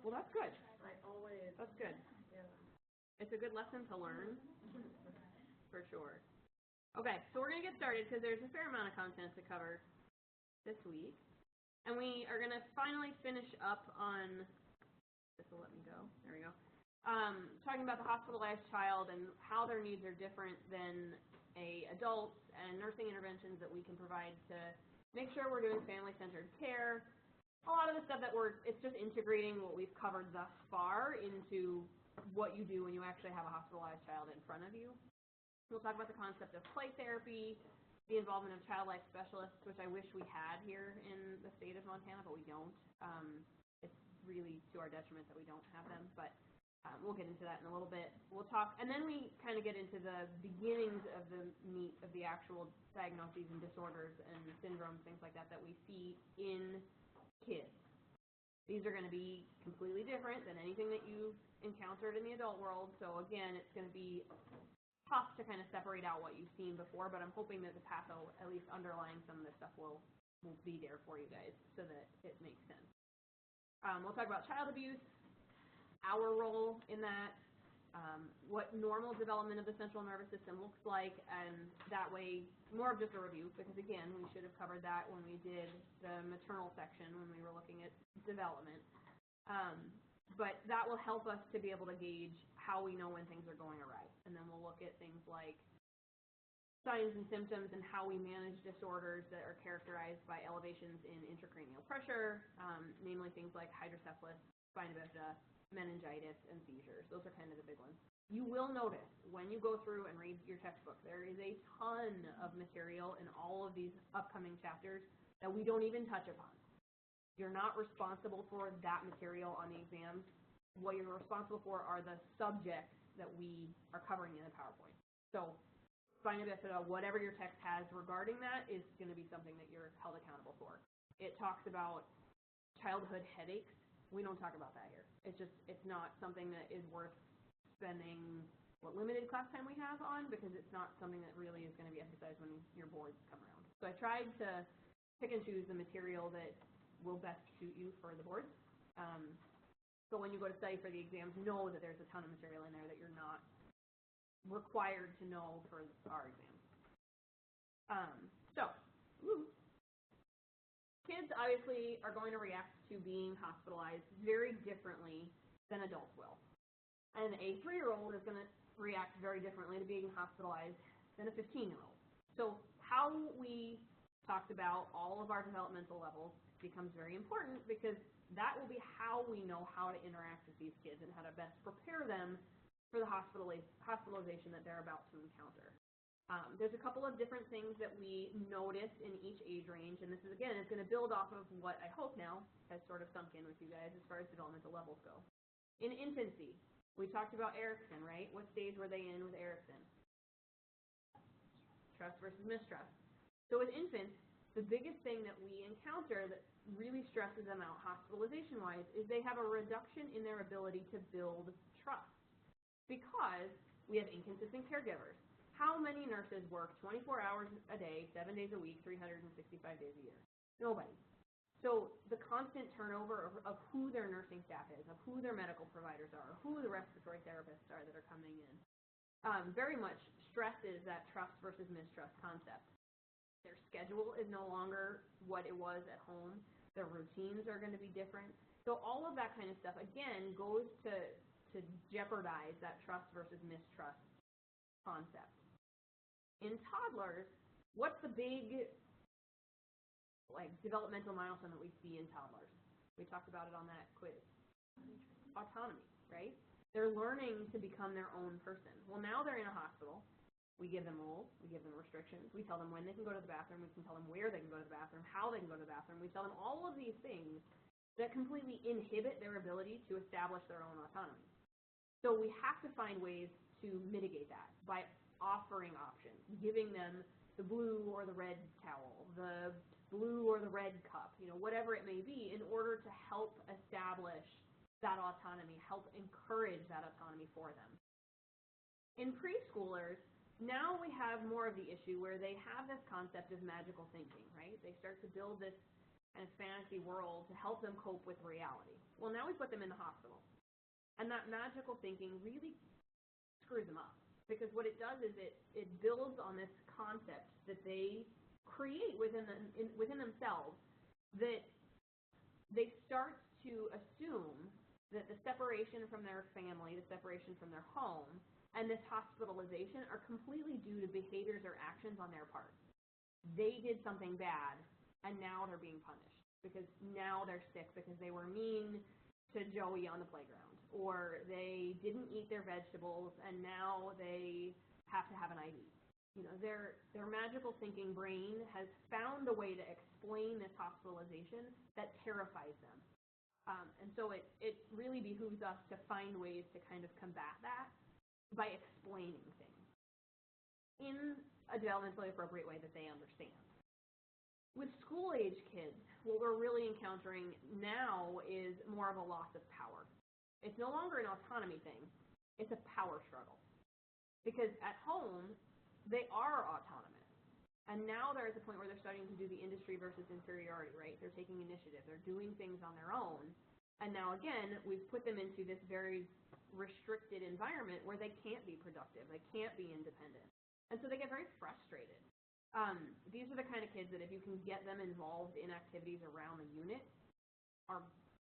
Well, that's good. I always. That's good. Yeah. It's a good lesson to learn, for sure. Okay, so we're going to get started because there's a fair amount of content to cover this week. And we are going to finally finish up on, this will let me go, there we go, talking about the hospitalized child and how their needs are different than adults and nursing interventions that we can provide to make sure we're doing family-centered care. A lot of the stuff that it's just integrating what we've covered thus far into what you do when you actually have a hospitalized child in front of you. We'll talk about the concept of play therapy, the involvement of child life specialists, which I wish we had here in the state of Montana, but we don't. It's really to our detriment that we don't have them, but we'll get into that in a little bit. We'll talk, and then we kind of get into the beginnings of the meat of the actual diagnoses and disorders and syndromes, things like that we see in kids. These are going to be completely different than anything that you've encountered in the adult world, so again, it's going to be tough to kind of separate out what you've seen before, but I'm hoping that the patho, at least underlying some of this stuff, will be there for you guys so that it makes sense. We'll talk about child abuse, our role in that, what normal development of the central nervous system looks like, and that way, more of just a review, because again, we should have covered that when we did the maternal section, when we were looking at development. But that will help us to be able to gauge how we know when things are going awry. And then we'll look at things like signs and symptoms and how we manage disorders that are characterized by elevations in intracranial pressure, namely things like hydrocephalus, spina bifida, meningitis, and seizures. Those are kind of the big ones. You will notice when you go through and read your textbook, there is a ton of material in all of these upcoming chapters that we don't even touch upon. You're not responsible for that material on the exams. What you're responsible for are the subjects that we are covering in the PowerPoint. So spina bifida, whatever your text has regarding that is going to be something that you're held accountable for. It talks about childhood headaches. We don't talk about that here. It's not something that is worth spending what limited class time we have on, because it's not something that really is going to be emphasized when your boards come around. So I tried to pick and choose the material that will best suit you for the boards. So when you go to study for the exams, know that there's a ton of material in there that you're not required to know for our exams. Kids obviously are going to react to being hospitalized very differently than adults will. And a 3-year-old is going to react very differently to being hospitalized than a 15-year-old. So how we talked about all of our developmental levels becomes very important, because that will be how we know how to interact with these kids and how to best prepare them for the hospitalization that they're about to encounter. There's a couple of different things that we notice in each age range, and this is, again, it's going to build off of what I hope now has sort of sunk in with you guys as far as developmental levels go. In infancy, we talked about Erickson, right? What stage were they in with Erickson? Trust versus mistrust. So with infants, the biggest thing that we encounter that really stresses them out hospitalization-wise is they have a reduction in their ability to build trust, because we have inconsistent caregivers. How many nurses work 24 hours a day, 7 days a week, 365 days a year? Nobody. So the constant turnover of who their nursing staff is, of who their medical providers are, who the respiratory therapists are that are coming in, very much stresses that trust versus mistrust concept. Their schedule is no longer what it was at home. Their routines are going to be different. So all of that kind of stuff, again, goes to jeopardize that trust versus mistrust concept. In toddlers, what's the big developmental milestone that we see in toddlers? We talked about it on that quiz. Autonomy, right? They're learning to become their own person. Well, now they're in a hospital. We give them rules, we give them restrictions, we tell them when they can go to the bathroom, we can tell them where they can go to the bathroom, how they can go to the bathroom, we tell them all of these things that completely inhibit their ability to establish their own autonomy. So we have to find ways to mitigate that by offering options, giving them the blue or the red towel, the blue or the red cup, whatever it may be, in order to help establish that autonomy, help encourage that autonomy for them. In preschoolers, now we have more of the issue where they have this concept of magical thinking, right? They start to build this kind of fantasy world to help them cope with reality. Well, now we put them in the hospital. And that magical thinking really screws them up. Because what it does is it builds on this concept that they create within themselves, that they start to assume that the separation from their family, the separation from their home, and this hospitalization are completely due to behaviors or actions on their part. They did something bad, and now they're being punished because now they're sick because they were mean to Joey on the playground, or they didn't eat their vegetables, and now they have to have an IV. You know, their magical thinking brain has found a way to explain this hospitalization that terrifies them. And so it really behooves us to find ways to kind of combat that by explaining things in a developmentally appropriate way that they understand. With school-age kids, what we're really encountering now is more of a loss of power. It's no longer an autonomy thing. It's a power struggle. Because at home, they are autonomous. And now they're at the point where they're starting to do the industry versus inferiority, right? They're taking initiative. They're doing things on their own. And now, again, we've put them into this very restricted environment where they can't be productive. They can't be independent. And so they get very frustrated. These are the kind of kids that if you can get them involved in activities around the unit,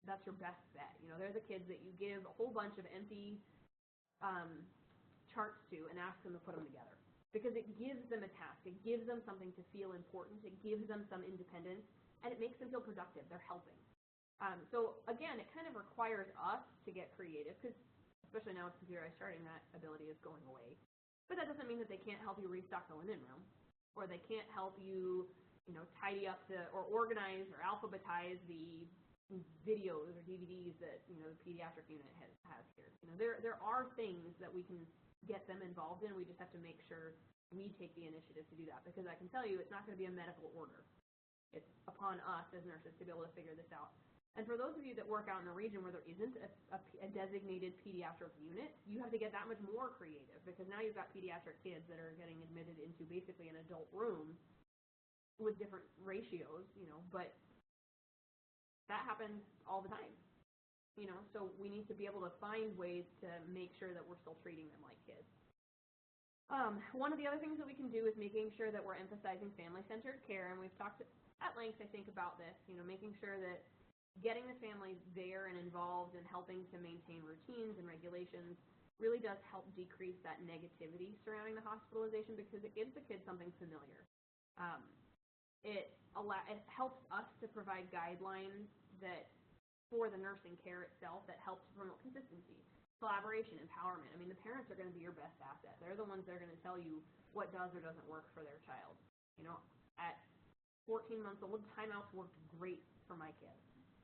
that's your best bet. You know, they're the kids that you give a whole bunch of empty charts to and ask them to put them together. Because it gives them a task. It gives them something to feel important. It gives them some independence. And it makes them feel productive. They're helping. So, again, it kind of requires us to get creative, because especially now with computerized charting, that ability is going away. But that doesn't mean that they can't help you restock the linen room, or they can't help you, tidy up or organize or alphabetize the videos or DVDs that, the pediatric unit has here. There are things that we can get them involved in. We just have to make sure we take the initiative to do that, because I can tell you it's not going to be a medical order. It's upon us as nurses to be able to figure this out. And for those of you that work out in a region where there isn't a designated pediatric unit, you have to get that much more creative, because now you've got pediatric kids that are getting admitted into basically an adult room with different ratios, but that happens all the time, so we need to be able to find ways to make sure that we're still treating them like kids. One of the other things that we can do is making sure that we're emphasizing family-centered care, and we've talked at length, I think, about this, making sure that getting the family there and involved and helping to maintain routines and regulations really does help decrease that negativity surrounding the hospitalization, because it gives the kids something familiar. It helps us to provide guidelines that for the nursing care itself that helps to promote consistency, collaboration, empowerment. I mean, the parents are going to be your best asset. They're the ones that are going to tell you what does or doesn't work for their child. At 14 months old, timeouts worked great for my kids.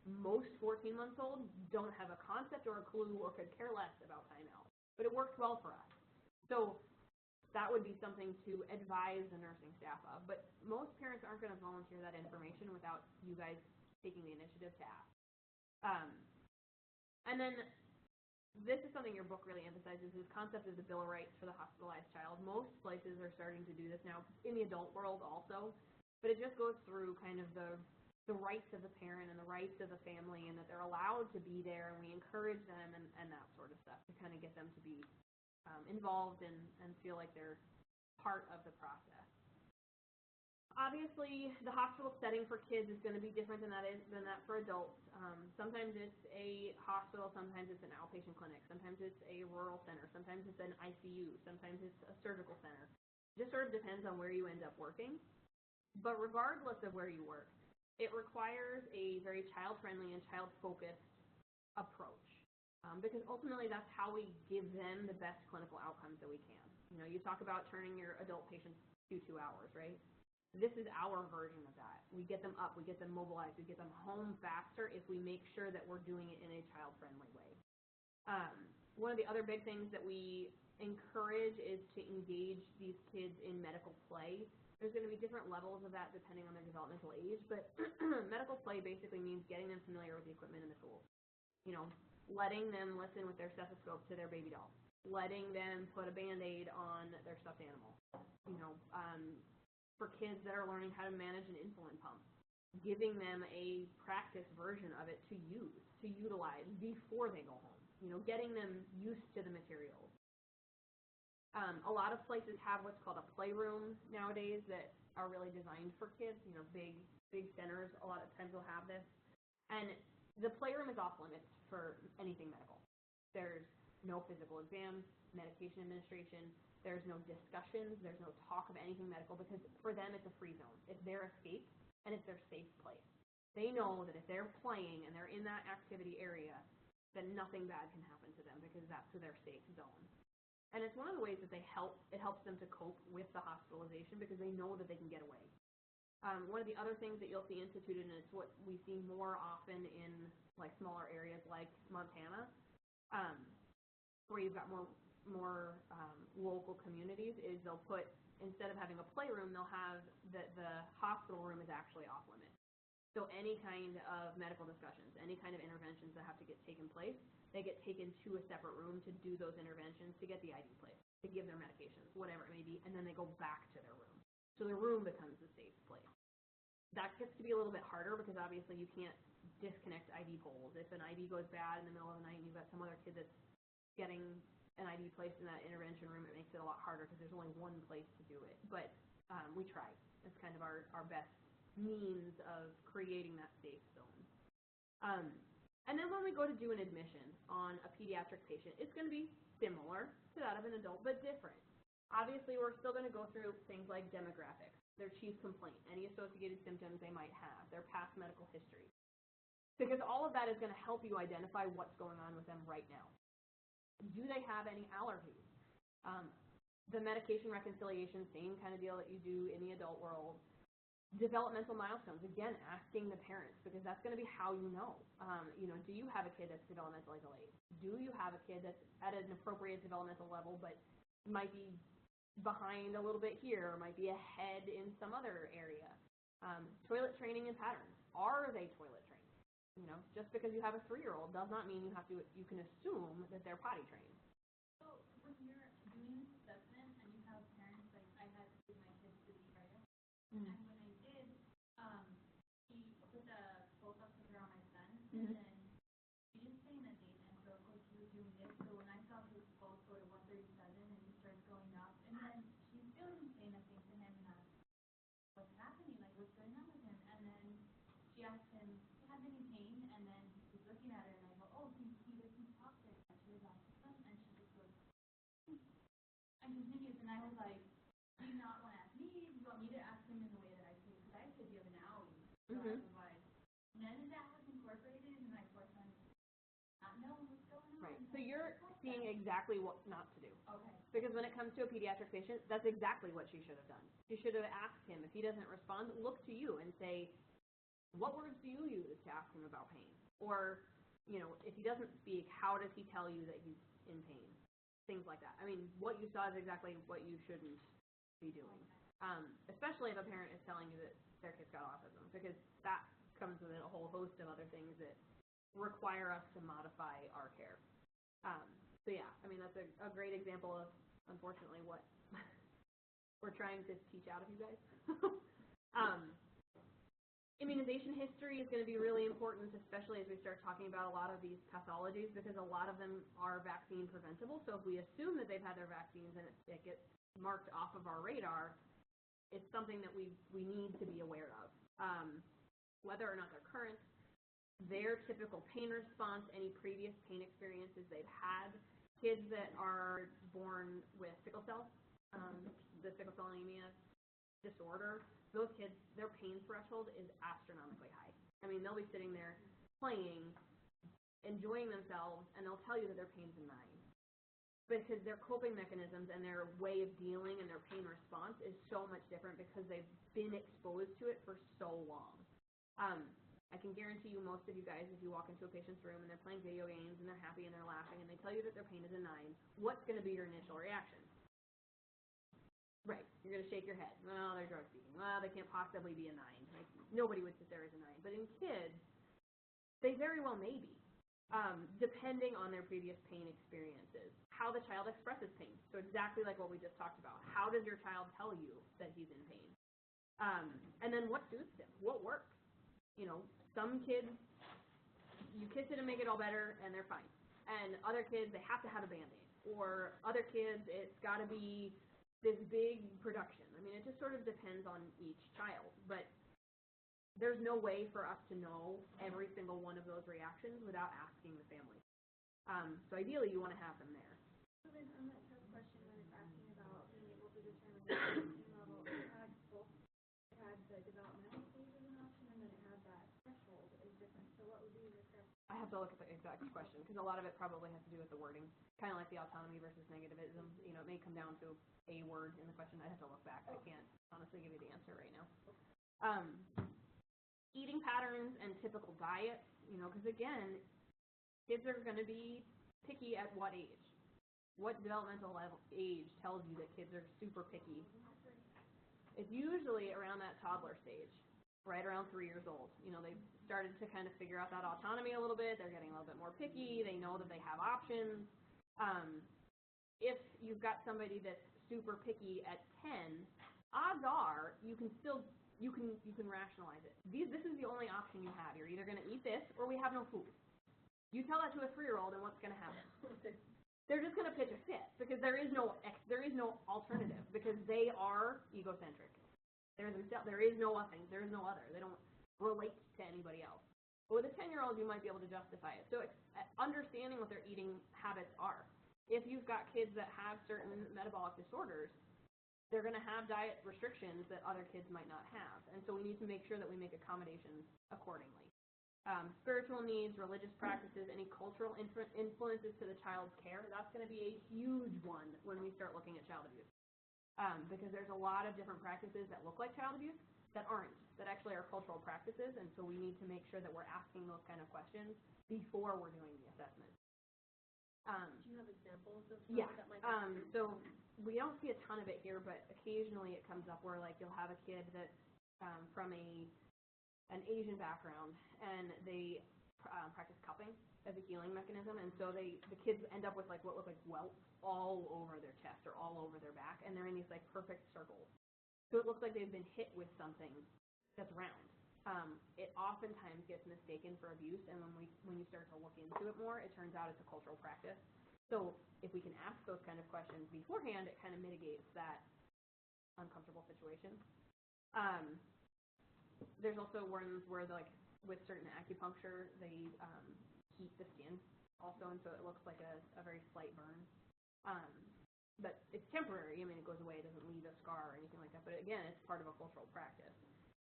Most 14-month-olds don't have a concept or a clue or could care less about timeouts, but it worked well for us. So that would be something to advise the nursing staff of. But most parents aren't going to volunteer that information without you guys taking the initiative to ask. And then this is something your book really emphasizes, this concept of the Bill of Rights for the hospitalized child. Most places are starting to do this now, in the adult world also, but it just goes through kind of the rights of the parent and the rights of the family, and that they're allowed to be there, and we encourage them and that sort of stuff to kind of get them to be involved and feel like they're part of the process. Obviously, the hospital setting for kids is going to be different than that for adults. Sometimes it's a hospital, sometimes it's an outpatient clinic, sometimes it's a rural center, sometimes it's an ICU, sometimes it's a surgical center. It just sort of depends on where you end up working. But regardless of where you work, it requires a very child-friendly and child-focused approach, because ultimately that's how we give them the best clinical outcomes that we can. You talk about turning your adult patients to 2 hours, right? This is our version of that. We get them up, we get them mobilized, we get them home faster if we make sure that we're doing it in a child-friendly way. One of the other big things that we encourage is to engage these kids in medical play. There's going to be different levels of that depending on their developmental age, but medical play basically means getting them familiar with the equipment and the tools. Letting them listen with their stethoscope to their baby doll, letting them put a Band-Aid on their stuffed animal. For kids that are learning how to manage an insulin pump, giving them a practice version of it to utilize before they go home. Getting them used to the materials. A lot of places have what's called a playroom nowadays that are really designed for kids. Big centers a lot of times will have this. And the playroom is off limits for anything medical. There's no physical exams, medication administration. There's no discussions. There's no talk of anything medical because for them it's a free zone. It's their escape and it's their safe place. They know that if they're playing and they're in that activity area, then nothing bad can happen to them because that's their safe zone. And it's one of the ways that it helps them to cope with the hospitalization because they know that they can get away. One of the other things that you'll see instituted, and it's what we see more often in like smaller areas like Montana, where you've got more local communities, is they'll put, instead of having a playroom, they'll have the hospital room is actually off limits. So any kind of medical discussions, any kind of interventions that have to get taken place, they get taken to a separate room to do those interventions, to get the IV placed, to give their medications, whatever it may be, and then they go back to their room. So the room becomes the safe place. That gets to be a little bit harder because obviously you can't disconnect IV poles. If an IV goes bad in the middle of the night and you've got some other kid that's getting an IV placed in that intervention room, it makes it a lot harder because there's only one place to do it. But we try. It's kind of our best means of creating that safe zone. And then when we go to do an admission on a pediatric patient, it's going to be similar to that of an adult, but different. Obviously, we're still going to go through things like demographics, their chief complaint, any associated symptoms they might have, their past medical history. Because all of that is going to help you identify what's going on with them right now. Do they have any allergies? The medication reconciliation, same kind of deal that you do in the adult world. Developmental milestones, again, asking the parents, because that's going to be how you know. Do you have a kid that's developmentally delayed? Do you have a kid that's at an appropriate developmental level but might be behind a little bit here or might be ahead in some other area? Toilet training and patterns. Are they toilet trained? Just because you have a 3-year-old does not mean you can assume that they're potty trained. So when you're doing this assessment and you have parents, like I had to take my kids to the area, and when I did, he put the close-up sticker on my son, and then he didn't say in the date, and so of course he was doing this, so when I saw his pulse go to 137 and he started going up, and then she still didn't say nothing to him, and I was, what's happening, like what's going on with him, and then she asked him, do you have any pain, and then he's looking at her, and I go, oh, he doesn't talk to her, she was autism, and she just goes, and continues, and I was like, do you not want to ask me? Do you want me to ask him in the way that I say? Because I said you have an owie. So I was like, none of that was incorporated, and my poor son not knowing what's going on. Right. So you're seeing exactly what not to do. Okay. Because when it comes to a pediatric patient, that's exactly what she should have done. She should have asked him. If he doesn't respond, look to you and say, what words do you use to ask him about pain? Or, if he doesn't speak, how does he tell you that he's in pain? Things like that. I mean, what you saw is exactly what you shouldn't be doing. Especially if a parent is telling you that their kid's got autism, because that comes with a whole host of other things that require us to modify our care. So yeah, I mean, that's a great example of, unfortunately, what we're trying to teach out of you guys. Immunization history is going to be really important, especially as we start talking about a lot of these pathologies, because a lot of them are vaccine preventable. So if we assume that they've had their vaccines and it gets marked off of our radar, it's something that we need to be aware of. Whether or not they're current, their typical pain response, any previous pain experiences they've had. Kids that are born with sickle cell, the sickle cell anemia disorder, those kids, their pain threshold is astronomically high. I mean, they'll be sitting there playing, enjoying themselves, and they'll tell you that their pain's a 9. Because their coping mechanisms and their way of dealing and their pain response is so much different because they've been exposed to it for so long. I can guarantee you most of you guys, if you walk into a patient's room and they're playing video games and they're happy and they're laughing and they tell you that their pain is a 9, what's going to be your initial reaction? Right, you're going to shake your head. Well, they're drug seeking. Well, they can't possibly be a 9. Like, nobody would sit there as a 9. But in kids, they very well may be, depending on their previous pain experiences. How the child expresses pain. So exactly like what we just talked about. How does your child tell you that he's in pain? And then what soothes him? What works? some kids, you kiss it and make it all better, and they're fine. And other kids, they have to have a Band-Aid. Or other kids, it's got to be this big production. I mean, it just sort of depends on each child. But there's no way for us to know every single one of those reactions without asking the family. So ideally, you want to have them there. So then on that third question, when it's asking about being able to determine the pain level, it had both. It had the developmental stage as an option, and then it had that threshold is different. So what would be the correct? I have to look at the exact question, because a lot of it probably has to do with the wording. Kind of like the autonomy versus negativism. It may come down to a word in the question. I'd have to look back. I can't honestly give you the answer right now. Eating patterns and typical diets, because again, kids are going to be picky at what age? What developmental age tells you that kids are super picky? It's usually around that toddler stage, right around 3 years old. They've started to kind of figure out that autonomy a little bit. They're getting a little bit more picky. They know that they have options. If you've got somebody that's super picky at 10, odds are you can rationalize it. This is the only option you have. You're either going to eat this or we have no food. You tell that to a 3-year-old, and what's going to happen? They're just going to pitch a fit because there is no alternative because they are egocentric. There is no nothing. There is no other. They don't relate to anybody else. But with a 10-year-old, you might be able to justify it. So understanding what their eating habits are. If you've got kids that have certain metabolic disorders, they're going to have diet restrictions that other kids might not have. And so we need to make sure that we make accommodations accordingly. Spiritual needs, religious practices, any cultural influences to the child's care, that's going to be a huge one when we start looking at child abuse. Because there's a lot of different practices that look like child abuse that aren't, that actually are cultural practices, and so we need to make sure that we're asking those kind of questions before we're doing the assessment. Do you have examples of that might be? So we don't see a ton of it here, but occasionally it comes up where you'll have a kid that's from an Asian background, and they practice cupping as a healing mechanism, and so the kids end up with what look like welts all over their chest or all over their back, and they're in these perfect circles. So it looks like they've been hit with something that's round. It oftentimes gets mistaken for abuse, and when you start to look into it more, it turns out it's a cultural practice. So if we can ask those kind of questions beforehand, it kind of mitigates that uncomfortable situation. There's also ones where, with certain acupuncture, they heat the skin also, and so it looks like a very slight burn. But it's temporary. I mean, it goes away. It doesn't leave a scar or anything like that. But again, it's part of a cultural practice.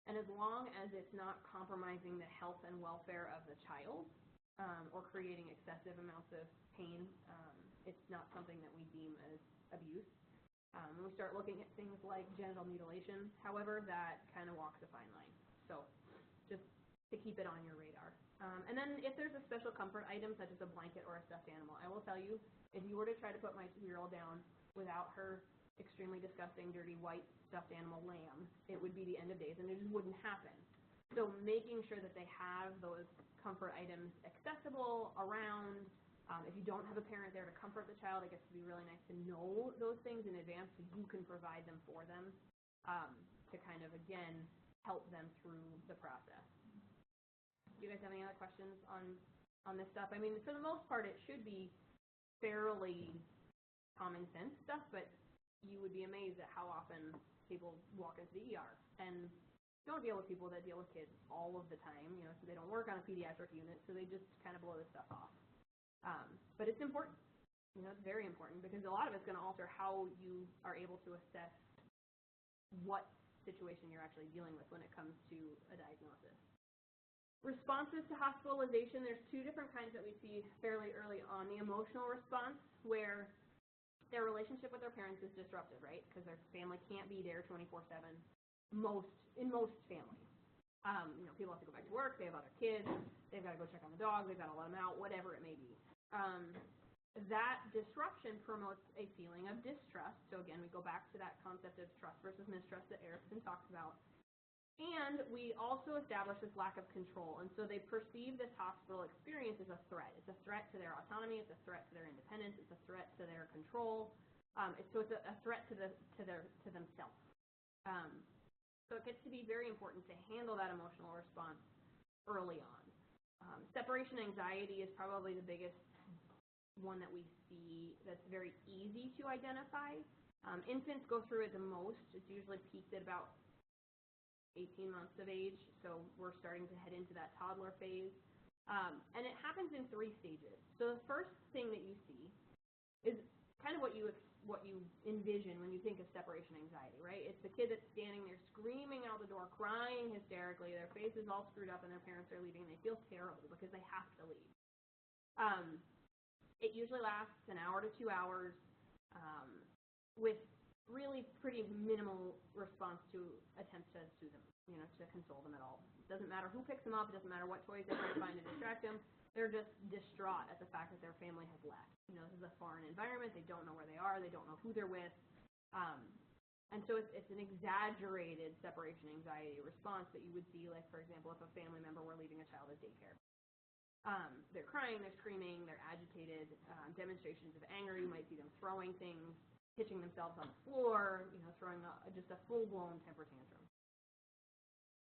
And as long as it's not compromising the health and welfare of the child or creating excessive amounts of pain, it's not something that we deem as abuse. When we start looking at things like genital mutilation, however, that kind of walks a fine line. So just to keep it on your radar. And then if there's a special comfort item, such as a blanket or a stuffed animal, I will tell you, if you were to try to put my 2-year-old down without her extremely disgusting, dirty, white stuffed animal lamb, it would be the end of days, and it just wouldn't happen. So making sure that they have those comfort items accessible around. If you don't have a parent there to comfort the child, it gets to be really nice to know those things in advance so you can provide them for them to kind of, again, help them through the process. Do you guys have any other questions on this stuff? I mean, for the most part, it should be fairly common sense stuff, but you would be amazed at how often people walk into the ER and don't deal with people that deal with kids all of the time. So they don't work on a pediatric unit, so they just kind of blow this stuff off. But it's important. It's very important because a lot of it's going to alter how you are able to assess what situation you're actually dealing with when it comes to a diagnosis. Responses to hospitalization, there's 2 different kinds that we see fairly early on. The emotional response, where their relationship with their parents is disrupted, right? Because their family can't be there 24/7 in most families. People have to go back to work, they have other kids, they've got to go check on the dog, they've got to let them out, whatever it may be. That disruption promotes a feeling of distrust. So again, we go back to that concept of trust versus mistrust that Erickson talks about. And we also establish this lack of control. And so they perceive this hospital experience as a threat. It's a threat to their autonomy. It's a threat to their independence. It's a threat to their control. So it's a threat to themselves. So it gets to be very important to handle that emotional response early on. Separation anxiety is probably the biggest one that we see that's very easy to identify. Infants go through it the most. It's usually peaked at about 18 months of age, so we're starting to head into that toddler phase. And it happens in 3 stages. So the first thing that you see is kind of what you envision when you think of separation anxiety, right? It's the kid that's standing there screaming out the door, crying hysterically, their face is all screwed up and their parents are leaving, and they feel terrible because they have to leave. It usually lasts an hour to 2 hours with really pretty minimal response to attempts to soothe them, to console them at all. It doesn't matter who picks them up, it doesn't matter what toys they try to find to distract them. They're just distraught at the fact that their family has left. This is a foreign environment. They don't know where they are. They don't know who they're with. And so it's an exaggerated separation anxiety response that you would see, like, for example, if a family member were leaving a child at daycare. They're crying, they're screaming, they're agitated, demonstrations of anger. You might see them throwing things, pitching themselves on the floor, throwing just a full-blown temper tantrum.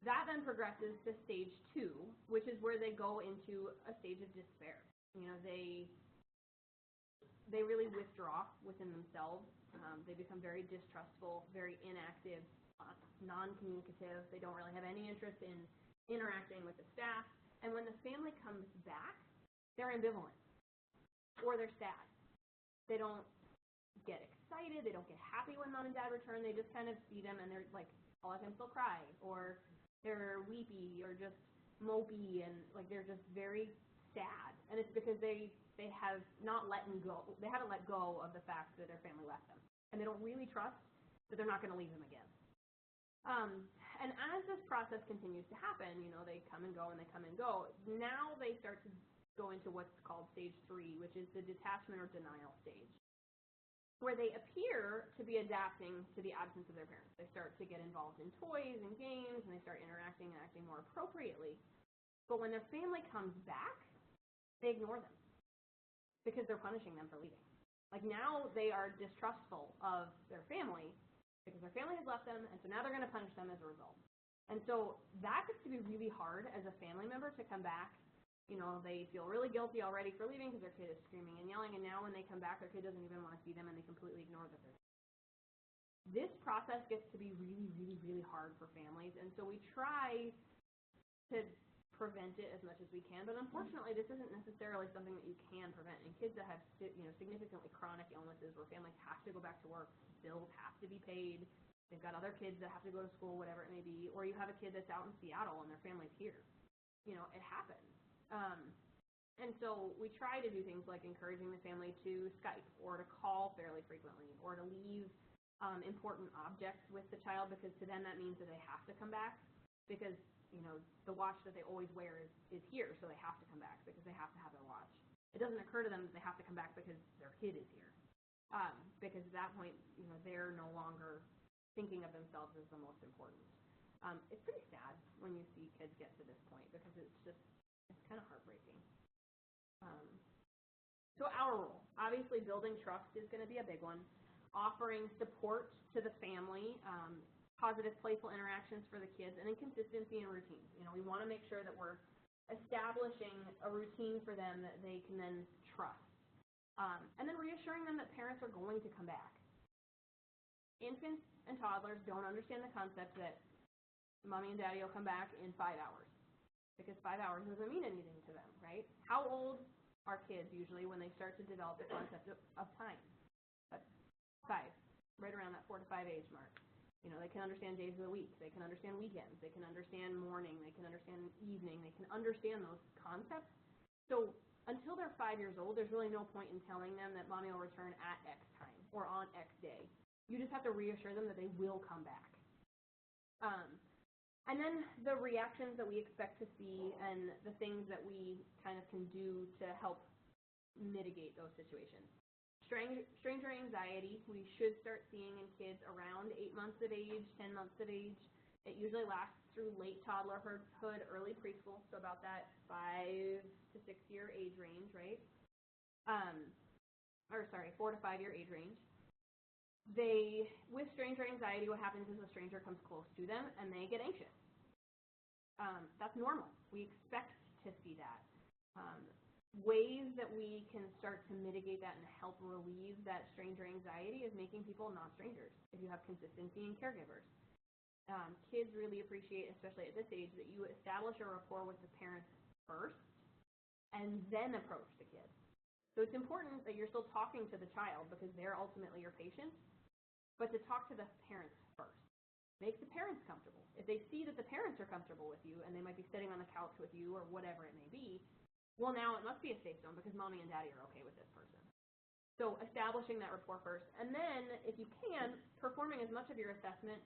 That then progresses to stage 2, which is where they go into a stage of despair. They really withdraw within themselves. They become very distrustful, very inactive, non-communicative. They don't really have any interest in interacting with the staff. And when the family comes back, they're ambivalent or they're sad. They don't get excited. They don't get happy when mom and dad return. They just kind of see them and they're like, a lot of times they'll cry, or they're weepy, or just mopey, and like they're just very sad. And it's because they have not let go. They haven't let go of the fact that their family left them, and they don't really trust that they're not going to leave them again. And as this process continues to happen, they come and go and they come and go. Now they start to go into what's called stage 3, which is the detachment or denial stage, where they appear to be adapting to the absence of their parents. They start to get involved in toys and games, and they start interacting and acting more appropriately. But when their family comes back, they ignore them because they're punishing them for leaving. Like, now they are distrustful of their family because their family has left them, and so now they're going to punish them as a result. And so that gets to be really hard as a family member to come back. They feel really guilty already for leaving because their kid is screaming and yelling, and now when they come back, their kid doesn't even want to see them, and they completely ignore that they're there. This process gets to be really, really, really hard for families, and so we try to prevent it as much as we can, but unfortunately, this isn't necessarily something that you can prevent. And kids that have significantly chronic illnesses where families have to go back to work, bills have to be paid, they've got other kids that have to go to school, whatever it may be, or you have a kid that's out in Seattle and their family's here. It happens. And so we try to do things like encouraging the family to Skype or to call fairly frequently or to leave important objects with the child, because to them that means that they have to come back, because the watch that they always wear is here, so they have to come back because they have to have their watch. It doesn't occur to them that they have to come back because their kid is here, because at that point they're no longer thinking of themselves as the most important. It's pretty sad when you see kids get to this point because it's kind of heartbreaking. So our role, obviously building trust is going to be a big one. Offering support to the family, positive, playful interactions for the kids, and then consistency and routines. We want to make sure that we're establishing a routine for them that they can then trust. And then reassuring them that parents are going to come back. Infants and toddlers don't understand the concept that mommy and daddy will come back in 5 hours, because 5 hours doesn't mean anything to them, right? How old are kids usually when they start to develop the concept of time? 5, right around that 4 to 5 age mark. They can understand days of the week, they can understand weekends, they can understand morning, they can understand evening, they can understand those concepts. So until they're 5 years old, there's really no point in telling them that mommy will return at X time or on X day. You just have to reassure them that they will come back. And then the reactions that we expect to see and the things that we kind of can do to help mitigate those situations. Stranger anxiety, we should start seeing in kids around 8 months of age, 10 months of age. It usually lasts through late toddlerhood, early preschool, so about that 5 to 6 year age range, right? 4 to 5 year age range. With stranger anxiety, what happens is the stranger comes close to them and they get anxious. That's normal. We expect to see that. Ways that we can start to mitigate that and help relieve that stranger anxiety is making people not strangers if you have consistency in caregivers. Kids really appreciate, especially at this age, that you establish a rapport with the parents first and then approach the kid. So it's important that you're still talking to the child because they're ultimately your patient, but to talk to the parents first. Make the parents comfortable. If they see that the parents are comfortable with you and they might be sitting on the couch with you or whatever it may be, well, now it must be a safe zone because mommy and daddy are okay with this person. So establishing that rapport first. And then, if you can, performing as much of your assessment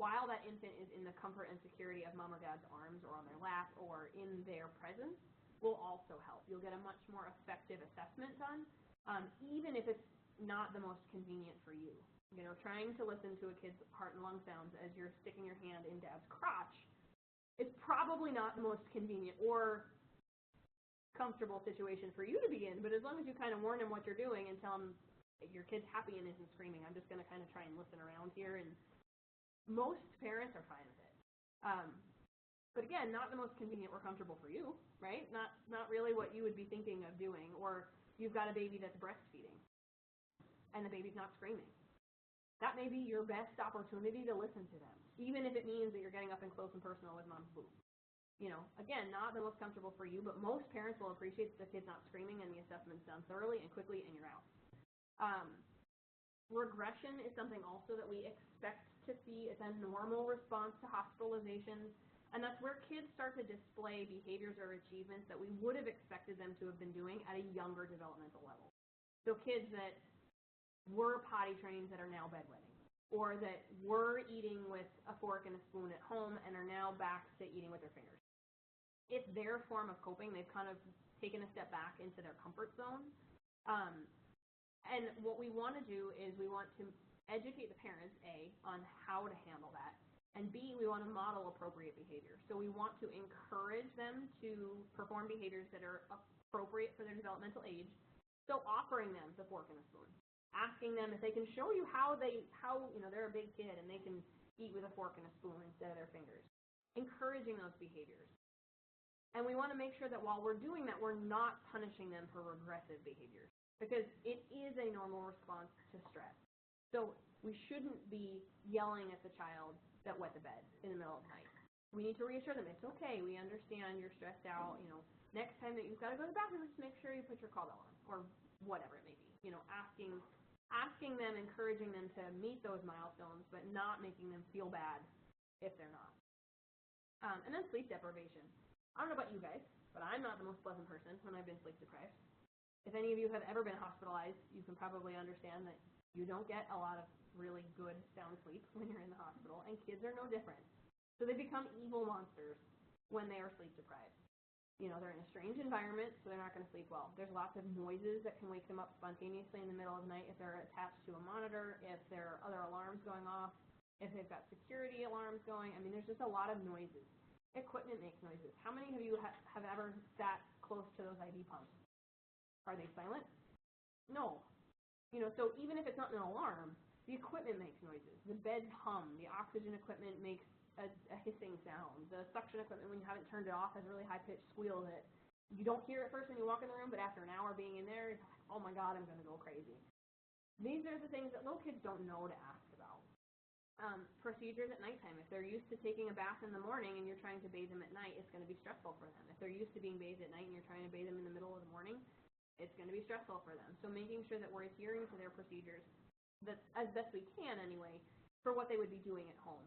while that infant is in the comfort and security of mom or dad's arms or on their lap or in their presence will also help. You'll get a much more effective assessment done, even if it's not the most convenient for you. You know, trying to listen to a kid's heart and lung sounds as you're sticking your hand in dad's crotch is probably not the most convenient or comfortable situation for you to be in, but as long as you kind of warn him what you're doing and tell him your kid's happy and isn't screaming, I'm just going to kind of try and listen around here, and most parents are fine with it. But again, not the most convenient or comfortable for you, right? Not really what you would be thinking of doing, or you've got a baby that's breastfeeding and the baby's not screaming. That may be your best opportunity to listen to them, even if it means that you're getting up and close and personal with mom's boob. You know, again, not the most comfortable for you, but most parents will appreciate that the kid's not screaming and the assessment's done thoroughly and quickly and you're out. Regression is something also that we expect to see. It's a normal response to hospitalizations, and that's where kids start to display behaviors or achievements that we would have expected them to have been doing at a younger developmental level. So kids that were potty trained that are now bedwetting, or that were eating with a fork and a spoon at home and are now back to eating with their fingers. It's their form of coping. They've kind of taken a step back into their comfort zone. And what we want to do is we want to educate the parents, A, on how to handle that, and B, we want to model appropriate behavior. So we want to encourage them to perform behaviors that are appropriate for their developmental age. So offering them the fork and the spoon, asking them if they can show you how they're a big kid and they can eat with a fork and a spoon instead of their fingers. Encouraging those behaviors. And we want to make sure that while we're doing that, we're not punishing them for regressive behaviors, because it is a normal response to stress. So we shouldn't be yelling at the child that wet the bed in the middle of the night. We need to reassure them, it's okay, we understand you're stressed out, next time that you've got to go to the bathroom, just make sure you put your call bell on, or whatever it may be. Asking them, encouraging them to meet those milestones, but not making them feel bad if they're not. And then sleep deprivation. I don't know about you guys, but I'm not the most pleasant person when I've been sleep deprived. If any of you have ever been hospitalized, you can probably understand that you don't get a lot of really good sound sleep when you're in the hospital, and kids are no different. So they become evil monsters when they are sleep deprived. They're in a strange environment, so they're not going to sleep well. There's lots of noises that can wake them up spontaneously in the middle of the night if they're attached to a monitor, if there are other alarms going off, if they've got security alarms going. I mean, there's just a lot of noises. Equipment makes noises. How many of you have ever sat close to those IV pumps? Are they silent? No. So even if it's not an alarm, the equipment makes noises. The beds hum. The oxygen equipment makes a hissing sound. The suction equipment, when you haven't turned it off, has a really high-pitched squeal that you don't hear at first when you walk in the room, but after an hour being in there, you're like, oh my God, I'm going to go crazy. These are the things that little kids don't know to ask about. Procedures at nighttime. If they're used to taking a bath in the morning and you're trying to bathe them at night, it's going to be stressful for them. If they're used to being bathed at night and you're trying to bathe them in the middle of the morning, it's going to be stressful for them. So making sure that we're adhering to their procedures, that as best we can anyway, for what they would be doing at home.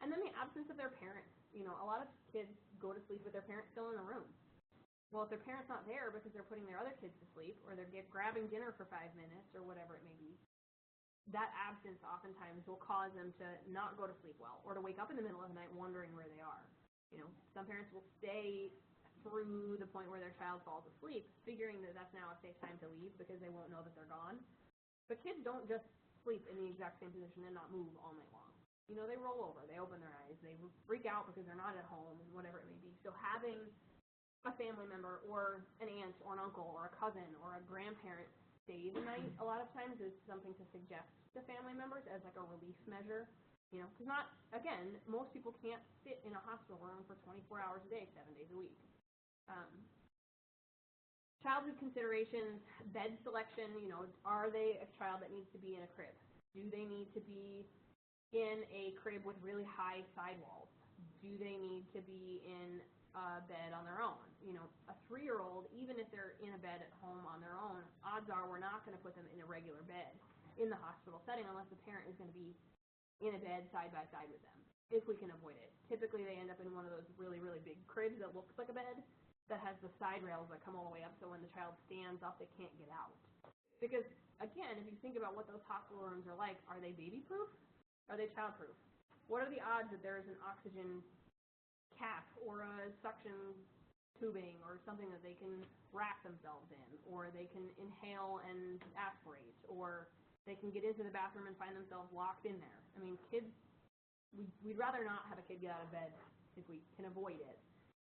And then the absence of their parents. A lot of kids go to sleep with their parents still in the room. Well, if their parent's not there because they're putting their other kids to sleep, or they're grabbing dinner for 5 minutes, or whatever it may be, that absence oftentimes will cause them to not go to sleep well, or to wake up in the middle of the night wondering where they are. Some parents will stay through the point where their child falls asleep, figuring that that's now a safe time to leave because they won't know that they're gone. But kids don't just sleep in the exact same position and not move all night long. They roll over, they open their eyes, they freak out because they're not at home, and whatever it may be. So having a family member or an aunt or an uncle or a cousin or a grandparent stay the night a lot of times is something to suggest to family members as like a relief measure Because most people can't sit in a hospital room for 24 hours a day, 7 days a week. Childhood considerations, bed selection, are they a child that needs to be in a crib? Do they need to be in a crib with really high sidewalls? Do they need to be in a bed on their own? A 3-year-old, even if they're in a bed at home on their own, odds are we're not going to put them in a regular bed in the hospital setting unless the parent is going to be in a bed side by side with them, if we can avoid it. Typically, they end up in one of those really, really big cribs that looks like a bed that has the side rails that come all the way up, so when the child stands up, they can't get out. Because, again, if you think about what those hospital rooms are like, are they baby-proof? Are they child-proof? What are the odds that there is an oxygen cap or a suction tubing or something that they can wrap themselves in, or they can inhale and aspirate, or they can get into the bathroom and find themselves locked in there? I mean, kids, we'd rather not have a kid get out of bed if we can avoid it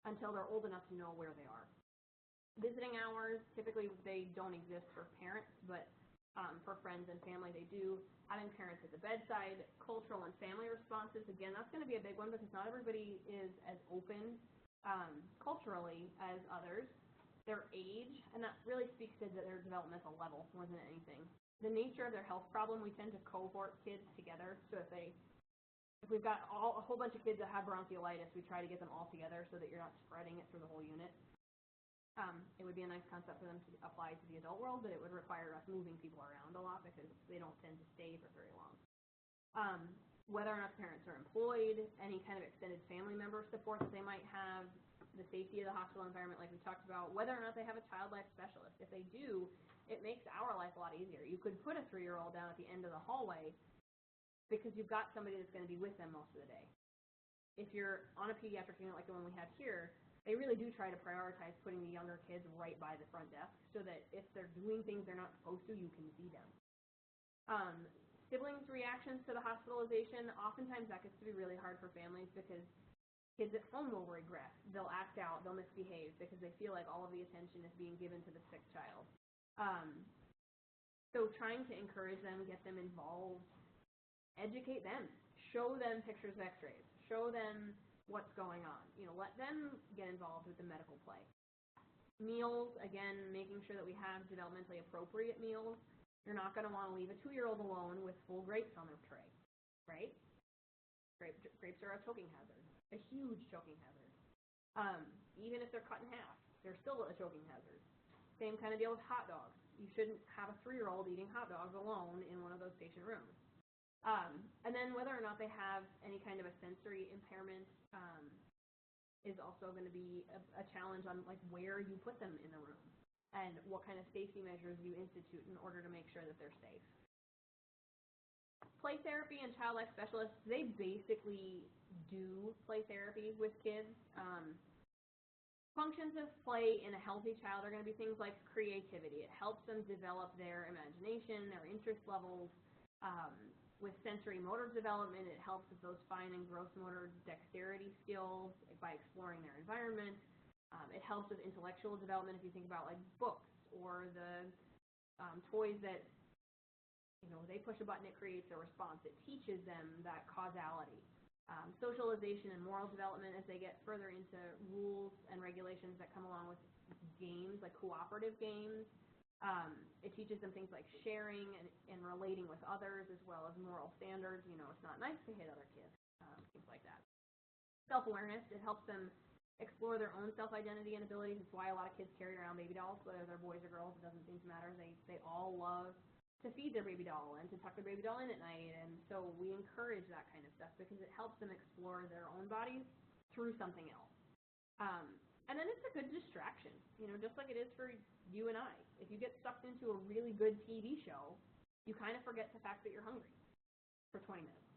until they're old enough to know where they are. Visiting hours, typically they don't exist for parents, but for friends and family they do. Having parents at the bedside, cultural and family responses, again, that's going to be a big one because not everybody is as open culturally as others. Their age, and that really speaks to their developmental level more than anything. The nature of their health problem, we tend to cohort kids together. So if we've got a whole bunch of kids that have bronchiolitis, we try to get them all together so that you're not spreading it through the whole unit. It would be a nice concept for them to apply to the adult world, but it would require us moving people around a lot because they don't tend to stay for very long. Whether or not the parents are employed, any kind of extended family member support that they might have, the safety of the hospital environment like we talked about, whether or not they have a child life specialist. If they do, it makes our life a lot easier. You could put a 3-year-old down at the end of the hallway because you've got somebody that's going to be with them most of the day. If you're on a pediatric unit like the one we have here, they really do try to prioritize putting the younger kids right by the front desk so that if they're doing things they're not supposed to, you can see them. Siblings' reactions to the hospitalization, oftentimes that gets to be really hard for families because kids at home will regress. They'll act out, they'll misbehave because they feel like all of the attention is being given to the sick child. So trying to encourage them, get them involved, educate them, show them pictures of x-rays, show them what's going on. Let them get involved with the medical play. Meals, again, making sure that we have developmentally appropriate meals. You're not going to want to leave a 2-year-old alone with full grapes on their tray, right? Grapes are a choking hazard, a huge choking hazard. Even if they're cut in half, they're still a choking hazard. Same kind of deal with hot dogs. You shouldn't have a 3-year-old eating hot dogs alone in one of those patient rooms. And then whether or not they have any kind of a sensory impairment is also going to be a challenge on where you put them in the room and what kind of safety measures you institute in order to make sure that they're safe. Play therapy and child life specialists, they basically do play therapy with kids. Functions of play in a healthy child are going to be things like creativity. It helps them develop their imagination, their interest levels. With sensory motor development, it helps with those fine and gross motor dexterity skills by exploring their environment. It helps with intellectual development if you think about books or the toys that, they push a button, it creates a response. It teaches them that causality. Socialization and moral development as they get further into rules and regulations that come along with games, like cooperative games. It teaches them things like sharing and relating with others, as well as moral standards. It's not nice to hit other kids, things like that. Self-awareness, it helps them explore their own self-identity and abilities. It's why a lot of kids carry around baby dolls, whether they're boys or girls, it doesn't seem to matter. They all love to feed their baby doll and to tuck their baby doll in at night, and so we encourage that kind of stuff because it helps them explore their own bodies through something else. And then it's a good distraction, just like it is for you and I. If you get sucked into a really good TV show, you kind of forget the fact that you're hungry for 20 minutes.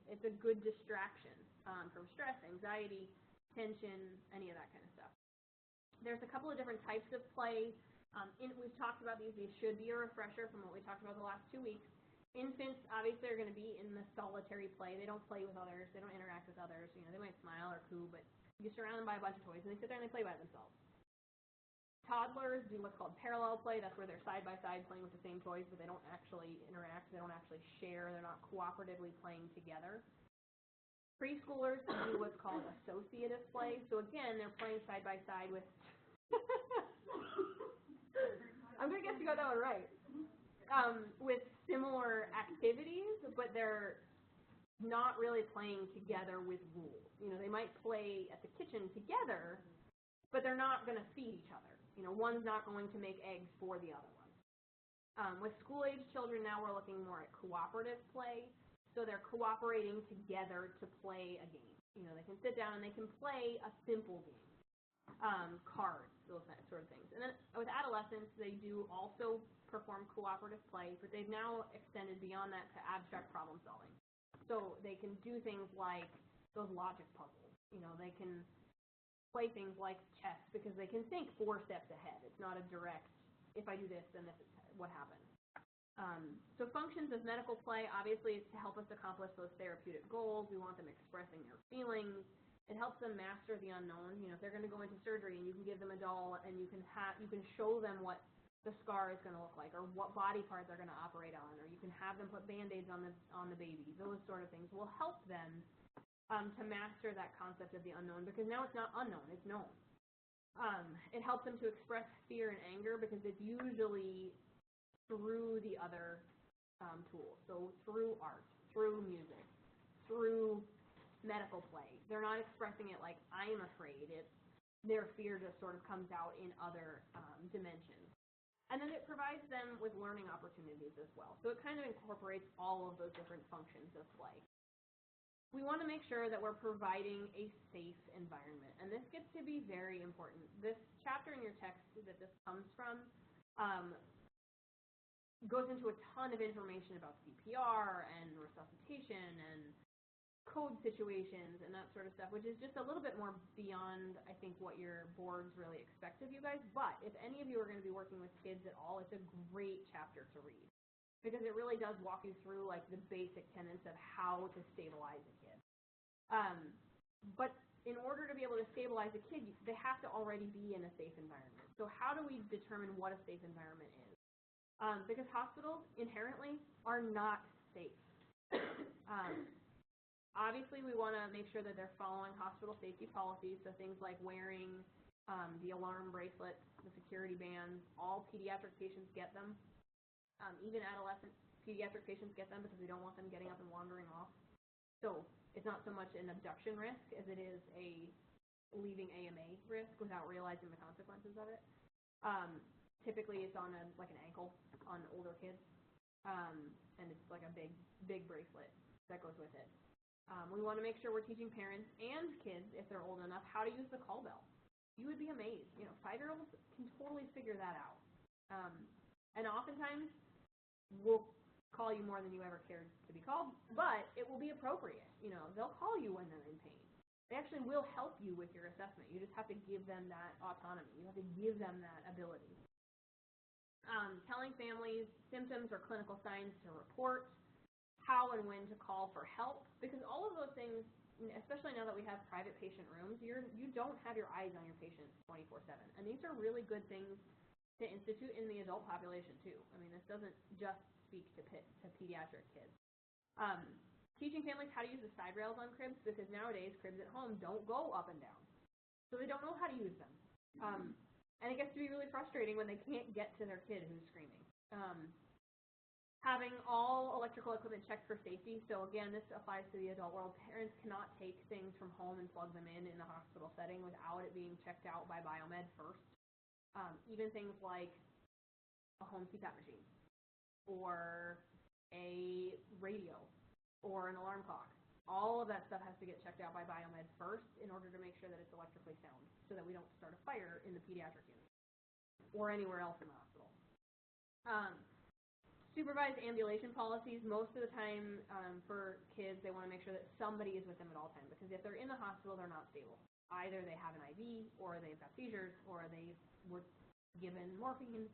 It's a good distraction from stress, anxiety, tension, any of that kind of stuff. There's a couple of different types of play. We've talked about these. These should be a refresher from what we talked about the last 2 weeks. Infants, obviously, are going to be in the solitary play. They don't play with others. They don't interact with others. They might smile or coo, but you surround them by a bunch of toys, and they sit there and they play by themselves. Toddlers do what's called parallel play. That's where they're side by side playing with the same toys, but they don't actually interact. They don't actually share. They're not cooperatively playing together. Preschoolers do what's called associative play. So again, they're playing side by side with. I'm gonna guess you got that one right. With similar activities, but they're not really playing together with rules. You know, they might play at the kitchen together, but they're not going to feed each other. You know, one's not going to make eggs for the other one. With school-age children, now we're looking more at cooperative play. So they're cooperating together to play a game. You know, they can sit down and they can play a simple game. Cards, those sort of things. And then with adolescents, they do also perform cooperative play, but they've now extended beyond that to abstract problem solving. So they can do things like those logic puzzles. You know, they can play things like chess because they can think 4 steps ahead. It's not a direct, if I do this, then this is what happens. So functions of medical play, obviously, is to help us accomplish those therapeutic goals. We want them expressing their feelings. It helps them master the unknown. You know, if they're going to go into surgery and you can give them a doll and you can show them what the scar is going to look like, or what body parts are going to operate on, or you can have them put Band-Aids on the baby. Those sort of things will help them to master that concept of the unknown, because now it's not unknown, it's known. It helps them to express fear and anger because it's usually through the other tools. So through art, through music, through medical play. They're not expressing it like, I am afraid. Their fear just sort of comes out in other dimensions. And then it provides them with learning opportunities as well. So it kind of incorporates all of those different functions of play. We want to make sure that we're providing a safe environment. And this gets to be very important. This chapter in your text that this comes from goes into a ton of information about CPR and resuscitation and code situations and that sort of stuff, which is just a little bit more beyond, I think, what your boards really expect of you guys. But if any of you are going to be working with kids at all, it's a great chapter to read, because it really does walk you through like the basic tenets of how to stabilize a kid. But in order to be able to stabilize a kid, they have to already be in a safe environment. So how do we determine what a safe environment is? Because hospitals inherently are not safe. Obviously, we want to make sure that they're following hospital safety policies, so things like wearing the alarm bracelets, the security bands. All pediatric patients get them. Even adolescent pediatric patients get them because we don't want them getting up and wandering off. So it's not so much an abduction risk as it is a leaving AMA risk without realizing the consequences of it. Typically, it's on an ankle on older kids, and it's like a big bracelet that goes with it. We want to make sure we're teaching parents and kids, if they're old enough, how to use the call bell. You would be amazed. 5-year-olds can totally figure that out. And oftentimes, we'll call you more than you ever cared to be called, but it will be appropriate. They'll call you when they're in pain. They actually will help you with your assessment. You just have to give them that autonomy. You have to give them that ability. Telling families symptoms or clinical signs to report, how and when to call for help, because all of those things, especially now that we have private patient rooms, you don't have your eyes on your patients 24/7, and these are really good things to institute in the adult population too. I mean, this doesn't just speak to pediatric kids. Teaching families how to use the side rails on cribs, because nowadays cribs at home don't go up and down, so they don't know how to use them. And it gets to be really frustrating when they can't get to their kid who's screaming. Having all electrical equipment checked for safety. So again, this applies to the adult world. Parents cannot take things from home and plug them in the hospital setting without it being checked out by biomed first. Even things like a home CPAP machine, or a radio, or an alarm clock. All of that stuff has to get checked out by biomed first in order to make sure that it's electrically sound, so that we don't start a fire in the pediatric unit or anywhere else in the hospital. Supervised ambulation policies. Most of the time for kids, they want to make sure that somebody is with them at all times, because if they're in the hospital, they're not stable. Either they have an IV, or they've got seizures, or they were given morphine,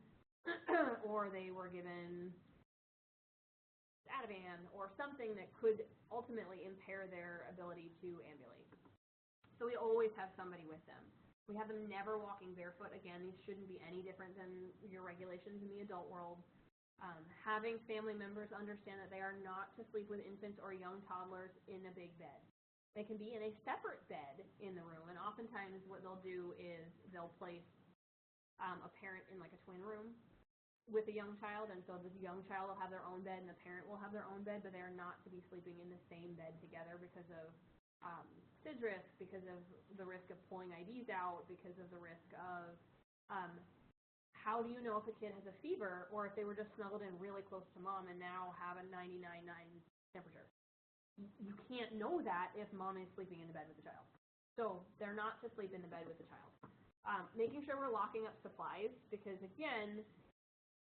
or they were given Ativan, or something that could ultimately impair their ability to ambulate. So we always have somebody with them. We have them never walking barefoot. Again, these shouldn't be any different than your regulations in the adult world. Having family members understand that they are not to sleep with infants or young toddlers in a big bed. They can be in a separate bed in the room, and oftentimes what they'll do is they'll place a parent in like a twin room with a young child, and so the young child will have their own bed and the parent will have their own bed, but they are not to be sleeping in the same bed together because of SIDS risk, because of the risk of pulling IVs out, because of the risk of how do you know if a kid has a fever or if they were just snuggled in really close to mom and now have a 99.9 temperature? You can't know that if mom is sleeping in the bed with the child. So they're not to sleep in the bed with the child. Making sure we're locking up supplies because, again,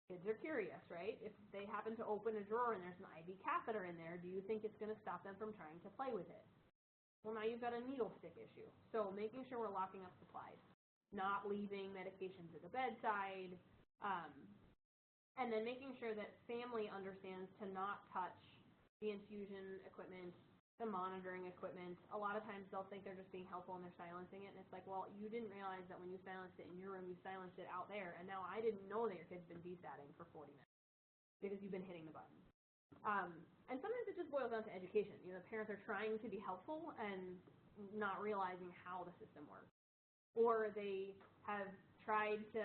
kids are curious, right? If they happen to open a drawer and there's an IV catheter in there, do you think it's going to stop them from trying to play with it? Well, now you've got a needle stick issue. So making sure we're locking up supplies, not leaving medications at the bedside, and then making sure that family understands to not touch the infusion equipment, the monitoring equipment. A lot of times they'll think they're just being helpful and they're silencing it, and it's like, well, you didn't realize that when you silenced it in your room, you silenced it out there, and now I didn't know that your kid's been desatting for 40 minutes because you've been hitting the button. And sometimes it just boils down to education. You know, the parents are trying to be helpful and not realizing how the system works. Or they have tried to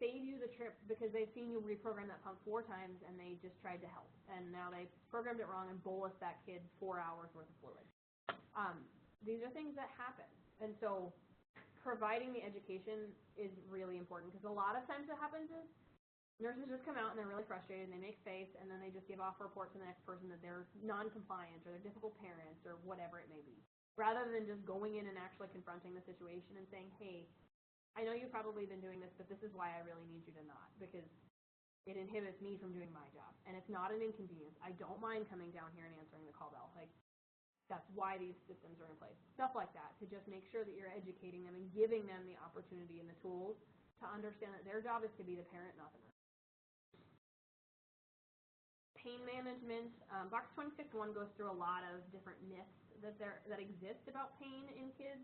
save you the trip because they've seen you reprogram that pump 4 times and they just tried to help. And now they programmed it wrong and bolused that kid 4 hours worth of fluid. These are things that happen. And so providing the education is really important because a lot of times what happens is nurses just come out and they're really frustrated and they make face and then they just give off a report to the next person that they're non-compliant or they're difficult parents or whatever it may be. Rather than just going in and actually confronting the situation and saying, hey, I know you've probably been doing this, but this is why I really need you to not, because it inhibits me from doing my job. And it's not an inconvenience. I don't mind coming down here and answering the call bell. Like, that's why these systems are in place. Stuff like that, to just make sure that you're educating them and giving them the opportunity and the tools to understand that their job is to be the parent, not the nurse. Pain management. Box 26.1 goes through a lot of different myths that exist about pain in kids.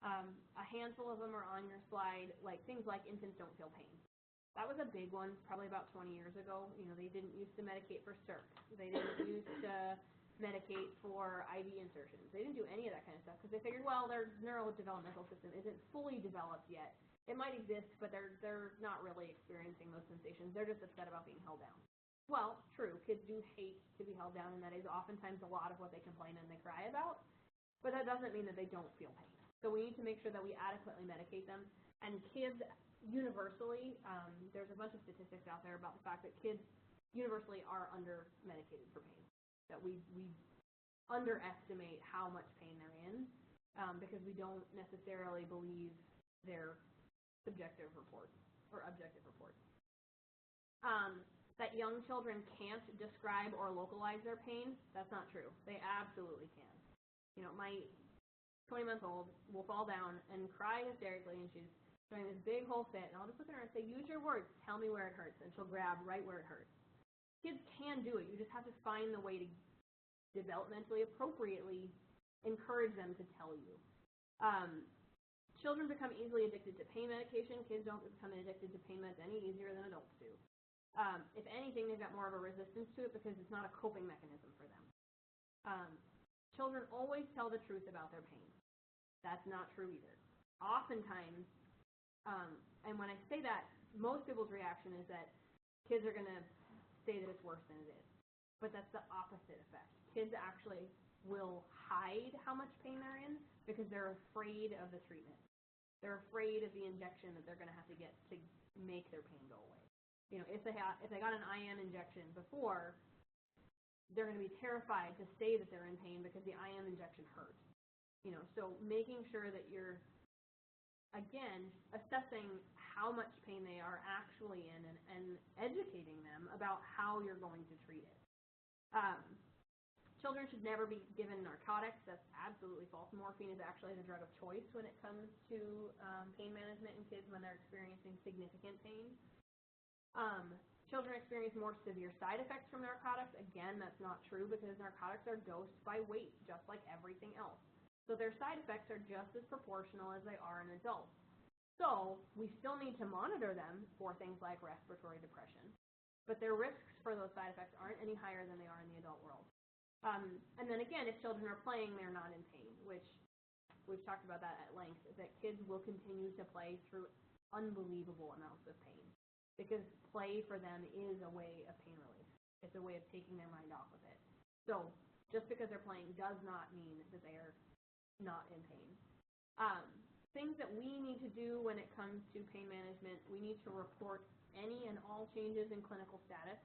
A handful of them are on your slide, like things like infants don't feel pain. That was a big one probably about 20 years ago. You know, they didn't used to medicate for CIRC. They didn't used to medicate for IV insertions. They didn't do any of that kind of stuff because they figured, well, their neurodevelopmental system isn't fully developed yet. It might exist, but they're not really experiencing those sensations. They're just upset about being held down. Well, true, kids do hate to be held down, and that is oftentimes a lot of what they complain and they cry about, but that doesn't mean that they don't feel pain. So we need to make sure that we adequately medicate them. And kids universally, there's a bunch of statistics out there about the fact that kids universally are under-medicated for pain, that we underestimate how much pain they're in because we don't necessarily believe their subjective reports or objective reports. That young children can't describe or localize their pain, that's not true. They absolutely can. You know, my 20-month-old will fall down and cry hysterically, and she's doing this big whole fit, and I'll just look at her and say, use your words, tell me where it hurts, and she'll grab right where it hurts. Kids can do it. You just have to find the way to developmentally appropriately encourage them to tell you. Children become easily addicted to pain medication. Kids don't become addicted to pain meds any easier than adults do. If anything, they've got more of a resistance to it because it's not a coping mechanism for them. Children always tell the truth about their pain. That's not true either. Oftentimes, and when I say that, most people's reaction is that kids are going to say that it's worse than it is. But that's the opposite effect. Kids actually will hide how much pain they're in because they're afraid of the treatment. They're afraid of the injection that they're going to have to get to make their pain go away. You know, if they got an IM injection before, they're going to be terrified to say that they're in pain because the IM injection hurt. You know, so making sure that you're, again, assessing how much pain they are actually in and educating them about how you're going to treat it. Children should never be given narcotics. That's absolutely false. Morphine is actually the drug of choice when it comes to pain management in kids when they're experiencing significant pain. Children experience more severe side effects from narcotics. Again, that's not true because narcotics are dosed by weight, just like everything else. So their side effects are just as proportional as they are in adults. So we still need to monitor them for things like respiratory depression, but their risks for those side effects aren't any higher than they are in the adult world. And then again, if children are playing, they're not in pain, which we've talked about that at length, that kids will continue to play through unbelievable amounts of pain, because play for them is a way of pain relief. It's a way of taking their mind off of it. So just because they're playing does not mean that they are not in pain. Things that we need to do when it comes to pain management, we need to report any and all changes in clinical status.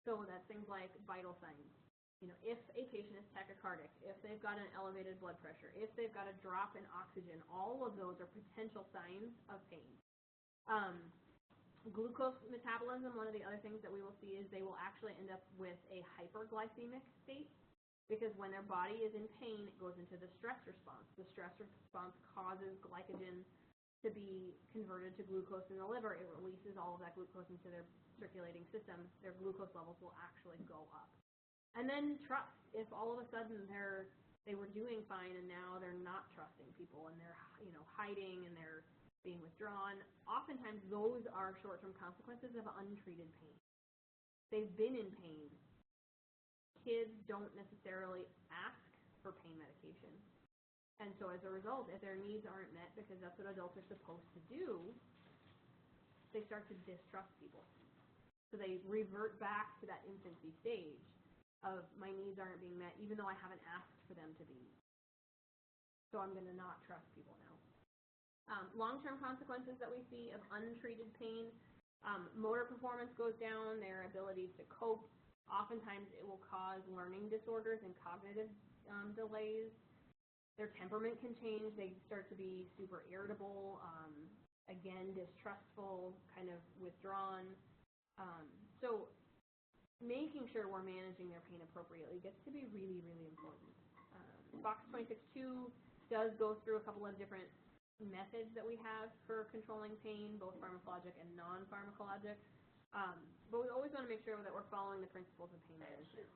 So that's things like vital signs. If a patient is tachycardic, if they've got an elevated blood pressure, if they've got a drop in oxygen, all of those are potential signs of pain. Glucose metabolism, one of the other things that we will see is they will actually end up with a hyperglycemic state, because when their body is in pain, it goes into the stress response. The stress response causes glycogen to be converted to glucose in the liver. It releases all of that glucose into their circulating system. Their glucose levels will actually go up. And then trust. If all of a sudden they were doing fine and now they're not trusting people and they're hiding and they're being withdrawn, oftentimes those are short-term consequences of untreated pain. They've been in pain. Kids don't necessarily ask for pain medication. And so as a result, if their needs aren't met, because that's what adults are supposed to do, they start to distrust people. So they revert back to that infancy stage of my needs aren't being met, even though I haven't asked for them to be. So I'm going to not trust people now. Long-term consequences that we see of untreated pain, motor performance goes down, their ability to cope. Oftentimes it will cause learning disorders and cognitive delays. Their temperament can change. They start to be super irritable, again, distrustful, kind of withdrawn. So making sure we're managing their pain appropriately gets to be really, really important. Box 26.2 does go through a couple of different methods that we have for controlling pain, both pharmacologic and non-pharmacologic. But we always want to make sure that we're following the principles of pain management.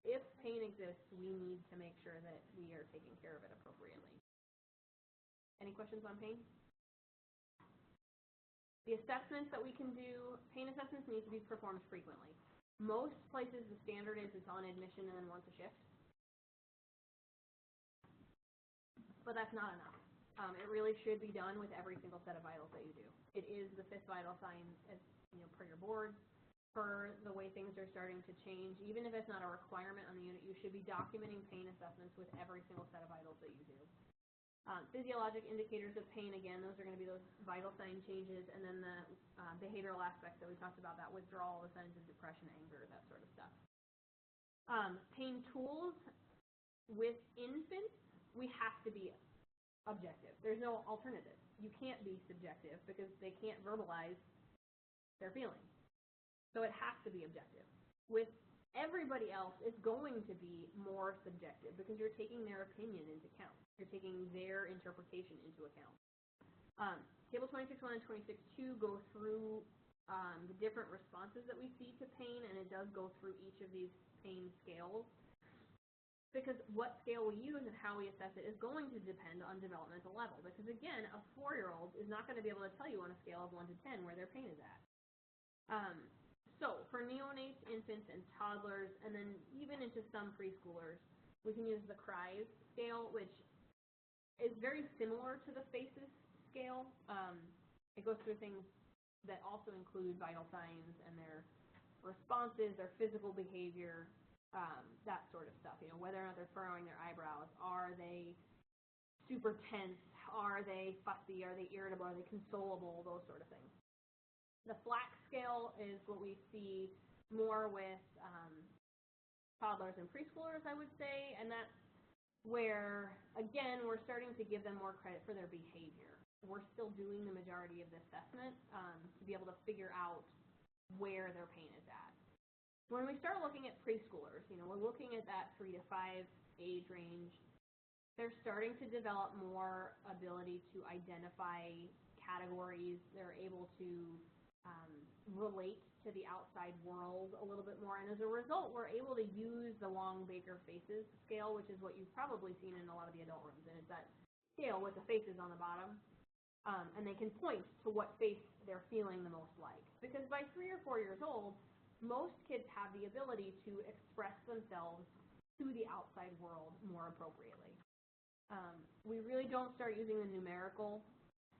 If pain exists, we need to make sure that we are taking care of it appropriately. Any questions on pain? The assessments that we can do, pain assessments need to be performed frequently. Most places the standard is it's on admission and then once a shift. But that's not enough. It really should be done with every single set of vitals that you do. It is the 5th vital sign, as per your boards, per the way things are starting to change. Even if it's not a requirement on the unit, you should be documenting pain assessments with every single set of vitals that you do. Physiologic indicators of pain, again, those are going to be those vital sign changes, and then the behavioral aspects that we talked about, that withdrawal, the signs of depression, anger, that sort of stuff. Pain tools with infants, we have to be objective. There's no alternative. You can't be subjective because they can't verbalize their feelings. So it has to be objective. With everybody else, it's going to be more subjective because you're taking their opinion into account. You're taking their interpretation into account. Table 26.1 and 26.2 go through the different responses that we see to pain, and it does go through each of these pain scales. Because what scale we use and how we assess it is going to depend on developmental level. Because again, a 4-year-old is not going to be able to tell you on a scale of 1 to 10 where their pain is at. So for neonates, infants, and toddlers, and then even into some preschoolers, we can use the CRIES scale, which is very similar to the FACES scale. It goes through things that also include vital signs and their responses, their physical behavior, that sort of stuff. Whether or not they're furrowing their eyebrows, are they super tense, are they fussy, are they irritable, are they consolable, those sort of things. The FLAC scale is what we see more with toddlers and preschoolers, I would say, and that's where, again, we're starting to give them more credit for their behavior. We're still doing the majority of the assessment to be able to figure out where their pain is at. When we start looking at preschoolers, we're looking at that 3 to 5 age range. They're starting to develop more ability to identify categories. They're able to relate to the outside world a little bit more. And as a result, we're able to use the long Baker faces scale, which is what you've probably seen in a lot of the adult rooms. And it's that scale with the faces on the bottom. And they can point to what face they're feeling the most like. Because by 3 or 4 years old, most kids have the ability to express themselves to the outside world more appropriately. We really don't start using the numerical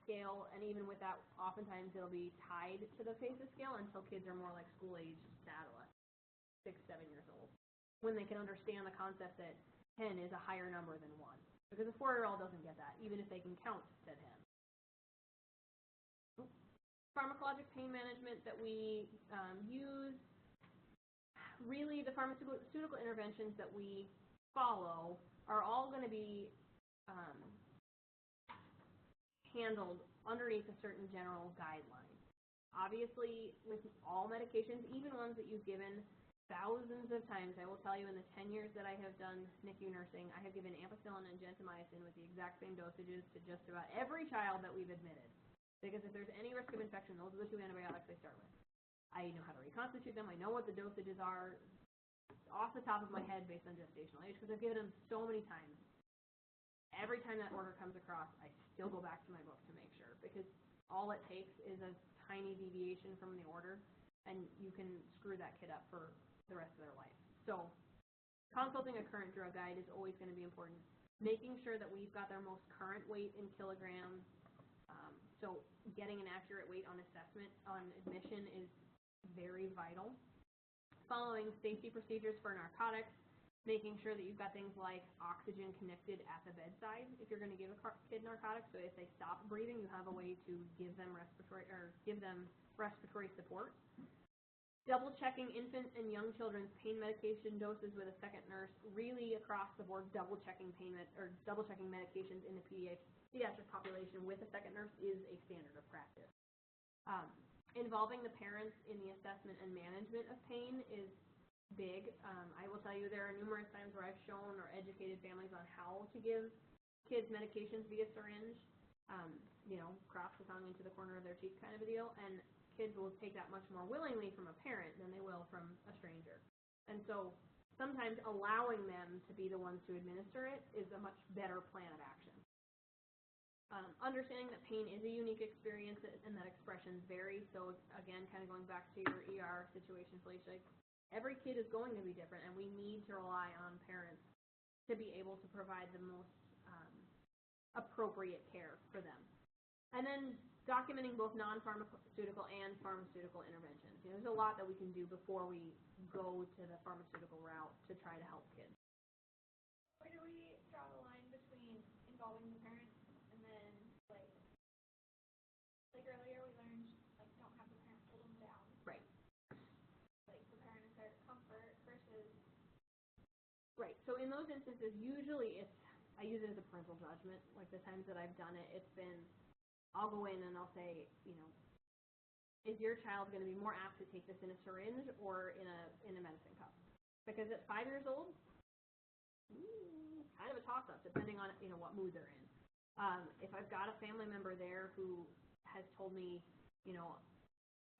scale, and even with that, oftentimes it'll be tied to the faces scale until kids are more like school-age adolescents, 6, 7 years old, when they can understand the concept that 10 is a higher number than 1. Because a 4-year-old doesn't get that, even if they can count to 10. Pharmacologic pain management that we use, really the pharmaceutical interventions that we follow are all going to be handled underneath a certain general guideline. Obviously, with all medications, even ones that you've given thousands of times, I will tell you in the 10 years that I have done NICU nursing, I have given ampicillin and gentamicin with the exact same dosages to just about every child that we've admitted. Because if there's any risk of infection, those are the 2 antibiotics they start with. I know how to reconstitute them. I know what the dosages are off the top of my head based on gestational age because I've given them so many times. Every time that order comes across, I still go back to my book to make sure, because all it takes is a tiny deviation from the order, and you can screw that kid up for the rest of their life. So consulting a current drug guide is always going to be important. Making sure that we've got their most current weight in kilograms. So getting an accurate weight on assessment on admission is very vital. Following safety procedures for narcotics. Making sure that you've got things like oxygen connected at the bedside if you're going to give a kid narcotics. So if they stop breathing, you have a way to give them respiratory support. Double checking infant and young children's pain medication doses with a second nurse. Really across the board, double checking medications in the pediatric population with a second nurse is a standard of practice. Involving the parents in the assessment and management of pain is big. I will tell you there are numerous times where I've shown or educated families on how to give kids medications via syringe, cross the tongue into the corner of their cheek kind of a deal, and kids will take that much more willingly from a parent than they will from a stranger. And so sometimes allowing them to be the ones to administer it is a much better plan of action. Understanding that pain is a unique experience and that expressions vary. So again, kind of going back to your ER situation, Felicia, every kid is going to be different, and we need to rely on parents to be able to provide the most appropriate care for them. And then documenting both non-pharmaceutical and pharmaceutical interventions. There's a lot that we can do before we go to the pharmaceutical route to try to help kids. Where do we draw the line between involving the parents and then, like earlier we learned, don't have the parents hold them down. Right. The parent is there to comfort versus... Right. So in those instances, usually I use it as a parental judgment. Like the times that I've done it, it's been, I'll go in and I'll say, is your child going to be more apt to take this in a syringe or in a medicine cup? Because at 5 years old, kind of a toss-up, depending on what mood they're in. If I've got a family member there who has told me,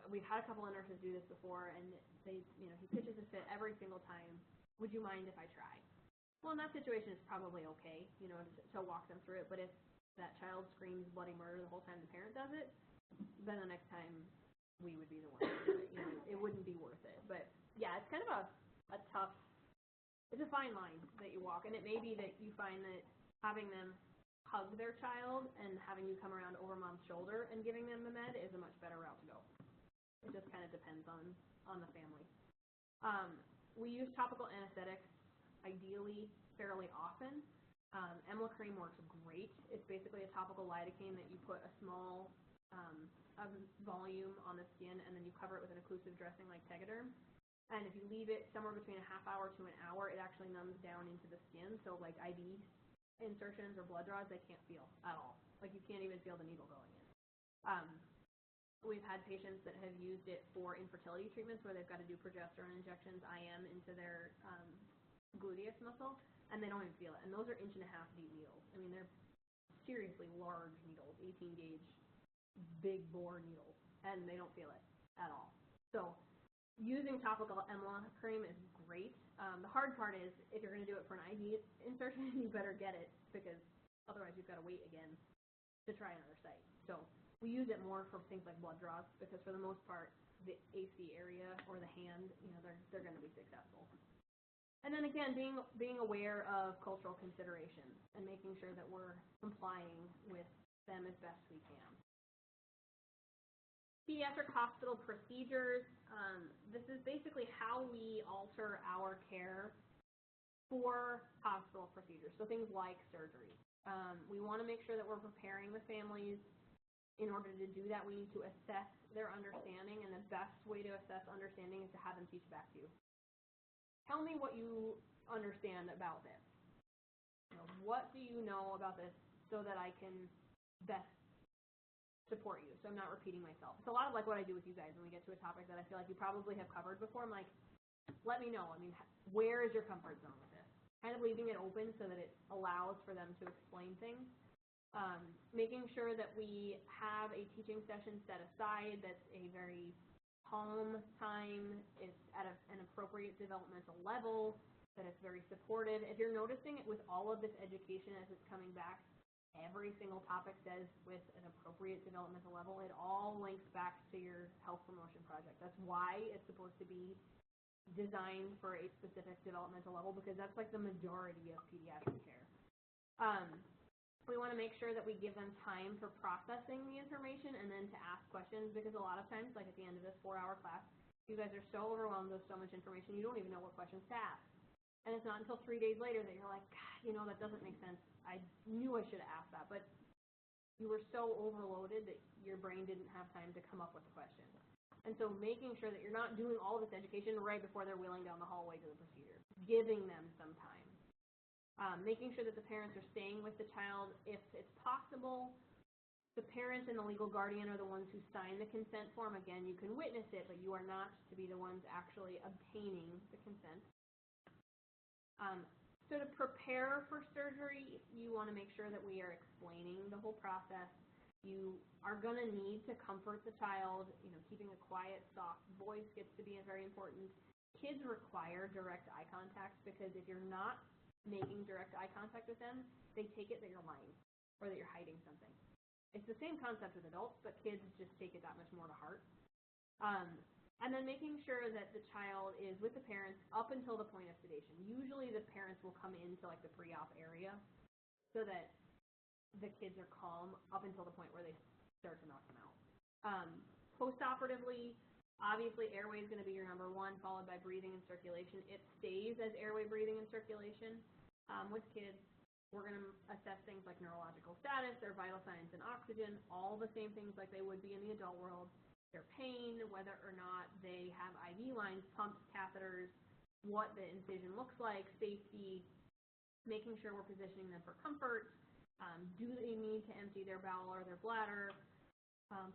we've had a couple of nurses do this before, and he pitches a fit every single time. Would you mind if I try? Well, in that situation, it's probably okay, to walk them through it. But if that child screams bloody murder the whole time the parent does it, then the next time we would be the one to do it. It wouldn't be worth it. But yeah, it's kind of a tough, it's a fine line that you walk. And it may be that you find that having them hug their child and having you come around over mom's shoulder and giving them the med is a much better route to go. It just kind of depends on the family. We use topical anesthetics, ideally, fairly often. Emla cream works great. It's basically a topical lidocaine that you put a small volume on the skin, and then you cover it with an occlusive dressing like Tegaderm. And if you leave it somewhere between a half hour to an hour, it actually numbs down into the skin. So like IV insertions or blood draws, they can't feel at all. Like you can't even feel the needle going in. We've had patients that have used it for infertility treatments where they've got to do progesterone injections, IM, into their gluteus muscle, and they don't even feel it. And those are 1.5 inch deep needles. I mean, they're seriously large needles, 18 gauge, big bore needles, and they don't feel it. at all. So using topical EMLA cream is great. The hard part is if you're going to do it for an IV insertion, you better get it because otherwise you've got to wait again to try another site. So we use it more for things like blood draws because for the most part, the AC area or the hand, they're going to be successful. And then again, being aware of cultural considerations and making sure that we're complying with them as best we can. Pediatric hospital procedures. This is basically how we alter our care for hospital procedures. So things like surgery. We want to make sure that we're preparing the families. In order to do that, we need to assess their understanding, and the best way to assess understanding is to have them teach back to you. Tell me what you understand about this. What do you know about this so that I can best support you, so I'm not repeating myself. It's a lot of like what I do with you guys when we get to a topic that I feel like you probably have covered before. I'm like, let me know. I mean, where is your comfort zone with this? Kind of leaving it open so that it allows for them to explain things. Making sure that we have a teaching session set aside that's a very calm time, it's at an appropriate developmental level, that it's very supportive. If you're noticing it with all of this education as it's coming back, every single topic says with an appropriate developmental level, it all links back to your health promotion project. That's why it's supposed to be designed for a specific developmental level, because that's like the majority of pediatric care. We want to make sure that we give them time for processing the information and then to ask questions, because a lot of times, like at the end of this 4-hour class, you guys are so overwhelmed with so much information, you don't even know what questions to ask. And it's not until 3 days later that you're like, God, that doesn't make sense. I knew I should have asked that, but you were so overloaded that your brain didn't have time to come up with the question. And so making sure that you're not doing all this education right before they're wheeling down the hallway to the procedure, giving them some time. Making sure that the parents are staying with the child if it's possible. The parents and the legal guardian are the ones who sign the consent form. Again, you can witness it, but you are not to be the ones actually obtaining the consent. So to prepare for surgery, you want to make sure that we are explaining the whole process. You are going to need to comfort the child. Keeping a quiet, soft voice gets to be very important. Kids require direct eye contact because if you're not making direct eye contact with them, they take it that you're lying or that you're hiding something. It's the same concept with adults, but kids just take it that much more to heart. And then making sure that the child is with the parents up until the point of sedation. Usually the parents will come into like the pre-op area so that the kids are calm up until the point where they start to knock them out. Post-operatively, obviously airway is going to be your number one, followed by breathing and circulation. It stays as airway, breathing, and circulation. With kids, we're going to assess things like neurological status, their vital signs and oxygen, all the same things like they would be in the adult world. Their pain, whether or not they have IV lines, pumps, catheters, what the incision looks like, safety, making sure we're positioning them for comfort. Do they need to empty their bowel or their bladder?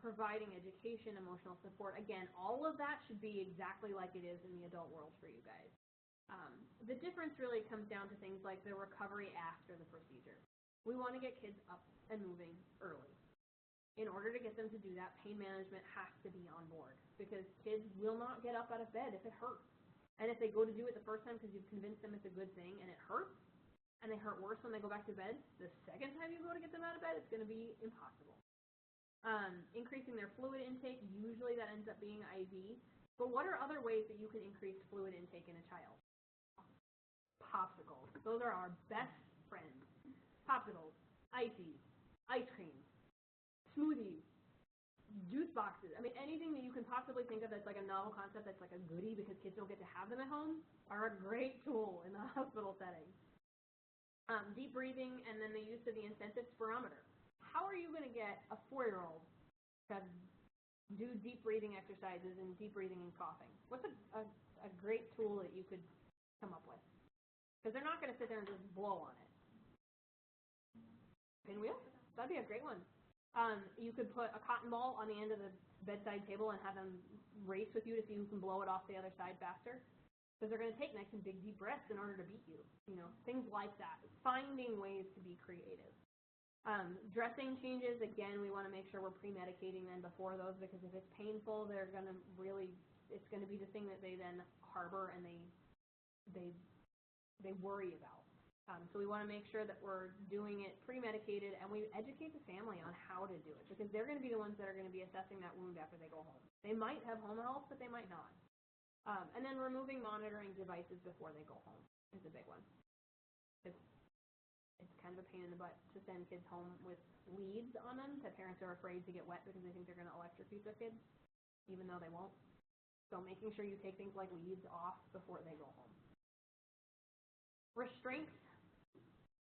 Providing education, emotional support. Again, all of that should be exactly like it is in the adult world for you guys. The difference really comes down to things like the recovery after the procedure. We want to get kids up and moving early. In order to get them to do that, pain management has to be on board because kids will not get up out of bed if it hurts. And if they go to do it the first time because you've convinced them it's a good thing and it hurts, and they hurt worse when they go back to bed, the second time you go to get them out of bed, it's going to be impossible. Increasing their fluid intake, usually that ends up being IV. But what are other ways that you can increase fluid intake in a child? Popsicles. Those are our best friends. Popsicles, ices, ice cream, smoothies, juice boxes. I mean, anything that you can possibly think of that's like a novel concept that's like a goodie because kids don't get to have them at home are a great tool in the hospital setting. Deep breathing and then the use of the intensive spirometer. How are you going to get a 4-year-old to do deep breathing exercises and deep breathing and coughing? What's a great tool that you could come up with? Because they're not going to sit there and just blow on it. Pinwheel? That'd be a great one. You could put a cotton ball on the end of the bedside table and have them race with you to see who can blow it off the other side faster. Because they're going to take nice and big deep breaths in order to beat you. Things like that. Finding ways to be creative. Dressing changes, again, we want to make sure we're pre-medicating them before those, because if it's painful, it's going to be the thing that they then harbor and they worry about. So we want to make sure that we're doing it pre-medicated, and we educate the family on how to do it, because they're going to be the ones that are going to be assessing that wound after they go home. They might have home health, but they might not. And then removing monitoring devices before they go home is a big one. It's kind of a pain in the butt to send kids home with leads on them that parents are afraid to get wet because they think they're going to electrocute their kids, even though they won't. So making sure you take things like leads off before they go home. Restraints,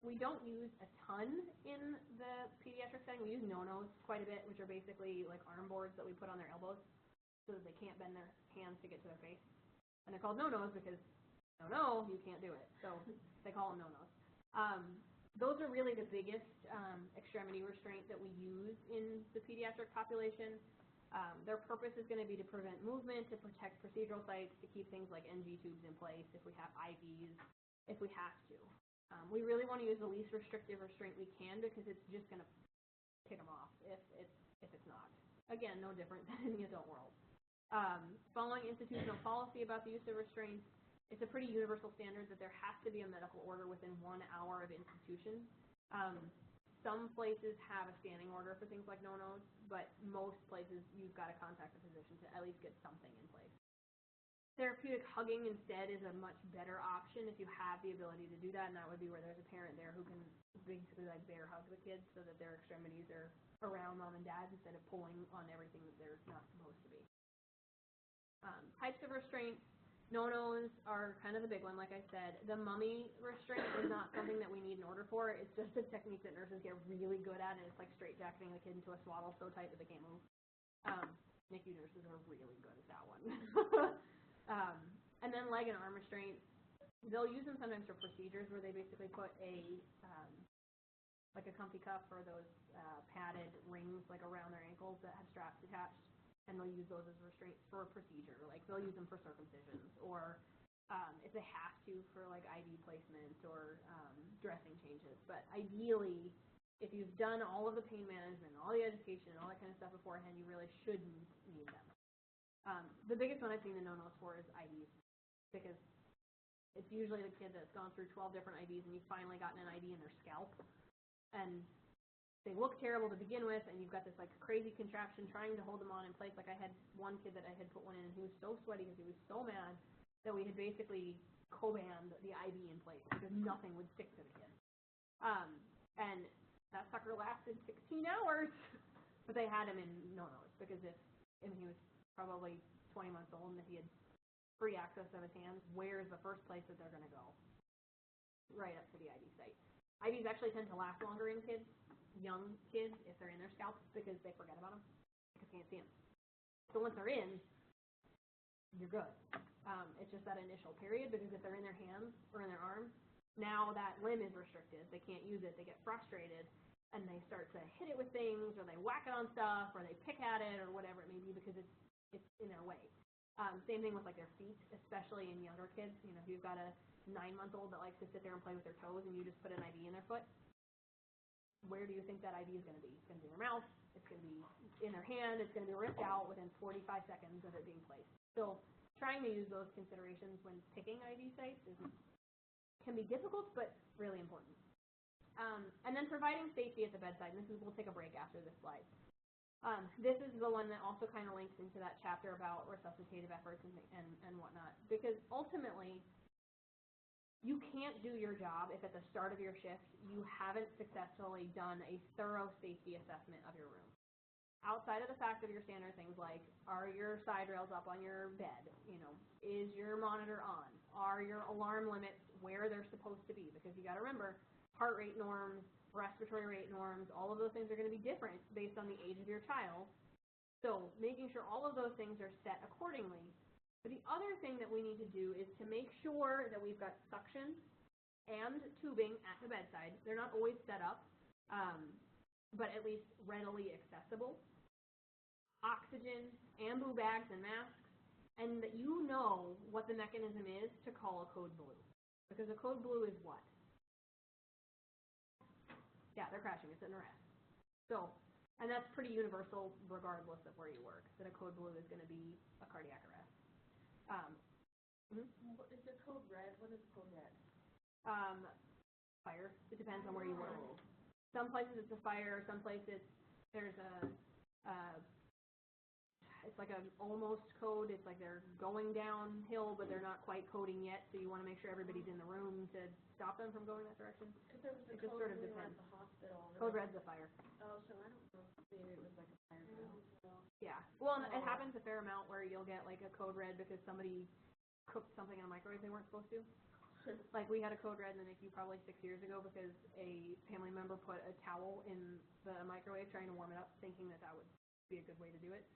we don't use a ton in the pediatric setting. We use no-nos quite a bit, which are basically like arm boards that we put on their elbows so that they can't bend their hands to get to their face. And they're called no-nos because, no, you can't do it. So they call them no-nos. Those are really the biggest extremity restraint that we use in the pediatric population. Their purpose is going to be to prevent movement, to protect procedural sites, to keep things like NG tubes in place if we have IVs, if we have to. We really want to use the least restrictive restraint we can, because it's just going to kick them off if it's not. Again, no different than in the adult world. Following institutional policy about the use of restraints, it's a pretty universal standard that there has to be a medical order within 1 hour of institution. Some places have a standing order for things like no-nos, but most places you've got to contact a physician to at least get something in place. Therapeutic hugging instead is a much better option if you have the ability to do that, and that would be where there's a parent there who can basically like bear hug the kids so that their extremities are around mom and dad instead of pulling on everything that they're not supposed to be. Types of restraints. No-nos are kind of the big one, like I said. The mummy restraint is not something that we need an order for. It's just a technique that nurses get really good at, and it's like straight-jacketing a kid into a swaddle so tight that they can't move. NICU nurses are really good at that one. And then leg and arm restraints. They'll use them sometimes for procedures where they basically put like a comfy cuff or those padded rings like around their ankles that have straps attached. And they'll use those as restraints for a procedure. Like they'll use them for circumcisions, or if they have to for like IV placement or dressing changes. But ideally, if you've done all of the pain management, all the education, and all that kind of stuff beforehand, you really shouldn't need them. The biggest one I've seen the no-nos for is IVs, because it's usually the kid that's gone through 12 different IVs and you've finally gotten an IV in their scalp, and they look terrible to begin with, and you've got this like crazy contraption trying to hold them on in place. Like I had one kid that I had put one in, and he was so sweaty because he was so mad that we had basically co-band the IV in place because nothing would stick to the kid. And that sucker lasted 16 hours, but they had him in no-nos because if he was probably 20 months old and if he had free access of his hands, where's the first place that they're going to go? Right up to the IV site. IVs actually tend to last longer in kids, young kids, if they're in their scalp, because they forget about them because they can't see them. So once they're in, you're good. It's just that initial period, because if they're in their hands or in their arms, now that limb is restricted. They can't use it. They get frustrated, and they start to hit it with things, or they whack it on stuff, or they pick at it, or whatever it may be, because it's in their way. Same thing with like their feet, especially in younger kids. You know, if you've got a 9-month-old that likes to sit there and play with their toes, and you just put an IV in their foot, where do you think that IV is going to be? It's going to be in their mouth. It's going to be in their hand. It's going to be ripped out within 45 seconds of it being placed. So trying to use those considerations when picking IV sites can be difficult, but really important. And then providing safety at the bedside. And we'll take a break after this slide. This is the one that also kind of links into that chapter about resuscitative efforts and whatnot, because ultimately, you can't do your job if at the start of your shift you haven't successfully done a thorough safety assessment of your room. Outside of the fact of your standard things like, are your side rails up on your bed? You know, is your monitor on? Are your alarm limits where they're supposed to be? Because you got to remember, heart rate norms, respiratory rate norms, all of those things are going to be different based on the age of your child. So making sure all of those things are set accordingly. But the other thing that we need to do is to make sure that we've got suction and tubing at the bedside. They're not always set up, but at least readily accessible. Oxygen, ambu bags, and masks, and that you know what the mechanism is to call a code blue. Because a code blue is what? Yeah, they're crashing. It's an arrest. So, and that's pretty universal regardless of where you work, that a code blue is going to be a cardiac arrest. Is the code red? What is code red? Fire. It depends on where you work. Some places it's a fire. Some places there's it's like an almost code. It's like they're going downhill, but they're not quite coding yet. So you want to make sure everybody's in the room to stop them from going that direction. Because there was a It just code sort of blue depends. at the hospital. Code red's a fire. Oh, so I don't know. Maybe it was like a fire drill. Yeah. Well, and it happens a fair amount where you'll get like a code red because somebody cooked something in a microwave they weren't supposed to. Like we had a code red in the NICU probably 6 years ago because a family member put a towel in the microwave trying to warm it up, thinking that would be a good way to do it.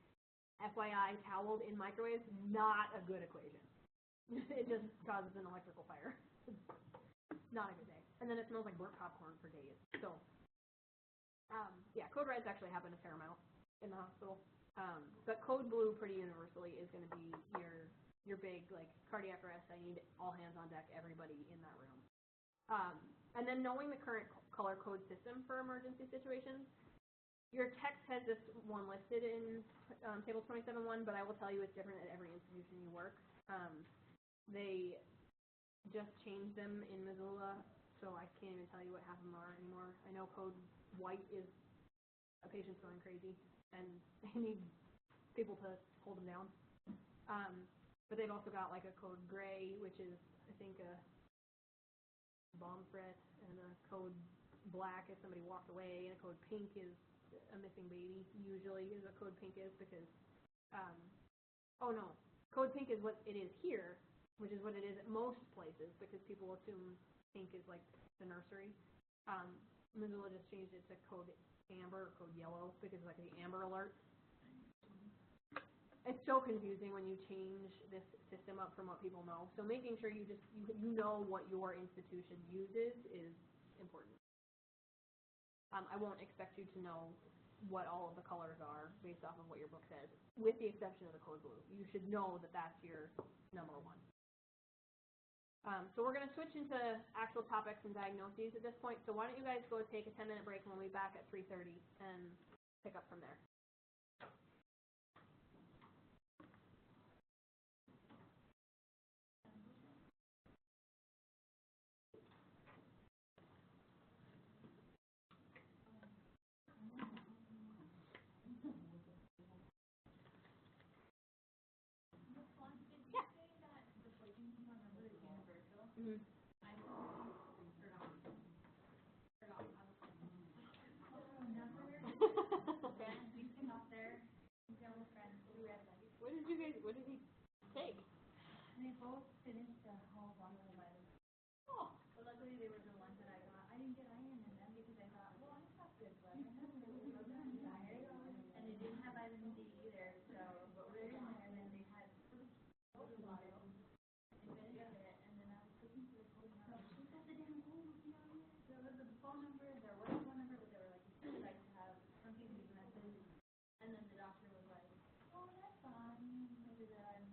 FYI, towels in microwaves, not a good equation. It just causes an electrical fire. Not a good day. And then it smells like burnt popcorn for days. So, yeah, code reds actually happen a fair amount in the hospital. But code blue pretty universally is going to be your big, like, cardiac arrest. I need all hands on deck, everybody in that room. And then knowing the current color code system for emergency situations, your text has this one listed in Table 27.1, but I will tell you it's different at every institution you work. They just changed them in Missoula, so I can't even tell you what half of them are anymore. I know code white is a patient's going crazy, and they need people to hold them down. But they've also got like a code gray, which is, I think, a bomb threat, and a code black if somebody walked away, and a code pink is a missing baby, usually is what code pink is because, oh no, code pink is what it is here, which is what it is at most places because people assume pink is like the nursery. Missoula just changed it to code amber or code yellow because like the amber alert. It's so confusing when you change this system up from what people know. So making sure you know what your institution uses is important. I won't expect you to know what all of the colors are based off of what your book says, with the exception of the code blue. You should know that that's your number one. So we're going to switch into actual topics and diagnoses at this point. So why don't you guys go take a 10-minute break and we'll be back at 3:30 and pick up from there. What did he take? And they both finished the whole bottle of vitamins. Oh. But luckily they were the ones that I got. I didn't get iron in them because I thought, well, I have good blood. I have really good iron. And they didn't have vitamin D either, so but they're in there, and then they had both bottle. They finished it, and then I was looking for the code number. She said the damn code was here. There was a phone number, there was a phone number, but they were like, you like to have something to leave a message. And then the doctor was like, oh, that's fine. I did that.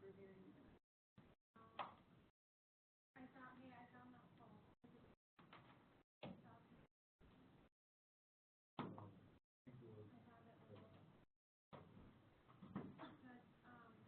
remember hearing it. I found that phone.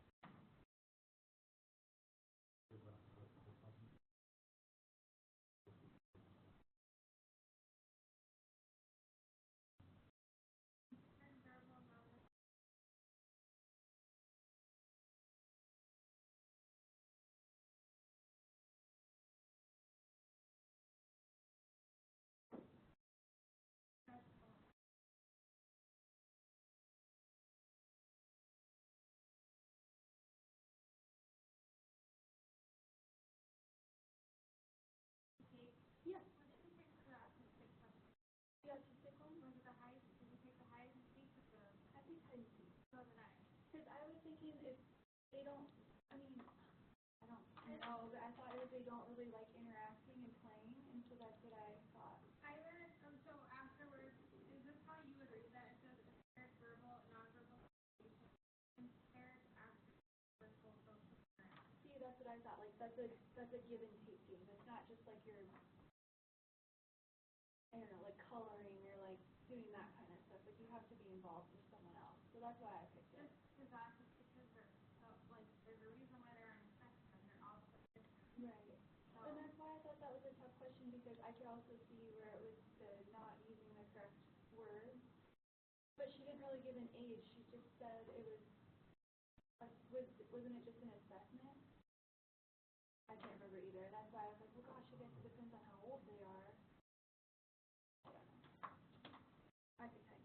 Yeah. What did you pick for that autistic question? The autistic one? Was it the hide? Did you pick the hide and seek or the? I think hide and seek. So did I. Because I was thinking if they don't, I mean, I don't know, but I thought it was they don't really like interacting and playing, and so that's what I thought. I read, so afterwards, is this how you would read that? It says impaired verbal and nonverbal communication, impaired active social interaction. See, that's what I thought. Like that's a give and take game. It's not just like you're, I don't know, like coloring or like doing that kind of stuff. Like you have to be involved with someone else. So that's why I picked it. Is that just because they're so, like, there's a reason why they're on the spectrum, they're all so different. Right. So, And that's why I thought that was a tough question because I could also see where it was the not using the correct words. But she didn't really give an age. She just said it was, wasn't it just an assessment? I can't remember either. That's why I was like, well, gosh, I guess it depends on how old they are. I don't know. I think I.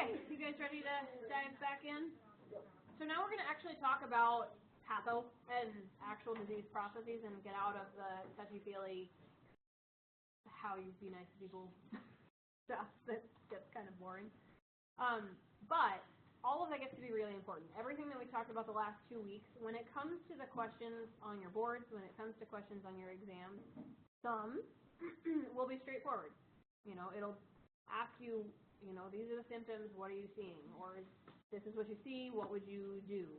Okay, you guys ready to dive back in? So now we're going to actually talk about patho and actual disease processes and get out of the touchy-feely how you be nice to people stuff that gets kind of boring. But all of that gets to be really important. Everything that we talked about the last 2 weeks, when it comes to the questions on your boards, when it comes to questions on your exams, some will be straightforward. You know, it'll ask you, you know, these are the symptoms, what are you seeing? Or this is what you see, what would you do?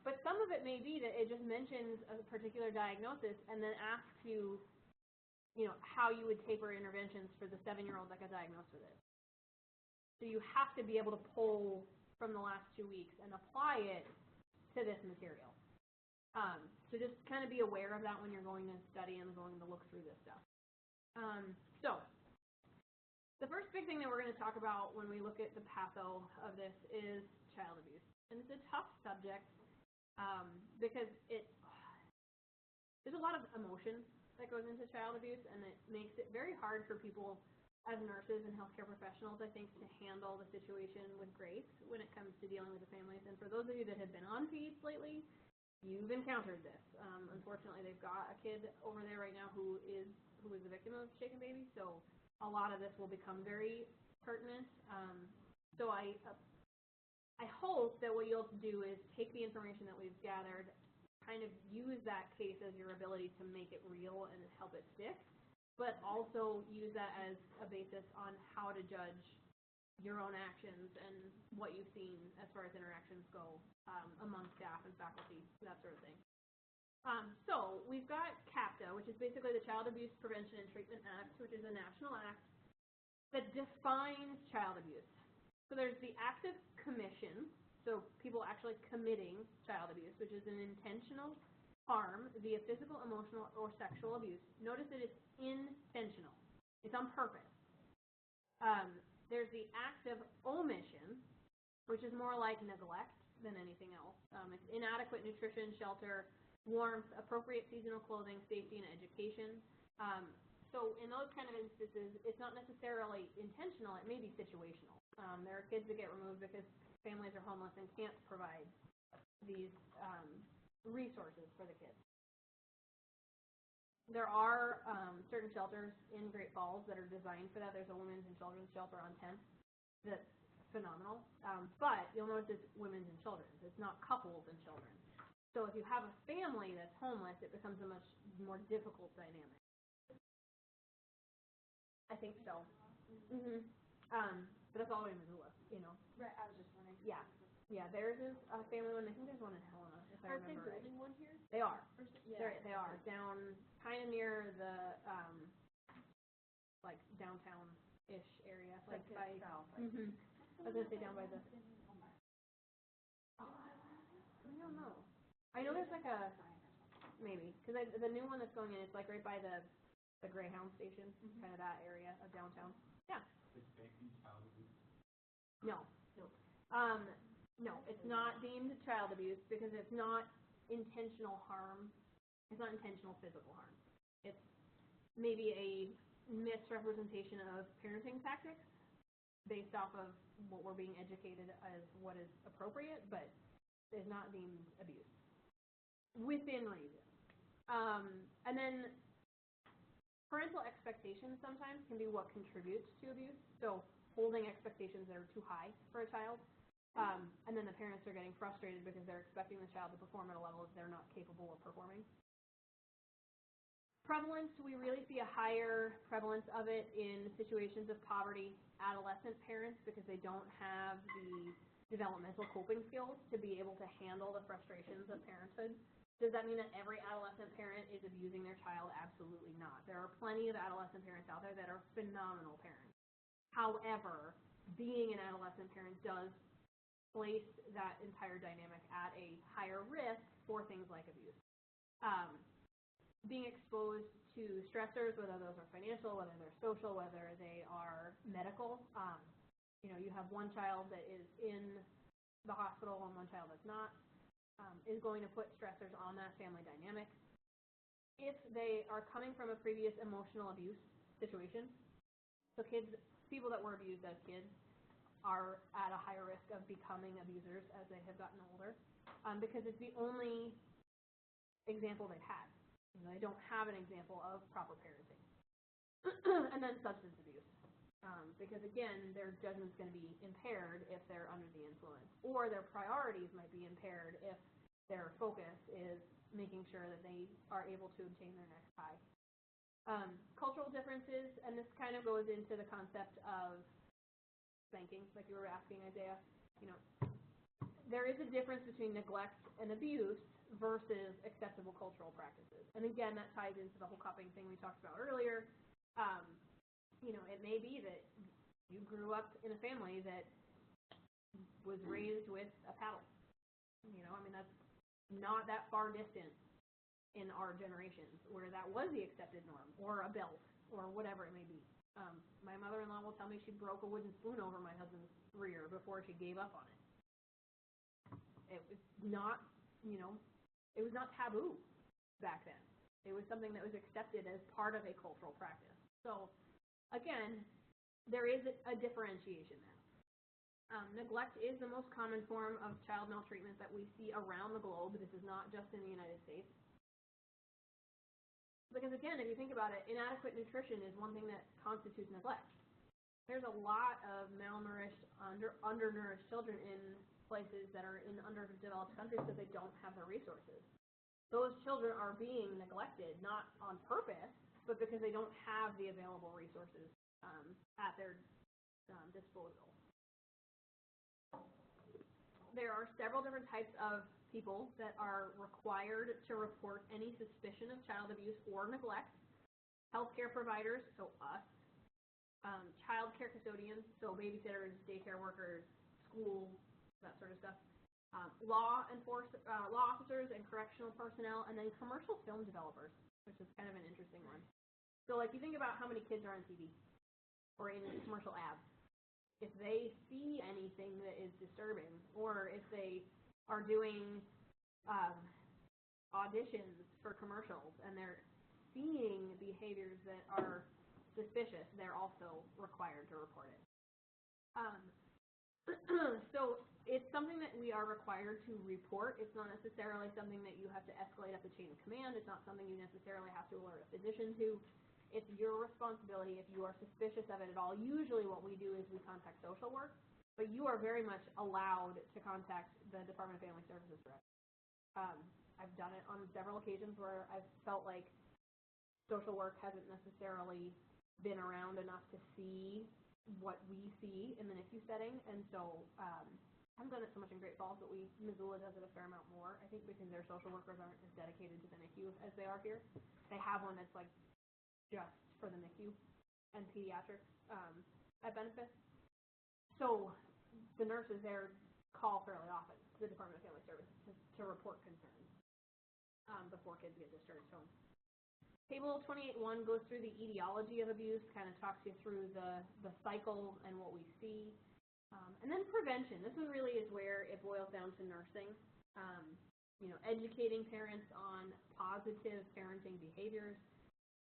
But some of it may be that it just mentions a particular diagnosis and then asks you, you know, how you would taper interventions for the 7-year-old that got diagnosed with it. So you have to be able to pull from the last 2 weeks and apply it to this material. So just kind of be aware of that when you're going to study and going to look through this stuff. So the first big thing that we're going to talk about when we look at the patho of this is child abuse. And it's a tough subject because there's a lot of emotion that goes into child abuse, and it makes it very hard for people as nurses and healthcare professionals, I think, to handle the situation with grace when it comes to dealing with the families. And for those of you that have been on peds lately, you've encountered this. Unfortunately, they've got a kid over there right now who is the victim of shaken baby, so a lot of this will become very pertinent. So I hope that what you'll do is take the information that we've gathered, kind of use that case as your ability to make it real and help it stick, but also use that as a basis on how to judge your own actions and what you've seen as far as interactions go among staff and faculty, that sort of thing. So we've got CAPTA, which is basically the Child Abuse Prevention and Treatment Act, which is a national act that defines child abuse. So there's the active commission, so people actually committing child abuse, which is an intentional harm via physical, emotional, or sexual abuse. Notice that it's intentional. It's on purpose. There's the active omission, which is more like neglect than anything else. It's inadequate nutrition, shelter, warmth, appropriate seasonal clothing, safety, and education. So in those kind of instances, it's not necessarily intentional. It may be situational. There are kids that get removed because families are homeless and can't provide these resources for the kids. There are certain shelters in Great Falls that are designed for that. There's a women's and children's shelter on 10th that's phenomenal. But you'll notice it's women's and children's. It's not couples and children. So if you have a family that's homeless, it becomes a much more difficult dynamic. I think so. Mm-hmm. But that's all in Missoula, you know. Right, I was just wondering. Yeah. Yeah, theirs is a family one. I think there's one in Helena, if I remember right. Are they building one here? They are. Yeah. They are down kind of near the like downtown-ish area, like by. Mm-hmm. I was gonna say down by the. I don't know. I know there's like a maybe because the new one that's going in, it's like right by the Greyhound station, kind of that area of downtown. Yeah. No. No, it's not deemed child abuse because it's not intentional harm. It's not intentional physical harm. It's maybe a misrepresentation of parenting tactics based off of what we're being educated as what is appropriate, but is not deemed abuse within reason. And then parental expectations sometimes can be what contributes to abuse. So holding expectations that are too high for a child. And then the parents are getting frustrated because they're expecting the child to perform at a level that they're not capable of performing. Prevalence, we really see a higher prevalence of it in situations of poverty, adolescent parents, because they don't have the developmental coping skills to be able to handle the frustrations of parenthood. Does that mean that every adolescent parent is abusing their child? Absolutely not. There are plenty of adolescent parents out there that are phenomenal parents. However, being an adolescent parent does place that entire dynamic at a higher risk for things like abuse. Being exposed to stressors, whether those are financial, whether they're social, whether they are medical. You know, you have one child that is in the hospital and one child that's not, is going to put stressors on that family dynamic. If they are coming from a previous emotional abuse situation, so people that were abused as kids, are at a higher risk of becoming abusers as they have gotten older, because it's the only example they've had. They don't have an example of proper parenting. And then substance abuse, because again, their judgment's going to be impaired if they're under the influence, or their priorities might be impaired if their focus is making sure that they are able to obtain their next high. Cultural differences, and this kind of goes into the concept of spanking, like you were asking, Isaiah. There is a difference between neglect and abuse versus acceptable cultural practices. And again, that ties into the whole cupping thing we talked about earlier. It may be that you grew up in a family that was raised with a paddle. That's not that far distant in our generations where that was the accepted norm, or a belt, or whatever it may be. My mother-in-law will tell me she broke a wooden spoon over my husband's rear before she gave up on it. It was not, it was not taboo back then. It was something that was accepted as part of a cultural practice. So, again, there is a differentiation there. Neglect is the most common form of child maltreatment that we see around the globe. This is not just in the United States. Because again, if you think about it, inadequate nutrition is one thing that constitutes neglect. There's a lot of malnourished, undernourished children in places that are in underdeveloped countries because they don't have the resources. Those children are being neglected, not on purpose, but because they don't have the available resources at their disposal. There are several different types of people that are required to report any suspicion of child abuse or neglect. Healthcare providers, so us. Child care custodians, so babysitters, daycare workers, schools, that sort of stuff. Law officers and correctional personnel, and then commercial film developers, which is kind of an interesting one. So like you think about how many kids are on TV or in commercial ads. If they see anything that is disturbing, or if they are doing auditions for commercials and they're seeing behaviors that are suspicious, they're also required to report it. So it's something that we are required to report. It's not necessarily something that you have to escalate up the chain of command. It's not something you necessarily have to alert a physician to. It's your responsibility if you are suspicious of it at all. Usually what we do is we contact social work, but you are very much allowed to contact the Department of Family Services directly. I've done it on several occasions where I've felt like social work hasn't necessarily been around enough to see what we see in the NICU setting, and so I haven't done it so much in Great Falls, but Missoula does it a fair amount more, I think, because their social workers aren't as dedicated to the NICU as they are here. They have one that's like just for the NICU and pediatrics at benefits. So the nurses there call fairly often to the Department of Family Services to report concerns before kids get discharged home. Table 28.1 goes through the etiology of abuse, kind of talks you through the cycle and what we see. And then prevention. This one really is where it boils down to nursing. Educating parents on positive parenting behaviors.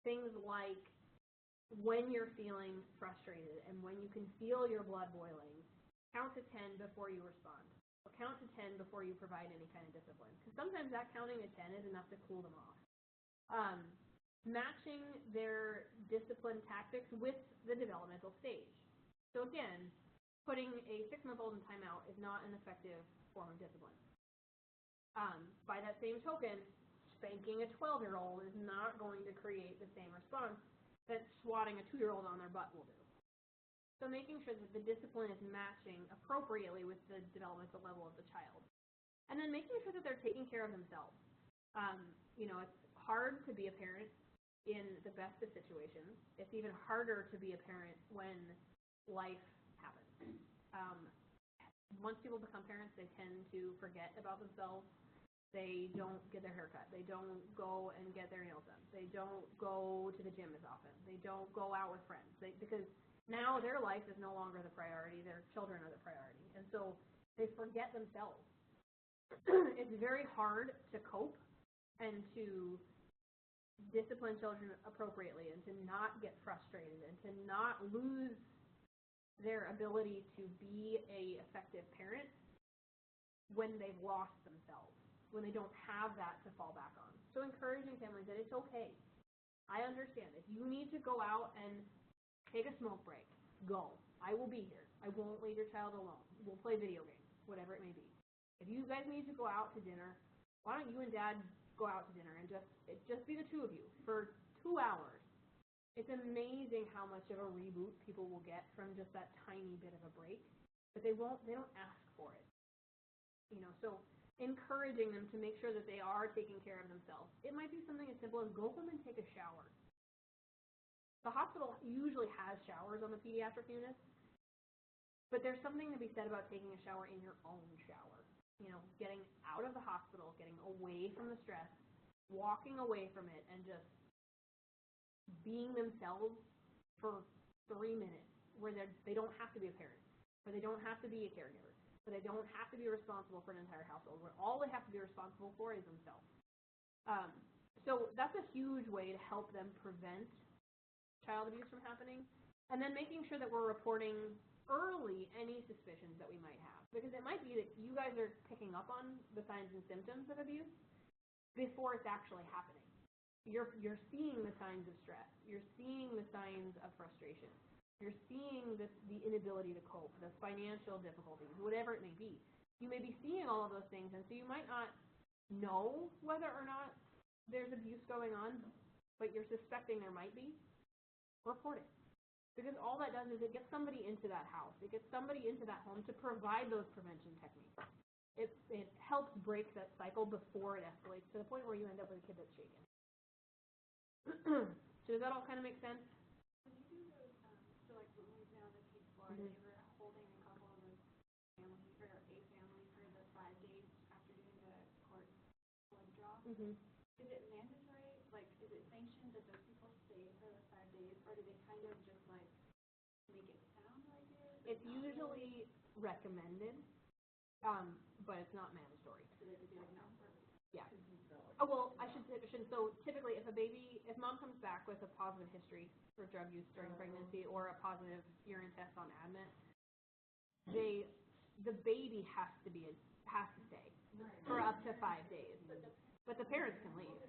Things like when you're feeling frustrated and when you can feel your blood boiling, count to 10 before you respond. Or count to 10 before you provide any kind of discipline. Because sometimes that counting to 10 is enough to cool them off. Matching their discipline tactics with the developmental stage. So again, putting a 6-month-old in timeout is not an effective form of discipline. By that same token, spanking a 12-year-old is not going to create the same response that swatting a 2-year-old on their butt will do. So making sure that the discipline is matching appropriately with the developmental level of the child. And then making sure that they're taking care of themselves. It's hard to be a parent in the best of situations. It's even harder to be a parent when life happens. Once people become parents, they tend to forget about themselves. They don't get their hair cut. They don't go and get their nails done. They don't go to the gym as often. They don't go out with friends. Because now their life is no longer the priority. Their children are the priority. And so they forget themselves. It's very hard to cope and to discipline children appropriately and to not get frustrated and to not lose their ability to be a effective parent when they've lost themselves, when they don't have that to fall back on. So encouraging families that it's okay. I understand. If you need to go out and take a smoke break, go. I will be here. I won't leave your child alone. We'll play video games, whatever it may be. If you guys need to go out to dinner, why don't you and Dad go out to dinner and just be the two of you for 2 hours. It's amazing how much of a reboot people will get from just that tiny bit of a break, but they don't ask for it. So encouraging them to make sure that they are taking care of themselves. It might be something as simple as go home and take a shower. The hospital usually has showers on the pediatric units, but there's something to be said about taking a shower in your own shower. Getting out of the hospital, getting away from the stress, walking away from it, and just being themselves for 3 minutes, where they don't have to be a parent, or they don't have to be a caregiver, or they don't have to be responsible for an entire household, where all they have to be responsible for is themselves. So that's a huge way to help them prevent child abuse from happening, and then making sure that we're reporting early any suspicions that we might have, because it might be that you guys are picking up on the signs and symptoms of abuse before it's actually happening. You're seeing the signs of stress. You're seeing the signs of frustration. You're seeing the inability to cope, the financial difficulties, whatever it may be. You may be seeing all of those things, and so you might not know whether or not there's abuse going on, but you're suspecting there might be. Report it. Because all that does is it gets somebody into that house. It gets somebody into that home to provide those prevention techniques. It helps break that cycle before it escalates to the point where you end up with a kid that's shaken. So does that all kind of make sense? When you do those, so like when we went on the case floor, they were holding a couple of those family, or a family for the 5 days after doing the court blood draw. Is it mandatory? Like, is it sanctioned that those people stay for the 5 days, or do they kind of just like make it sound like it? It's usually recommended, but it's not mandatory. So they could be like, no. Yeah. Oh, well, I shouldn't. So typically, if mom comes back with a positive history for drug use during pregnancy or a positive urine test on admit, the baby has to stay for up to 5 days. But the parents can leave.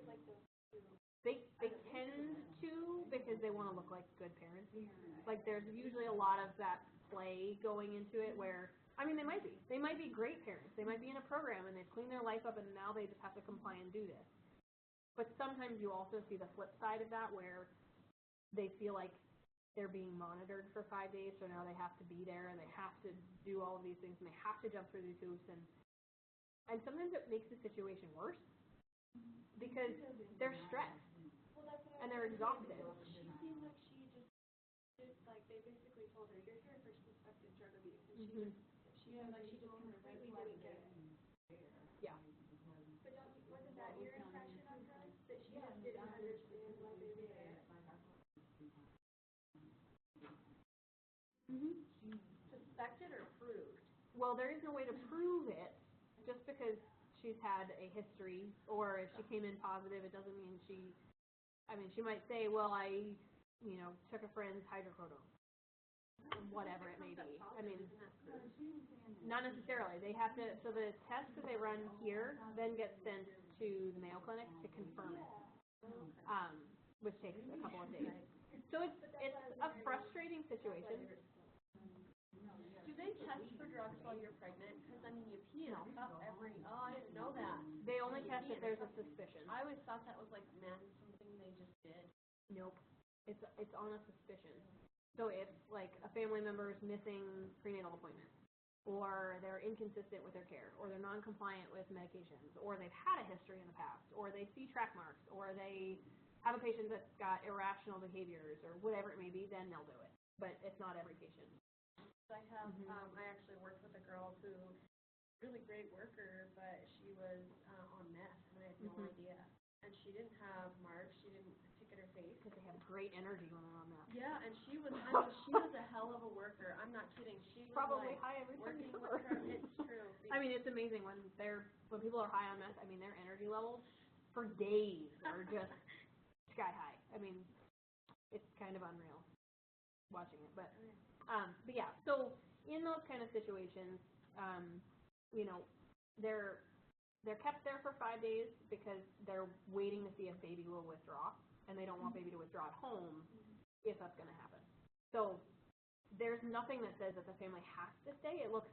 They tend to, because they want to look like good parents. Like there's usually a lot of that play going into it where, they might be great parents. They might be in a program and they've cleaned their life up and now they just have to comply and do this. But sometimes you also see the flip side of that where they feel like they're being monitored for 5 days, so now they have to be there and they have to do all of these things and they have to jump through these hoops, and sometimes it makes the situation worse because they're stressed and they're exhausted. She seemed like she just like they basically told her, you're here for suspected drug abuse, and she just completely didn't get it. Yeah. But wasn't that your impression of her? That she just didn't understand why they were there? Suspected or proved? Well, there is no way to prove it. Just because she's had a history, or if she came in positive, it doesn't mean she might say, well, I took a friend's hydrocodone, whatever it may be. Not necessarily. They have to, so the test that they run here then gets sent to the Mayo Clinic to confirm it, which takes a couple of days. So it's a frustrating situation. Do they test for drugs while you're pregnant? Because, you pee and stuff I didn't know that. They only test if there's a suspicion. I always thought that was like, something they just did. Nope. It's on a suspicion. So if, like, a family member is missing prenatal appointments, or they're inconsistent with their care, or they're non-compliant with medications, or they've had a history in the past, or they see track marks, or they have a patient that's got irrational behaviors, or whatever it may be, then they'll do it. But it's not every patient. I have, I actually worked with a girl who, really great worker, but she was on meth, and I had no idea. And she didn't have marks, she didn't tick at her face. Because they have great energy when they're on meth. Yeah, and she was a hell of a worker. I'm not kidding. She was probably like, high every time working you with her. It's true. It's amazing when people are high on meth. Their energy levels for days are just sky high. It's kind of unreal watching it, but yeah. So in those kind of situations, you know, they're kept there for 5 days because they're waiting to see if baby will withdraw, and they don't want baby to withdraw at home if that's going to happen. So there's nothing that says that the family has to stay. It looks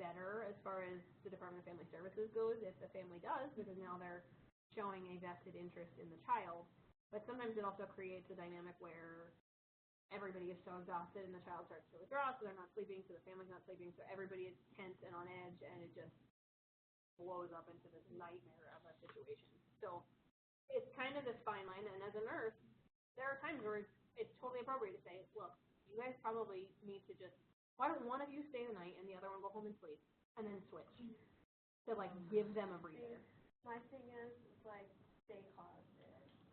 better as far as the Department of Family Services goes if the family does, because now they're showing a vested interest in the child. But sometimes it also creates a dynamic where everybody is so exhausted and the child starts to withdraw, so they're not sleeping, so the family's not sleeping, so everybody is tense and on edge, and it just blows up into this nightmare of a situation. So it's kind of this fine line, and as a nurse, there are times where it's totally appropriate to say, look, you guys probably need to just, why don't one of you stay the night and the other one go home and sleep, and then switch to, like, give them a breather. My thing is like, stay positive.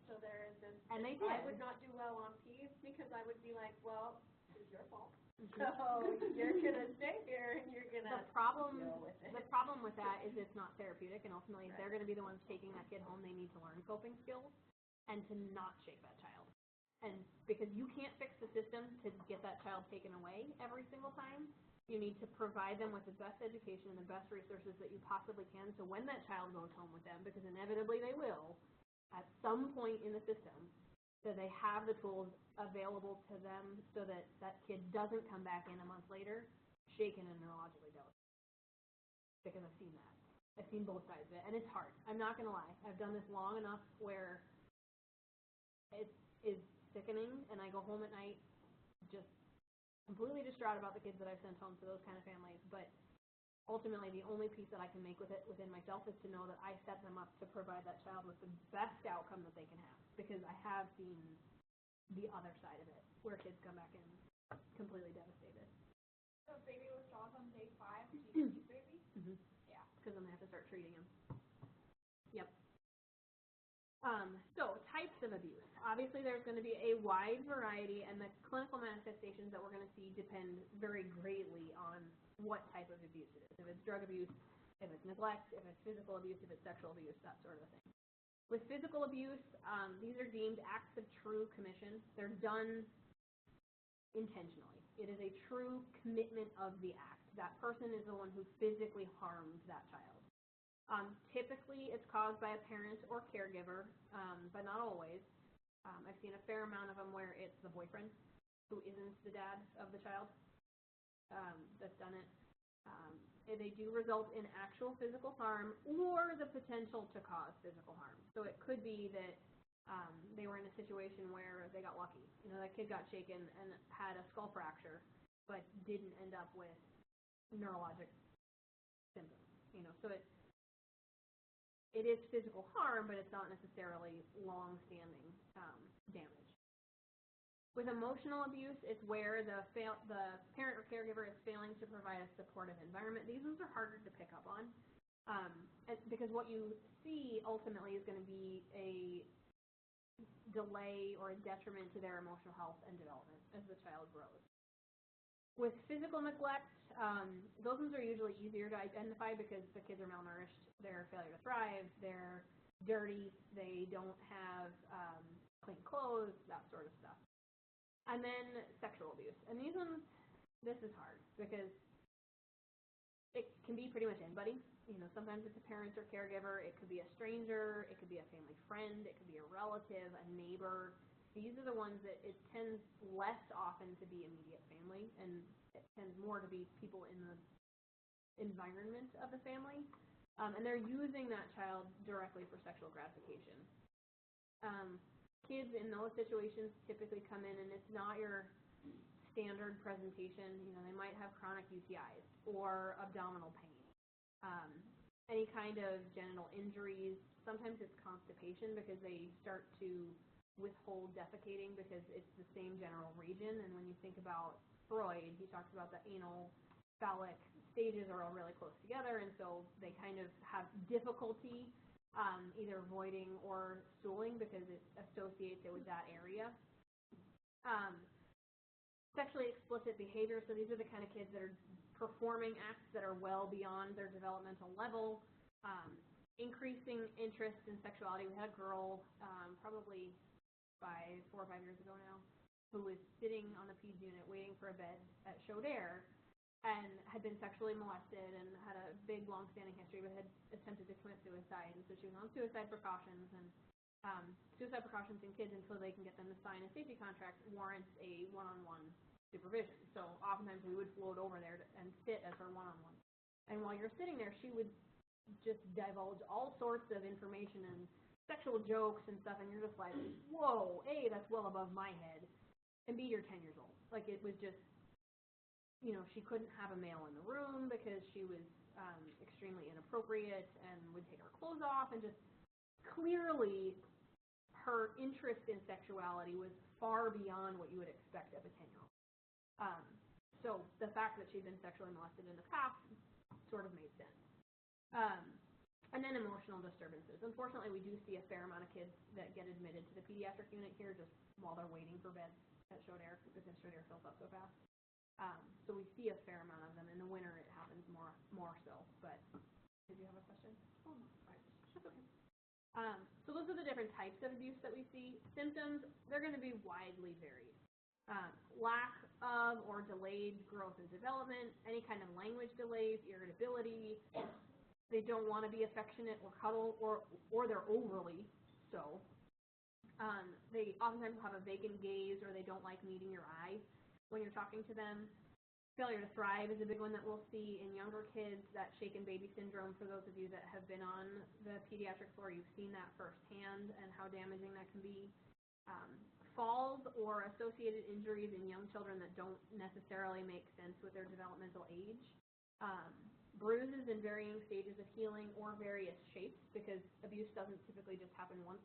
So there is this, And they did. I would not do well on peace because I would be like, well, it's your fault. So you're going to stay here and you're going to The problem deal with it. The problem with that is it's not therapeutic, and ultimately they're going to be the ones taking that kid home. They need to learn coping skills and to not shake that child. And because you can't fix the system to get that child taken away every single time, you need to provide them with the best education and the best resources that you possibly can, so when that child goes home with them, because inevitably they will, at some point in the system, so they have the tools available to them so that that kid doesn't come back in a month later shaken and neurologically devastated. Because I've seen that. I've seen both sides of it, and it's hard. I'm not going to lie. I've done this long enough where it is sickening, and I go home at night just completely distraught about the kids that I've sent home to those kind of families, but ultimately the only piece that I can make with it within myself is to know that I set them up to provide that child with the best outcome that they can have, because I have seen the other side of it, where kids come back in completely devastated. So if baby withdraws on day 5, do you keep baby? Mm-hmm. Yeah, because then they have to start treating him. Yep. So types of abuse. Obviously there's going to be a wide variety, and the clinical manifestations that we're going to see depend very greatly on what type of abuse it is. If it's drug abuse, if it's neglect, if it's physical abuse, if it's sexual abuse, that sort of thing. With physical abuse, these are deemed acts of true commission. They're done intentionally. It is a true commitment of the act. That person is the one who physically harmed that child. Typically, it's caused by a parent or caregiver, but not always. I've seen a fair amount of them where it's the boyfriend who isn't the dad of the child that's done it. They do result in actual physical harm or the potential to cause physical harm. So it could be that they were in a situation where they got lucky. You know, that kid got shaken and had a skull fracture, but didn't end up with neurologic symptoms. You know, so it is physical harm, but it's not necessarily long-standing damage. With emotional abuse, it's where the parent or caregiver is failing to provide a supportive environment. These ones are harder to pick up on because what you see ultimately is going to be a delay or a detriment to their emotional health and development as the child grows. With physical neglect, those ones are usually easier to identify because the kids are malnourished, they're failure to thrive, they're dirty, they don't have clean clothes, that sort of stuff. And then sexual abuse. And these ones, this is hard because it can be pretty much anybody. You know, sometimes it's a parent or caregiver, it could be a stranger, it could be a family friend, it could be a relative, a neighbor. These are the ones that it tends less often to be immediate family, and it tends more to be people in the environment of the family. And they're using that child directly for sexual gratification. Kids in those situations typically come in, and it's not your standard presentation. You know, they might have chronic UTIs or abdominal pain, any kind of genital injuries. Sometimes it's constipation because they start to withhold defecating because it's the same general region. And when you think about Freud, he talks about the anal phallic stages are all really close together, and so they kind of have difficulty either voiding or stooling because it associates it with that area. Sexually explicit behavior, so these are the kind of kids that are performing acts that are well beyond their developmental level. Increasing interest in sexuality. We had a girl probably 4 or 5 years ago now who was sitting on the peds unit waiting for a bed at Chaudière, and had been sexually molested and had a big, long-standing history, but had attempted to commit suicide. And so she was on suicide precautions, and suicide precautions in kids until they can get them to sign a safety contract warrants a one-on-one supervision. So oftentimes we would float over there and sit as her one-on-one. And while you're sitting there, she would just divulge all sorts of information and sexual jokes and stuff, and you're just like, whoa, A, that's well above my head, and B, you're 10 years old. Like, it was just, you know, she couldn't have a male in the room because she was extremely inappropriate and would take her clothes off, and just clearly her interest in sexuality was far beyond what you would expect of a 10-year-old. So the fact that she'd been sexually molested in the past sort of made sense. And then emotional disturbances. Unfortunately, we do see a fair amount of kids that get admitted to the pediatric unit here just while they're waiting for beds at Chaudière, because Chaudière fills up so fast. So we see a fair amount of them. In the winter, it happens more so. But did you have a question? Oh, sorry. That's okay. So those are the different types of abuse that we see. Symptoms, they're going to be widely varied. Lack of or delayed growth and development, any kind of language delays, irritability. They don't want to be affectionate or cuddle, or they're overly so. They oftentimes have a vacant gaze, or they don't like meeting your eye when you're talking to them. Failure to thrive is a big one that we'll see in younger kids. That shaken baby syndrome, for those of you that have been on the pediatric floor, you've seen that firsthand and how damaging that can be. Falls or associated injuries in young children that don't necessarily make sense with their developmental age. Bruises in varying stages of healing or various shapes, because abuse doesn't typically just happen once.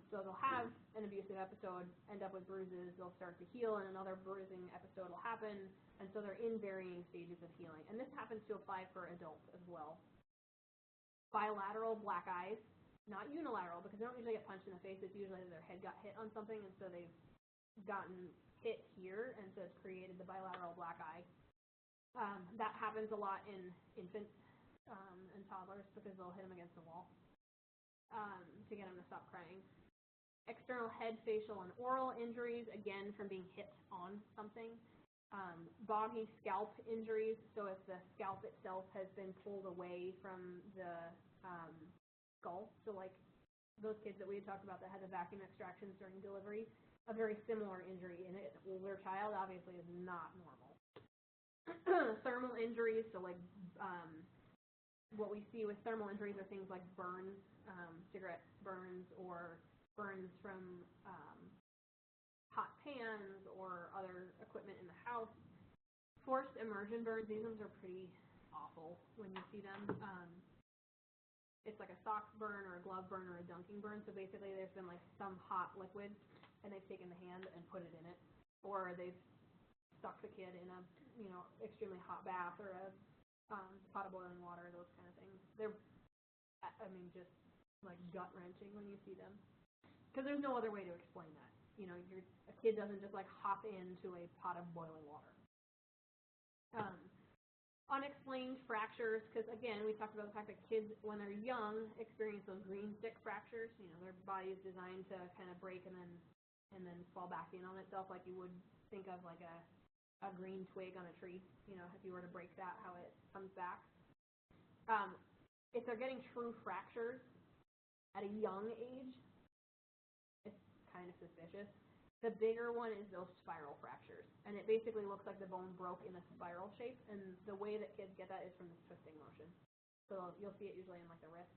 So they'll have an abusive episode, end up with bruises, they'll start to heal, and another bruising episode will happen, and so they're in varying stages of healing. And this happens to apply for adults as well. Bilateral black eyes, not unilateral, because they don't usually get punched in the face. It's usually their head got hit on something, and so they've gotten hit here, and so it's created the bilateral black eye. That happens a lot in infants and toddlers, because they'll hit them against the wall to get them to stop crying. External head, facial, and oral injuries, again, from being hit on something. Boggy scalp injuries, so if the scalp itself has been pulled away from the skull, so like those kids that we had talked about that had the vacuum extractions during delivery, a very similar injury in an older child obviously is not normal. Thermal injuries, so like what we see with thermal injuries are things like burns, cigarette burns, or burns from hot pans or other equipment in the house. Forced immersion burns, these ones are pretty awful when you see them. It's like a sock burn or a glove burn or a dunking burn, so basically there's been like some hot liquid and they've taken the hand and put it in it, or they've stuck the kid in a extremely hot bath or a pot of boiling water, those kind of things. They're, just like gut-wrenching when you see them, because there's no other way to explain that. A kid doesn't just like hop into a pot of boiling water. Unexplained fractures, because again, we talked about the fact that kids, when they're young, experience those green stick fractures. Their body is designed to kind of break and then fall back in on itself, like you would think of like a green twig on a tree. If you were to break that, how it comes back. If they're getting true fractures at a young age, it's kind of suspicious. The bigger one is those spiral fractures, and it basically looks like the bone broke in a spiral shape, and the way that kids get that is from this twisting motion. So you'll see it usually in like the wrist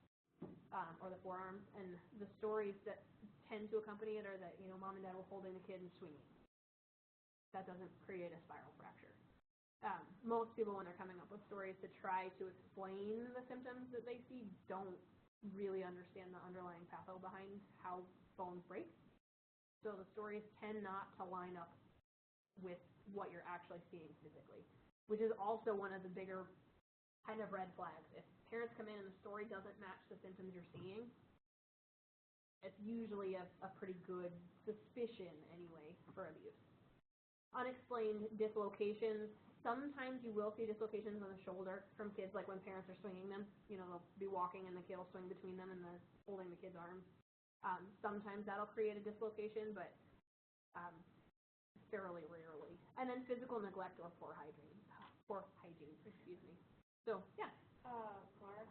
or the forearms, and the stories that tend to accompany it are that mom and dad were holding the kid and swinging. That doesn't create a spiral fracture. Most people, when they're coming up with stories to try to explain the symptoms that they see, don't really understand the underlying patho behind how bones break. So the stories tend not to line up with what you're actually seeing physically, which is also one of the bigger kind of red flags. If parents come in and the story doesn't match the symptoms you're seeing, it's usually a pretty good suspicion anyway for abuse. Unexplained dislocations. Sometimes you will see dislocations on the shoulder from kids, like when parents are swinging them. They'll be walking and the kid will swing between them and they're holding the kid's arms. Sometimes that'll create a dislocation, but fairly rarely. And then physical neglect or poor hygiene. poor hygiene, excuse me. So, yeah. Mark,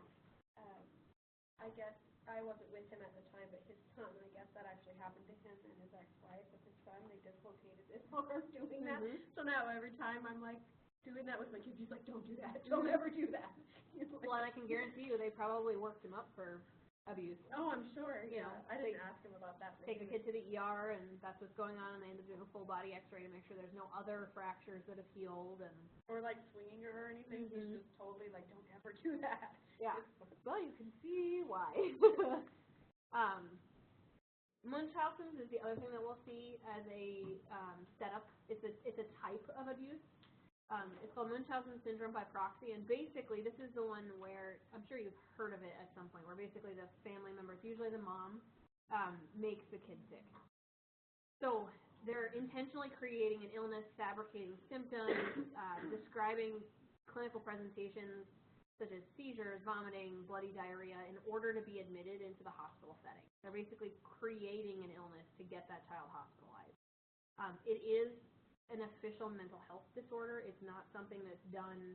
I guess I wasn't with him at the time, but his son, I guess that actually happened to him and his ex-wife with his son. They dislocated his arm doing that. So now every time I'm like doing that with my kids, he's like, don't do that. Don't ever do that. Well, and I can guarantee you they probably worked him up for abuse. Oh, I'm sure. You Yeah, know, I didn't ask him about that. Take the kid to the ER, and that's what's going on, and they end up doing a full body x-ray to make sure there's no other fractures that have healed. And or like swinging her or anything. He's just totally like, don't ever do that. Yeah. Well, you can see why. Munchausen's is the other thing that we'll see as a setup. It's a type of abuse. It's called Munchausen syndrome by proxy, and basically this is the one where, I'm sure you've heard of it at some point, where basically the family member, it's usually the mom, makes the kid sick. So they're intentionally creating an illness, fabricating symptoms, describing clinical presentations such as seizures, vomiting, bloody diarrhea, in order to be admitted into the hospital setting. They're basically creating an illness to get that child hospitalized. It is an official mental health disorder. It's not something that's done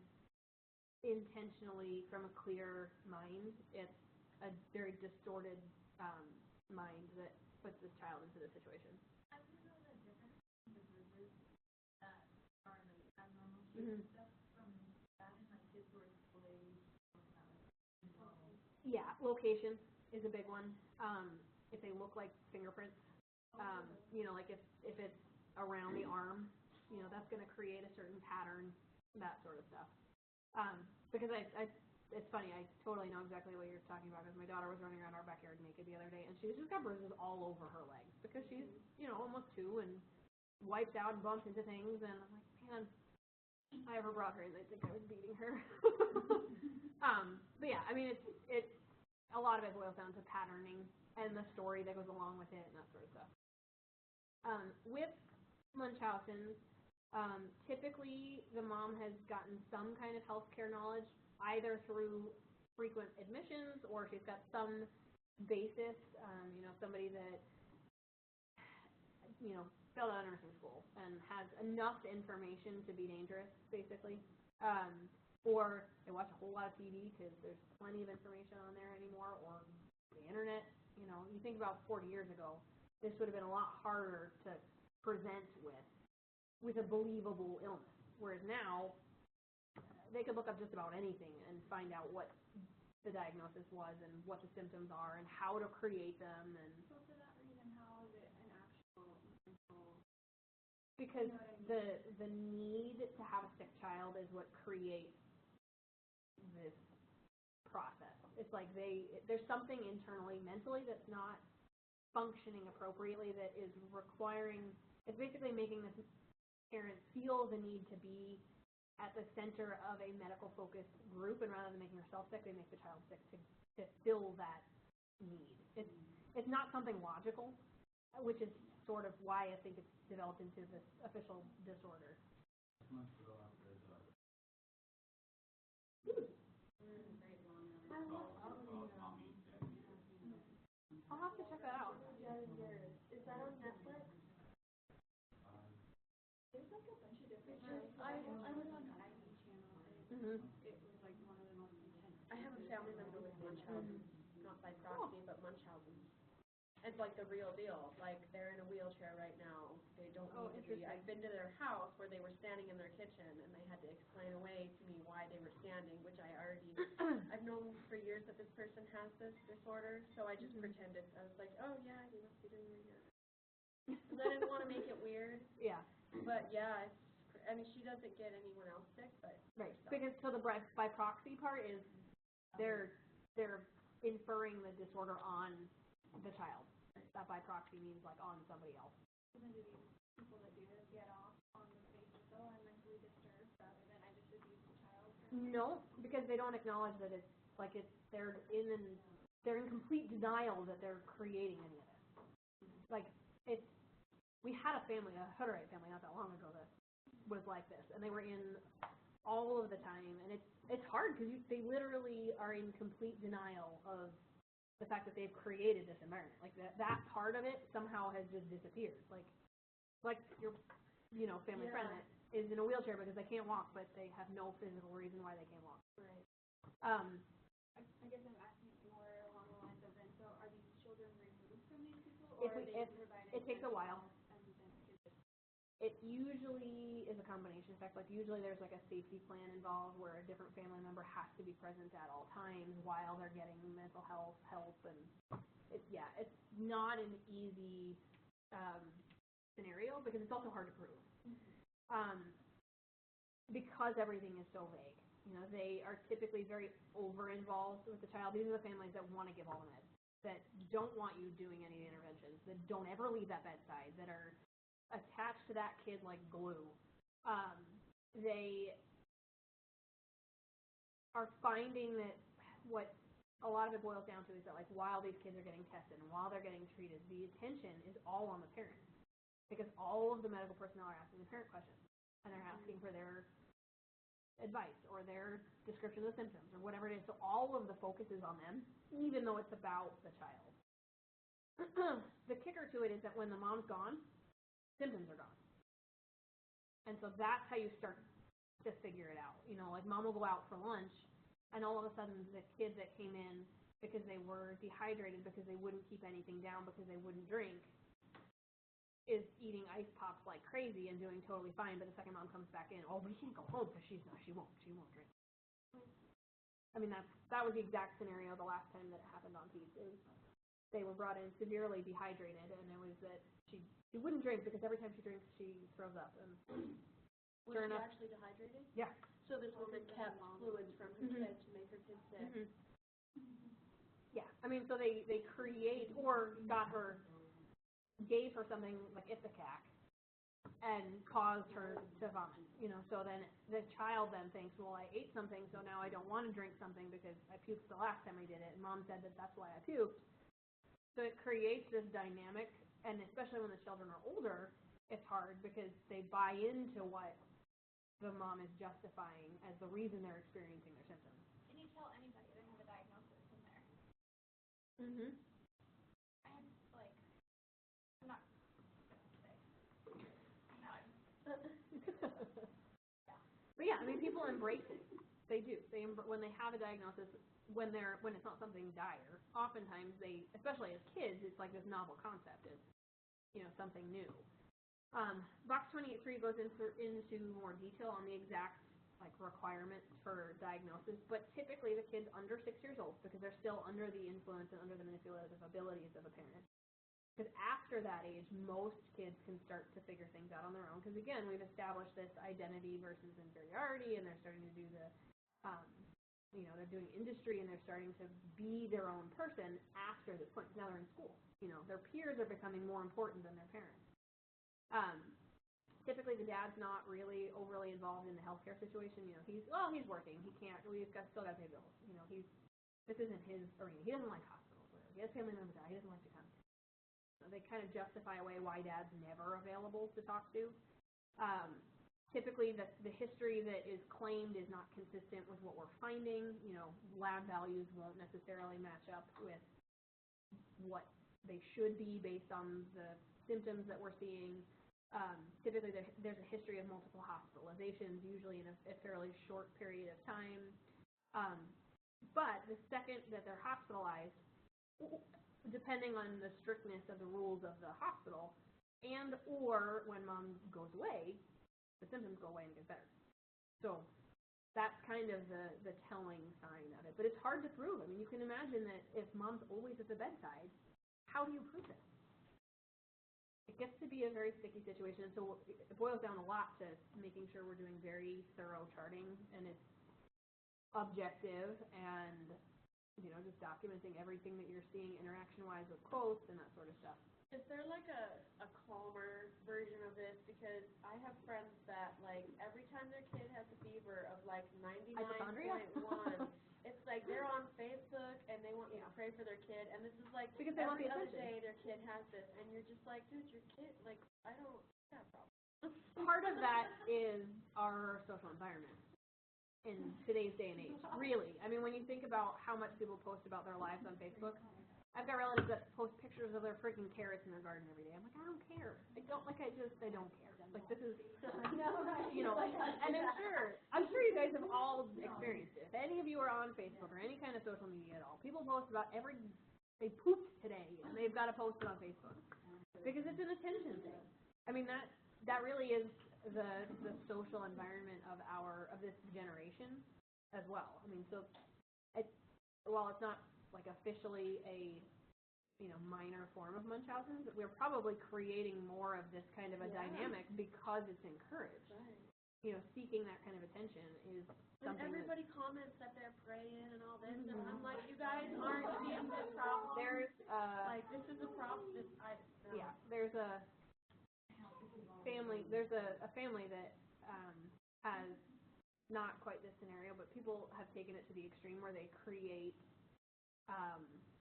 intentionally from a clear mind. It's a very distorted mind that puts this child into this situation. I don't know the difference between diseases that are like abnormal shapes and stuff from that and like kids who are displayed. Yeah, location is a big one. If they look like fingerprints, you know, like if it's around the arm, you know, that's going to create a certain pattern, that sort of stuff. Because it's funny, I totally know exactly what you're talking about, because my daughter was running around our backyard naked the other day, and she's just got bruises all over her legs, because she's, you know, almost 2 and wiped out and bumped into things, and I'm like, man, I ever brought her in, they'd think I was beating her. But yeah, I mean, it's a lot of it boils down to patterning and the story that goes along with it and that sort of stuff. With Munchausen's, typically the mom has gotten some kind of healthcare knowledge, either through frequent admissions or she's got some basis, you know, somebody that, you know, failed out of nursing school and has enough information to be dangerous, basically. Or they watch a whole lot of TV because there's plenty of information on there anymore, or the internet. You know, you think about 40 years ago, this would have been a lot harder to present with a believable illness. Whereas now, they could look up just about anything and find out what the diagnosis was and what the symptoms are and how to create them. And So for that reason, how is it an actual mental? Because the need to have a sick child is what creates this process. It's like there's something internally, mentally, that's not functioning appropriately, that is requiring, it's basically making this parent feel the need to be at the center of a medical focused group, and rather than making herself sick, they make the child sick to fill that need. It's not something logical, which is sort of why I think it's developed into this official disorder. I'll have to check that out. Is that on Netflix? There's like a bunch of different shows. I was on the ID channel, and it was like one of the most intense. I have a family member with Munchausen, not by proxy, but Munchausen. It's like the real deal. Like, they're in a wheelchair right now. They don't need to be. I've been to their house where they were standing in their kitchen, and they had to explain away to me why they were standing, which I've known for years that this person has this disorder, so I just pretended. I was like, oh yeah, he must be doing weird. Because I didn't want to make it weird. Yeah. But yeah, I mean, she doesn't get anyone else sick, but right. Because so the by proxy part is they're inferring the disorder on the child. That by proxy means like on somebody else. So then do these people that do this get off on the basis, oh, I'm mentally disturbed, rather than I just abused the child? No, because they don't acknowledge that it's like they're in complete denial that they're creating any of this. Like we had a Hutterite family not that long ago that was like this, and they were in all of the time, and it's hard because they literally are in complete denial of the fact that they've created this environment. Like that part of it somehow has just disappeared. Like your family friend that is in a wheelchair because they can't walk, but they have no physical reason why they can't walk. Right. I guess I'm asking more along the lines of then, so are these children removed from these people, or are they provided? It takes a while. And then kids. It usually is a combination. In fact, like usually there's like a safety plan involved where a different family member has to be present at all times while they're getting mental health help, and it's not an easy scenario because it's also hard to prove. Because everything is so vague. You know, they are typically very over-involved with the child. These are the families that want to give all the meds, that don't want you doing any interventions, that don't ever leave that bedside, that are attached to that kid like glue. They are finding that what a lot of it boils down to is that, like, while these kids are getting tested and while they're getting treated, the attention is all on the parents because all of the medical personnel are asking the parent questions and they're asking for their advice or their description of the symptoms or whatever it is. So all of the focus is on them, even though it's about the child. The kicker to it is that when the mom's gone, symptoms are gone. And so that's how you start to figure it out. You know, like mom will go out for lunch and all of a sudden the kid that came in because they were dehydrated because they wouldn't keep anything down because they wouldn't drink is eating ice pops like crazy and doing totally fine, but the second mom comes back in, oh, we can't go home because she won't drink. I mean, that was the exact scenario the last time that it happened on Pete's. They were brought in severely dehydrated, and it was that she wouldn't drink because every time she drinks, she throws up. And was she actually dehydrated? Yeah. So this woman kept fluids from her kid to make her kid sick. Yeah. I mean, so they create or gave her something like Ipecac and caused her to vomit. You know, so then the child then thinks, well, I ate something, so now I don't want to drink something because I puked the last time I did it, and mom said that that's why I puked. So it creates this dynamic, and especially when the children are older, it's hard because they buy into what the mom is justifying as the reason they're experiencing their symptoms. Can you tell anybody they have a diagnosis in there? I'm like, I'm not gonna say. No, But yeah, I mean, people embrace it. They do. When they have a diagnosis, when it's not something dire, oftentimes they, especially as kids, it's like this novel concept. It's, you know, something new. Box 28.3 goes into more detail on the exact like requirements for diagnosis, but typically the kids under 6 years old, because they're still under the influence and under the manipulative abilities of a parent. Because after that age, most kids can start to figure things out on their own. Because again, we've established this identity versus inferiority, and they're starting to do they're doing industry, and they're starting to be their own person after this point. Now they're in school. You know, their peers are becoming more important than their parents. Typically, the dad's not really overly involved in the healthcare situation. You know, he's working. He can't. Still got to pay bills. You know, this isn't his arena. He doesn't like hospitals. He has family members die. He doesn't like to come. They kind of justify away why dad's never available to talk to. Typically, the history that is claimed is not consistent with what we're finding. You know, lab values won't necessarily match up with what they should be based on the symptoms that we're seeing. Typically, there's a history of multiple hospitalizations, usually in a fairly short period of time. But the second that they're hospitalized, depending on the strictness of the rules of the hospital, and or when mom goes away, the symptoms go away and get better. So that's kind of the telling sign of it. But it's hard to prove. I mean, you can imagine that if mom's always at the bedside, how do you prove it? It gets to be a very sticky situation. And so it boils down a lot to making sure we're doing very thorough charting, and it's objective and, you know, just documenting everything that you're seeing interaction-wise with quotes and that sort of stuff. Is there like a calmer version of this? Because I have friends that, like, every time their kid has a fever of like 99.1, it's like they're on Facebook and they want me to pray for their kid, and this is like because they every want the other day their kid has this, and you're just like, dude, your kid, like, I don't have a problem. Part of that is our social environment in today's day and age, really. I mean, when you think about how much people post about their lives on Facebook, I've got relatives that post pictures of their freaking carrots in their garden every day. I'm like, I don't care. I don't care. Like, this is, you know, and I'm sure you guys have all experienced it. If any of you are on Facebook or any kind of social media at all, people post about they pooped today, and they've got to post it on Facebook. Because it's an attention thing. I mean, that really is the social environment of this generation as well. I mean, so while it's not like officially a minor form of Munchausen's, we're probably creating more of this kind of a dynamic because it's encouraged. Right. Seeking that kind of attention is something. And everybody comments that they're praying and all this, and I'm like, you guys aren't seeing this problem. There's this is a problem. Yeah, there's a family. There's a family that has not quite this scenario, but people have taken it to the extreme where they create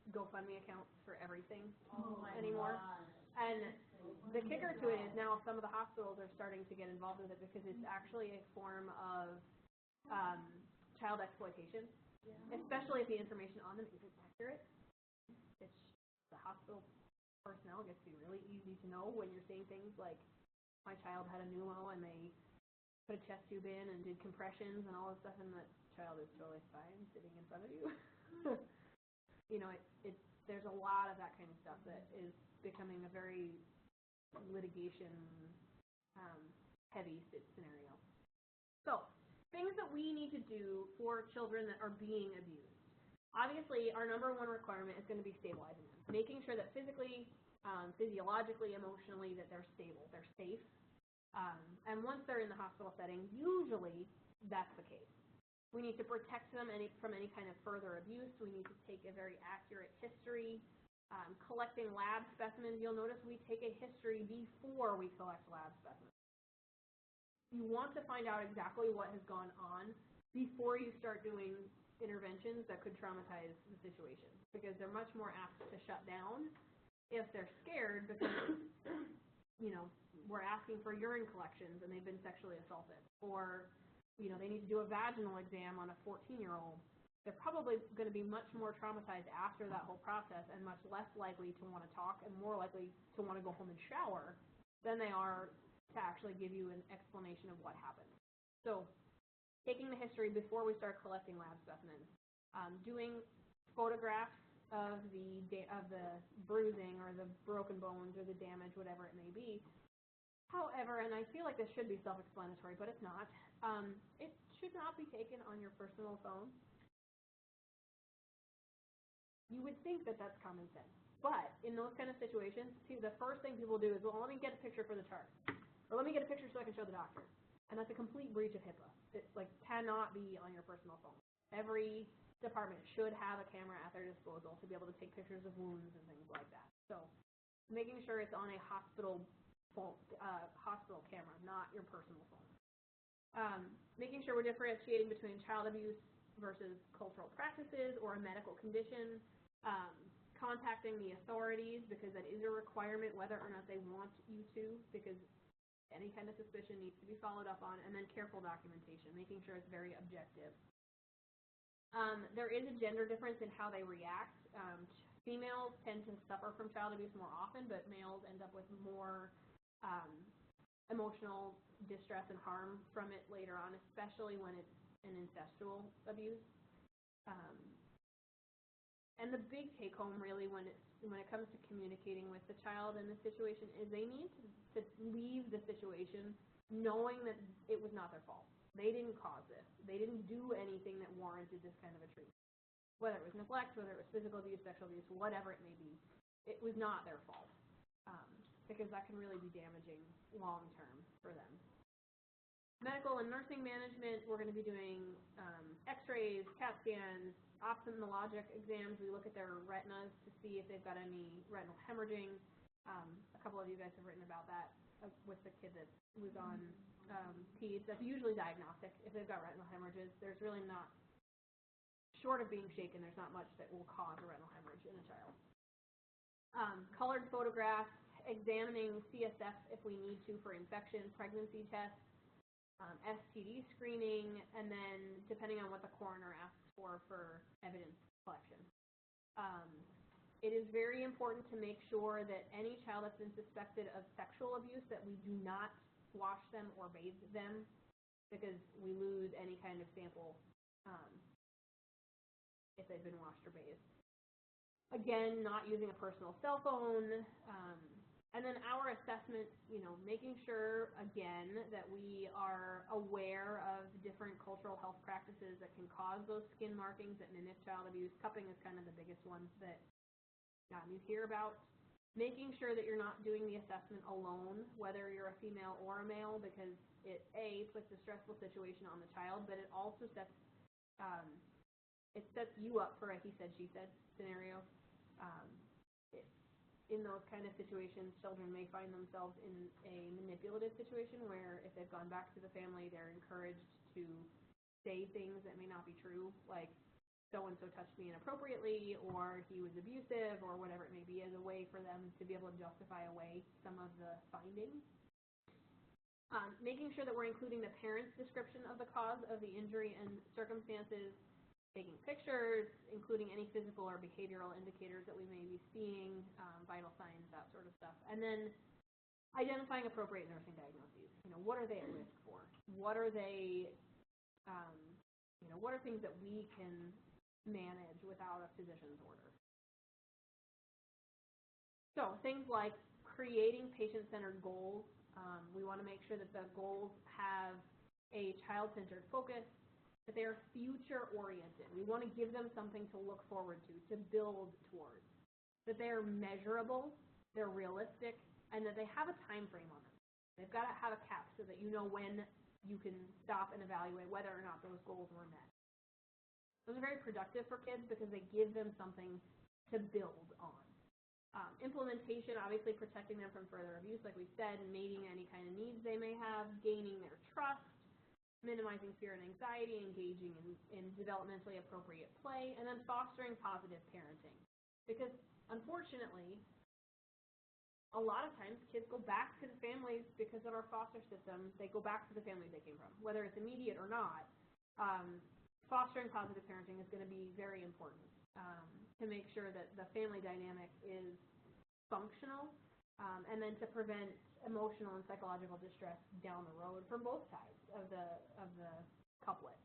GoFundMe accounts for everything anymore. And the kicker to it is now some of the hospitals are starting to get involved with it because it's actually a form of child exploitation, especially if the information on them isn't accurate. The hospital personnel gets to be really easy to know when you're seeing things like, my child had a pneumo and they put a chest tube in and did compressions and all this stuff, and that child is totally fine sitting in front of you. There's a lot of that kind of stuff that is becoming a very litigation heavy scenario. So, things that we need to do for children that are being abused. Obviously, our number one requirement is going to be stabilizing them, making sure that physically, physiologically, emotionally, that they're stable, they're safe. And once they're in the hospital setting, usually that's the case. We need to protect them from any kind of further abuse. We need to take a very accurate history. Collecting lab specimens, you'll notice we take a history before we collect lab specimens. You want to find out exactly what has gone on before you start doing interventions that could traumatize the situation, because they're much more apt to shut down if they're scared because, we're asking for urine collections and they've been sexually assaulted, or they need to do a vaginal exam on a 14-year-old. They're probably going to be much more traumatized after that whole process and much less likely to want to talk and more likely to want to go home and shower than they are to actually give you an explanation of what happened. So taking the history before we start collecting lab specimens, doing photographs of the bruising or the broken bones or the damage, whatever it may be. However, and I feel like this should be self-explanatory, but it's not, it should not be taken on your personal phone. You would think that that's common sense. But in those kind of situations, the first thing people do is, well, let me get a picture for the chart. Or let me get a picture so I can show the doctor. And that's a complete breach of HIPAA. It cannot be on your personal phone. Every department should have a camera at their disposal to be able to take pictures of wounds and things like that. So making sure it's on a hospital camera, not your personal phone. Making sure we're differentiating between child abuse versus cultural practices or a medical condition. Contacting the authorities, because that is a requirement whether or not they want you to, because any kind of suspicion needs to be followed up on. And then careful documentation, making sure it's very objective. There is a gender difference in how they react. Females tend to suffer from child abuse more often, but males end up with more emotional distress and harm from it later on, especially when it's an incestual abuse. And the big take-home, really, when it comes to communicating with the child in this situation, is they need to leave the situation knowing that it was not their fault. They didn't cause this. They didn't do anything that warranted this kind of a treatment. Whether it was neglect, whether it was physical abuse, sexual abuse, whatever it may be, it was not their fault. Because that can really be damaging long-term for them. Medical and nursing management, we're going to be doing x-rays, CAT scans, ophthalmologic exams. We look at their retinas to see if they've got any retinal hemorrhaging. A couple of you guys have written about that with the kid that was on PEDS. That's usually diagnostic. If they've got retinal hemorrhages, there's really not, short of being shaken, there's not much that will cause a retinal hemorrhage in a child. Colored photographs, examining CSF if we need to for infection, pregnancy tests, STD screening, and then depending on what the coroner asks for evidence collection. it is very important to make sure that any child that's been suspected of sexual abuse, that we do not wash them or bathe them, because we lose any kind of sample if they've been washed or bathed. Again, not using a personal cell phone, and then our assessment, making sure, again, that we are aware of different cultural health practices that can cause those skin markings that mimic child abuse. Cupping is kind of the biggest ones that you hear about. Making sure that you're not doing the assessment alone, whether you're a female or a male, because it, A, puts a stressful situation on the child, but it also sets you up for a he said, she said scenario. In those kind of situations, children may find themselves in a manipulative situation where if they've gone back to the family, they're encouraged to say things that may not be true, like so-and-so touched me inappropriately, or he was abusive, or whatever it may be, as a way for them to be able to justify away some of the findings. Making sure that we're including the parent's description of the cause of the injury and circumstances, taking pictures, including any physical or behavioral indicators that we may be seeing, vital signs, that sort of stuff. And then identifying appropriate nursing diagnoses. What are they at risk for? What are they, what are things that we can manage without a physician's order? So things like creating patient-centered goals. We want to make sure that the goals have a child-centered focus, that they are future-oriented. We want to give them something to look forward to build towards, that they are measurable, they're realistic, and that they have a time frame on them. They've got to have a cap so that you know when you can stop and evaluate whether or not those goals were met. Those are very productive for kids because they give them something to build on. Implementation, obviously protecting them from further abuse, like we said, meeting any kind of needs they may have, gaining their trust, minimizing fear and anxiety, engaging in developmentally appropriate play, and then fostering positive parenting. Because, unfortunately, a lot of times kids go back to the families because of our foster system. They go back to the families they came from, whether it's immediate or not. Fostering positive parenting is going to be very important to make sure that the family dynamic is functional, and then to prevent emotional and psychological distress down the road from both sides of the couplet.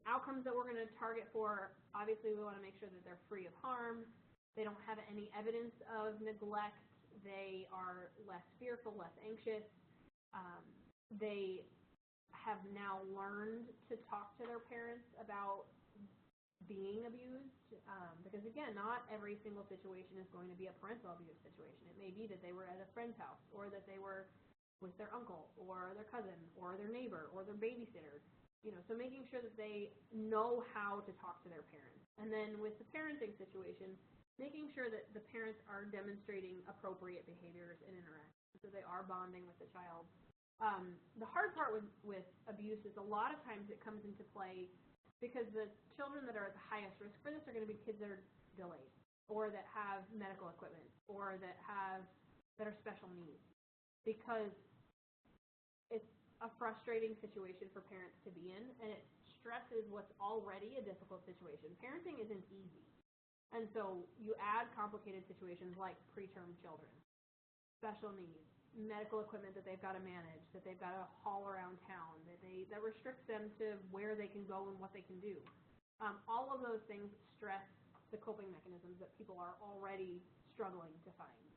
Outcomes that we're going to target for, obviously we want to make sure that they're free of harm, they don't have any evidence of neglect, they are less fearful, less anxious, they have now learned to talk to their parents about being abused, because again, not every single situation is going to be a parental abuse situation. It may be that they were at a friend's house, or that they were with their uncle, or their cousin, or their neighbor, or their babysitter. So making sure that they know how to talk to their parents. And then with the parenting situation, making sure that the parents are demonstrating appropriate behaviors and interactions, so they are bonding with the child. The hard part with abuse is a lot of times it comes into play because the children that are at the highest risk for this are going to be kids that are delayed, or that have medical equipment, or that are special needs, because it's a frustrating situation for parents to be in, and it stresses what's already a difficult situation. Parenting isn't easy, and so you add complicated situations like preterm children, special needs, medical equipment that they've got to manage, that they've got to haul around town, that restricts them to where they can go and what they can do. All of those things stress the coping mechanisms that people are already struggling to find.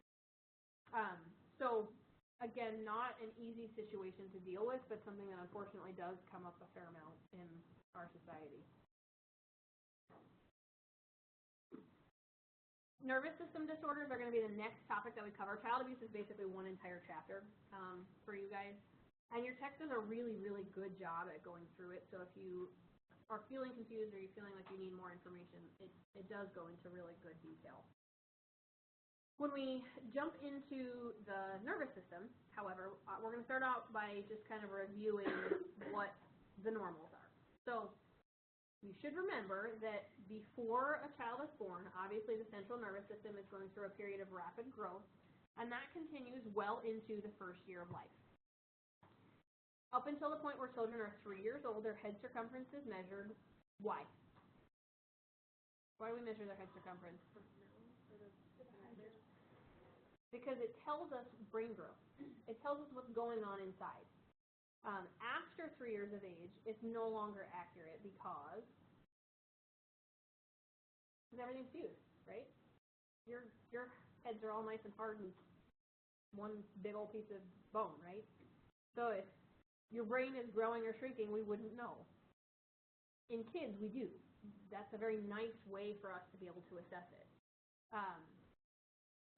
So, again, not an easy situation to deal with, but something that unfortunately does come up a fair amount in our society. Nervous system disorders are going to be the next topic that we cover. Child abuse is basically one entire chapter for you guys. And your text does a really, really good job at going through it. So if you are feeling confused or you're feeling like you need more information, it does go into really good detail. When we jump into the nervous system, however, we're going to start out by just kind of reviewing what the normals are. So you should remember that before a child is born, obviously the central nervous system is going through a period of rapid growth, and that continues well into the first year of life. Up until the point where children are 3 years old, their head circumference is measured. Why? Why do we measure their head circumference? Because it tells us brain growth. It tells us what's going on inside. After 3 years of age, it's no longer accurate because everything's fused, right? Your heads are all nice and hard and one big old piece of bone, right? So if your brain is growing or shrinking, we wouldn't know. In kids, we do. That's a very nice way for us to be able to assess it.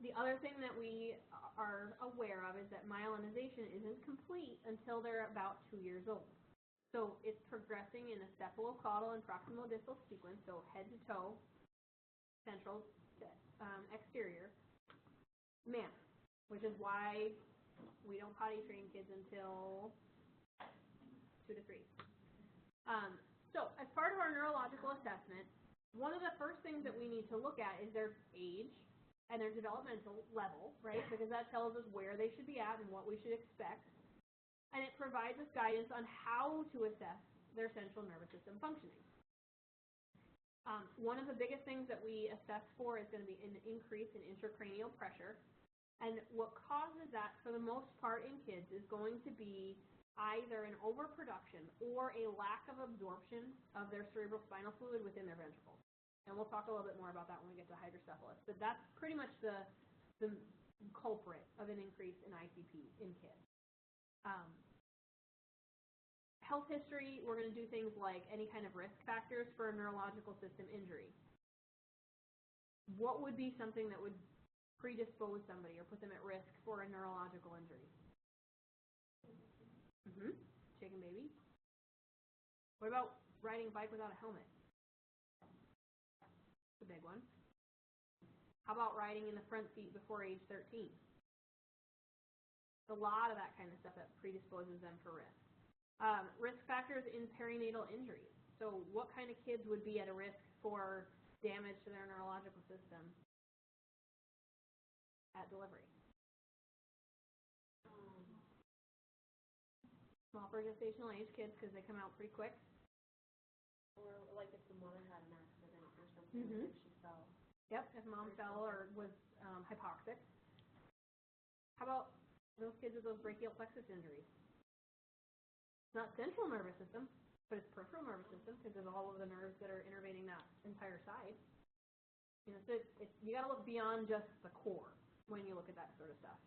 The other thing that we are aware of is that myelinization isn't complete until they're about 2 years old. So it's progressing in a cephalocaudal and proximal distal sequence, so head to toe, central to exterior, manner, which is why we don't potty train kids until 2 to 3. So as part of our neurological assessment, one of the first things that we need to look at is their age and their developmental level, right? Because that tells us where they should be at and what we should expect. And it provides us guidance on how to assess their central nervous system functioning. One of the biggest things that we assess for is going to be an increase in intracranial pressure. And what causes that, for the most part in kids, is going to be either an overproduction or a lack of absorption of their cerebrospinal fluid within their ventricles. And we'll talk a little bit more about that when we get to hydrocephalus. But that's pretty much the culprit of an increase in ICP in kids. Health history, we're going to do things like any kind of risk factors for a neurological system injury. What would be something that would predispose somebody or put them at risk for a neurological injury? Shaken baby. What about riding a bike without a helmet? That's a big one. How about riding in the front seat before age 13? A lot of that kind of stuff that predisposes them for risk. Risk factors in perinatal injuries. So what kind of kids would be at a risk for damage to their neurological system at delivery? Small for gestational age kids because they come out pretty quick. Or like if the mother had an accident or something, if she fell. Yep, if mom fell or was hypoxic. How about those kids with those brachial plexus injuries? It's not central nervous system, but it's peripheral nervous system because of all of the nerves that are innervating that entire side. You know, so you got to look beyond just the core when you look at that sort of stuff.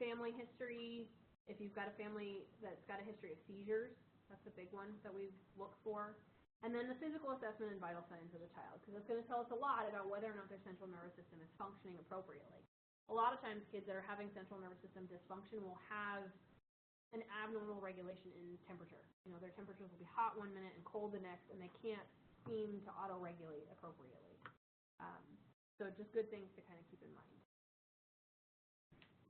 Family history. If you've got a family that's got a history of seizures, that's a big one that we look for. And then the physical assessment and vital signs of the child, because it's going to tell us a lot about whether or not their central nervous system is functioning appropriately. A lot of times kids that are having central nervous system dysfunction will have an abnormal regulation in temperature. You know, their temperatures will be hot one minute and cold the next, and they can't seem to auto-regulate appropriately. So just good things to kind of keep in mind.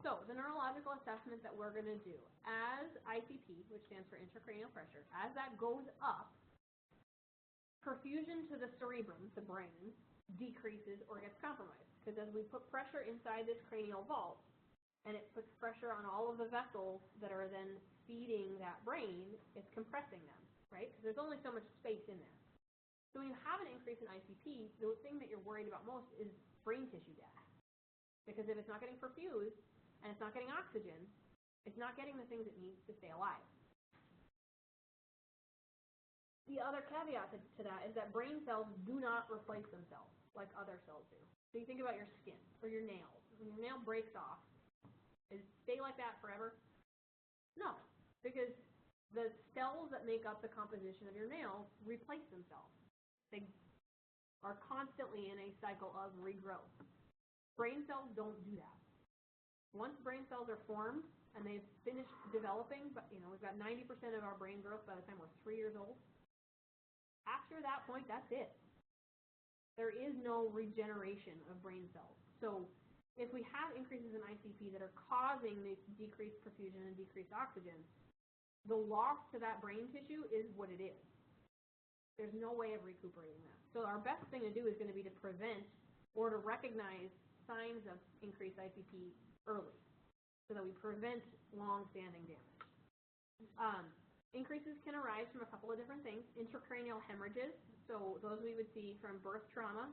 So the neurological assessment that we're going to do, as ICP, which stands for intracranial pressure, as that goes up, perfusion to the cerebrum, the brain, decreases or gets compromised. Because as we put pressure inside this cranial vault, and it puts pressure on all of the vessels that are then feeding that brain, it's compressing them, right? Because there's only so much space in there. So when you have an increase in ICP, the thing that you're worried about most is brain tissue death. Because if it's not getting perfused, and it's not getting oxygen, it's not getting the things it needs to stay alive. The other caveat to that is that brain cells do not replace themselves like other cells do. So you think about your skin or your nails. When your nail breaks off, does it stay like that forever? No, because the cells that make up the composition of your nail replace themselves. They are constantly in a cycle of regrowth. Brain cells don't do that. Once brain cells are formed and they've finished developing, but you know, we've got 90% of our brain growth by the time we're 3 years old. After that point, that's it. There is no regeneration of brain cells. So if we have increases in ICP that are causing the decreased perfusion and decreased oxygen, the loss to that brain tissue is what it is. There's no way of recuperating that. So our best thing to do is going to be to prevent or to recognize signs of increased ICP early so that we prevent long-standing damage. increases can arise from a couple of different things. Intracranial hemorrhages, so those we would see from birth trauma,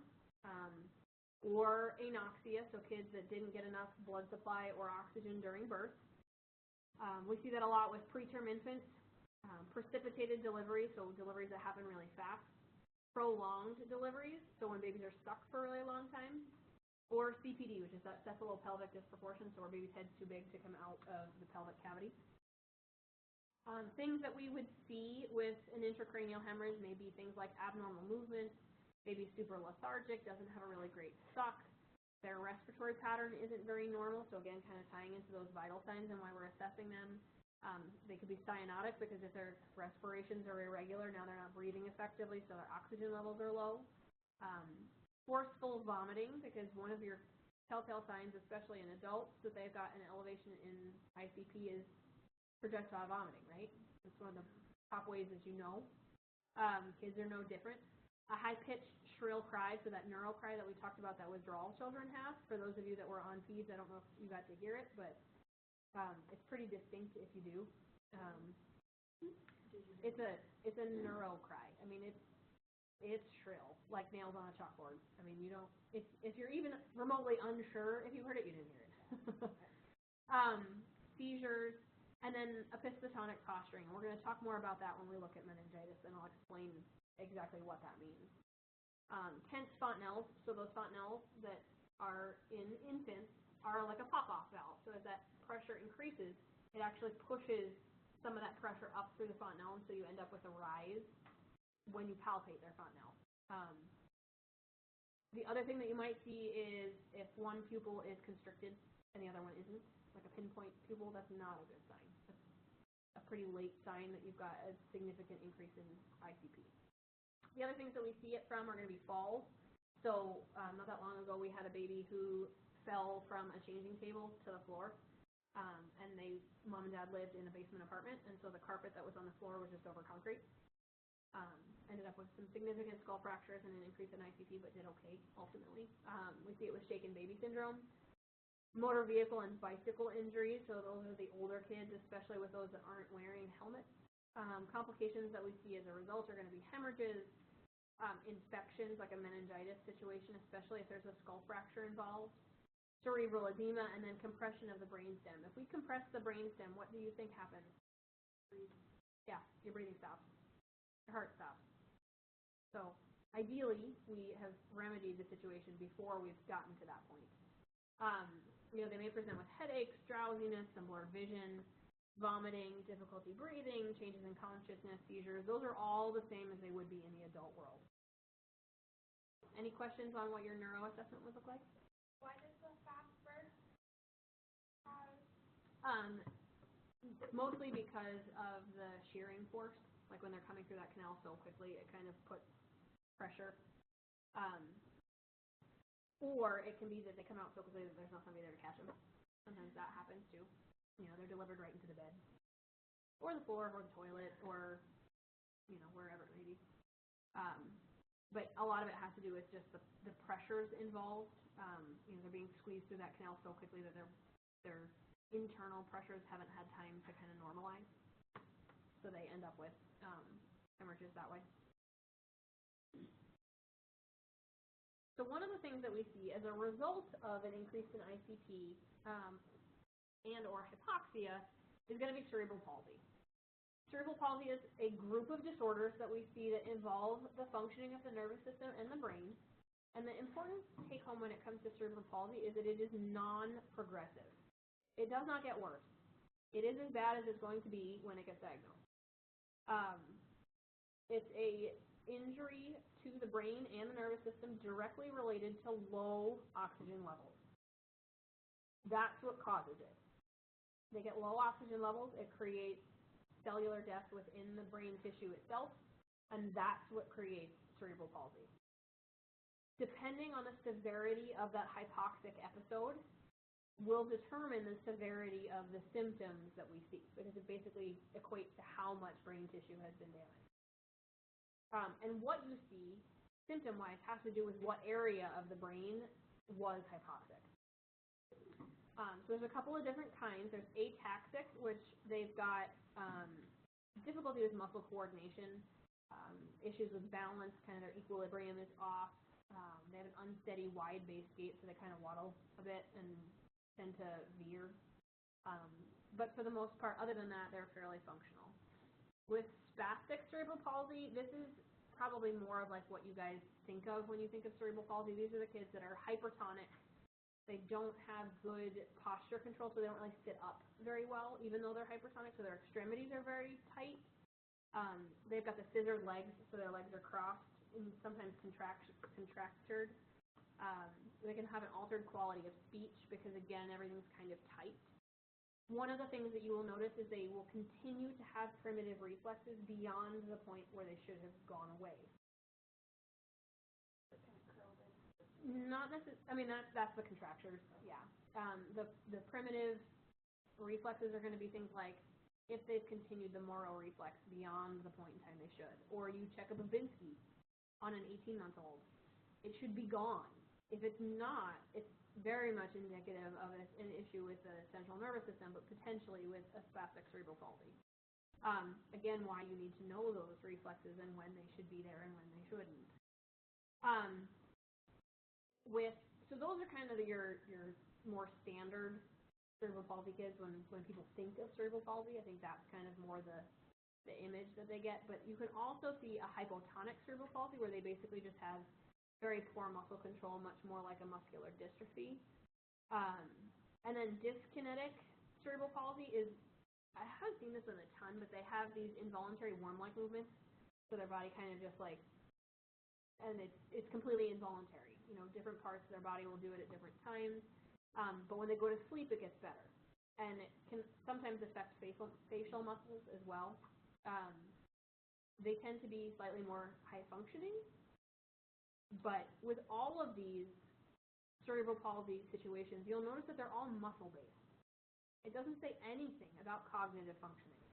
or anoxia, so kids that didn't get enough blood supply or oxygen during birth. We see that a lot with preterm infants, precipitated deliveries, so deliveries that happen really fast, prolonged deliveries, so when babies are stuck for a really long time, or CPD, which is that cephalopelvic disproportion, so where baby's head's too big to come out of the pelvic cavity. Things that we would see with an intracranial hemorrhage may be things like abnormal movement, baby's super lethargic, doesn't have a really great suck, their respiratory pattern isn't very normal, so again, kind of tying into those vital signs and why we're assessing them. They could be cyanotic because if their respirations are irregular, now they're not breathing effectively, so their oxygen levels are low. Forceful vomiting, because one of your telltale signs, especially in adults, that they've got an elevation in ICP is projectile vomiting, right? It's one of the top ways that you know. Kids are no different. A high-pitched, shrill cry, so that neural cry that we talked about that withdrawal children have. For those of you that were on feeds, I don't know if you got to hear it, but it's pretty distinct if you do. It's a neuro cry. I mean, it's shrill, like nails on a chalkboard. I mean, you don't. If you're even remotely unsure if you heard it, you didn't hear it. Seizures, and then epistotonic posturing. And we're going to talk more about that when we look at meningitis, and I'll explain exactly what that means. Tense fontanelles, so those fontanelles that are in infants are like a pop-off valve. So as that pressure increases, it actually pushes some of that pressure up through the fontanelle, and so you end up with a rise when you palpate their fontanelle. The other thing that you might see is if one pupil is constricted and the other one isn't, like a pinpoint pupil, that's not a good sign. That's a pretty late sign that you've got a significant increase in ICP. The other things that we see it from are going to be falls. So not that long ago, we had a baby who fell from a changing table to the floor, and mom and dad lived in a basement apartment, and so the carpet that was on the floor was just over concrete. Ended up with some significant skull fractures and an increase in ICP, but did okay ultimately. We see it with shaken baby syndrome. Motor vehicle and bicycle injuries, so those are the older kids, especially with those that aren't wearing helmets. Complications that we see as a result are going to be hemorrhages, infections like a meningitis situation, especially if there's a skull fracture involved, cerebral edema, and then compression of the brainstem. If we compress the brainstem, what do you think happens? Yeah, your breathing stops. Your heart stops. So ideally, we have remedied the situation before we've gotten to that point. They may present with headaches, drowsiness, some blurred vision, vomiting, difficulty breathing, changes in consciousness, seizures. Those are all the same as they would be in the adult world. Any questions on what your neuro assessment would look like? Why does the fast birth cause? Mostly because of the shearing force. Like when they're coming through that canal so quickly, it kind of puts pressure. Or it can be that they come out so quickly that there's not somebody there to catch them. Sometimes that happens too. They're delivered right into the bed, or the floor, or the toilet, or wherever it may be. But a lot of it has to do with just the pressures involved. They're being squeezed through that canal so quickly that their internal pressures haven't had time to kind of normalize, so they end up with hemorrhages that way. So one of the things that we see as a result of an increase in ICP and or hypoxia is going to be cerebral palsy. Cerebral palsy is a group of disorders that we see that involve the functioning of the nervous system and the brain. And the important take-home when it comes to cerebral palsy is that it is non-progressive. It does not get worse. It is as bad as it's going to be when it gets diagnosed. It's a injury to the brain and the nervous system directly related to low oxygen levels. That's what causes it. They get low oxygen levels, it creates cellular death within the brain tissue itself, and that's what creates cerebral palsy. Depending on the severity of that hypoxic episode, will determine the severity of the symptoms that we see, because it basically equates to how much brain tissue has been damaged. And what you see, symptom-wise, has to do with what area of the brain was hypoxic. So there's a couple of different kinds. There's ataxic, which they've got difficulty with muscle coordination, issues with balance, kind of their equilibrium is off. They have an unsteady, wide-based gait, so they kind of waddle a bit and tend to veer. But for the most part, other than that, they're fairly functional. With spastic cerebral palsy, this is probably more of like what you guys think of when you think of cerebral palsy. These are the kids that are hypertonic. They don't have good posture control, so they don't really sit up very well, even though they're hypertonic, so their extremities are very tight. They've got the scissored legs, so their legs are crossed and sometimes contractured. They can have an altered quality of speech because, again, everything's kind of tight. One of the things that you will notice is they will continue to have primitive reflexes beyond the point where they should have gone away. Not necessarily. I mean, that's the contractures. Yeah. The primitive reflexes are going to be things like if they've continued the Moro reflex beyond the point in time they should, or you check a Babinski on an 18-month-old, it should be gone. If it's not, it's very much indicative of an issue with the central nervous system, but potentially with a spastic cerebral palsy. Again, why you need to know those reflexes and when they should be there and when they shouldn't. So those are kind of your more standard cerebral palsy kids when people think of cerebral palsy. I think that's kind of more the image that they get. But you can also see a hypotonic cerebral palsy where they basically just have very poor muscle control, much more like a muscular dystrophy. And then dyskinetic cerebral palsy is, I haven't seen this one a ton, but they have these involuntary worm-like movements. So their body kind of just like, and it's completely involuntary. You know, different parts of their body will do it at different times. But when they go to sleep, it gets better. And it can sometimes affect facial muscles as well. They tend to be slightly more high-functioning. But with all of these cerebral palsy situations, you'll notice that they're all muscle-based. It doesn't say anything about cognitive functioning.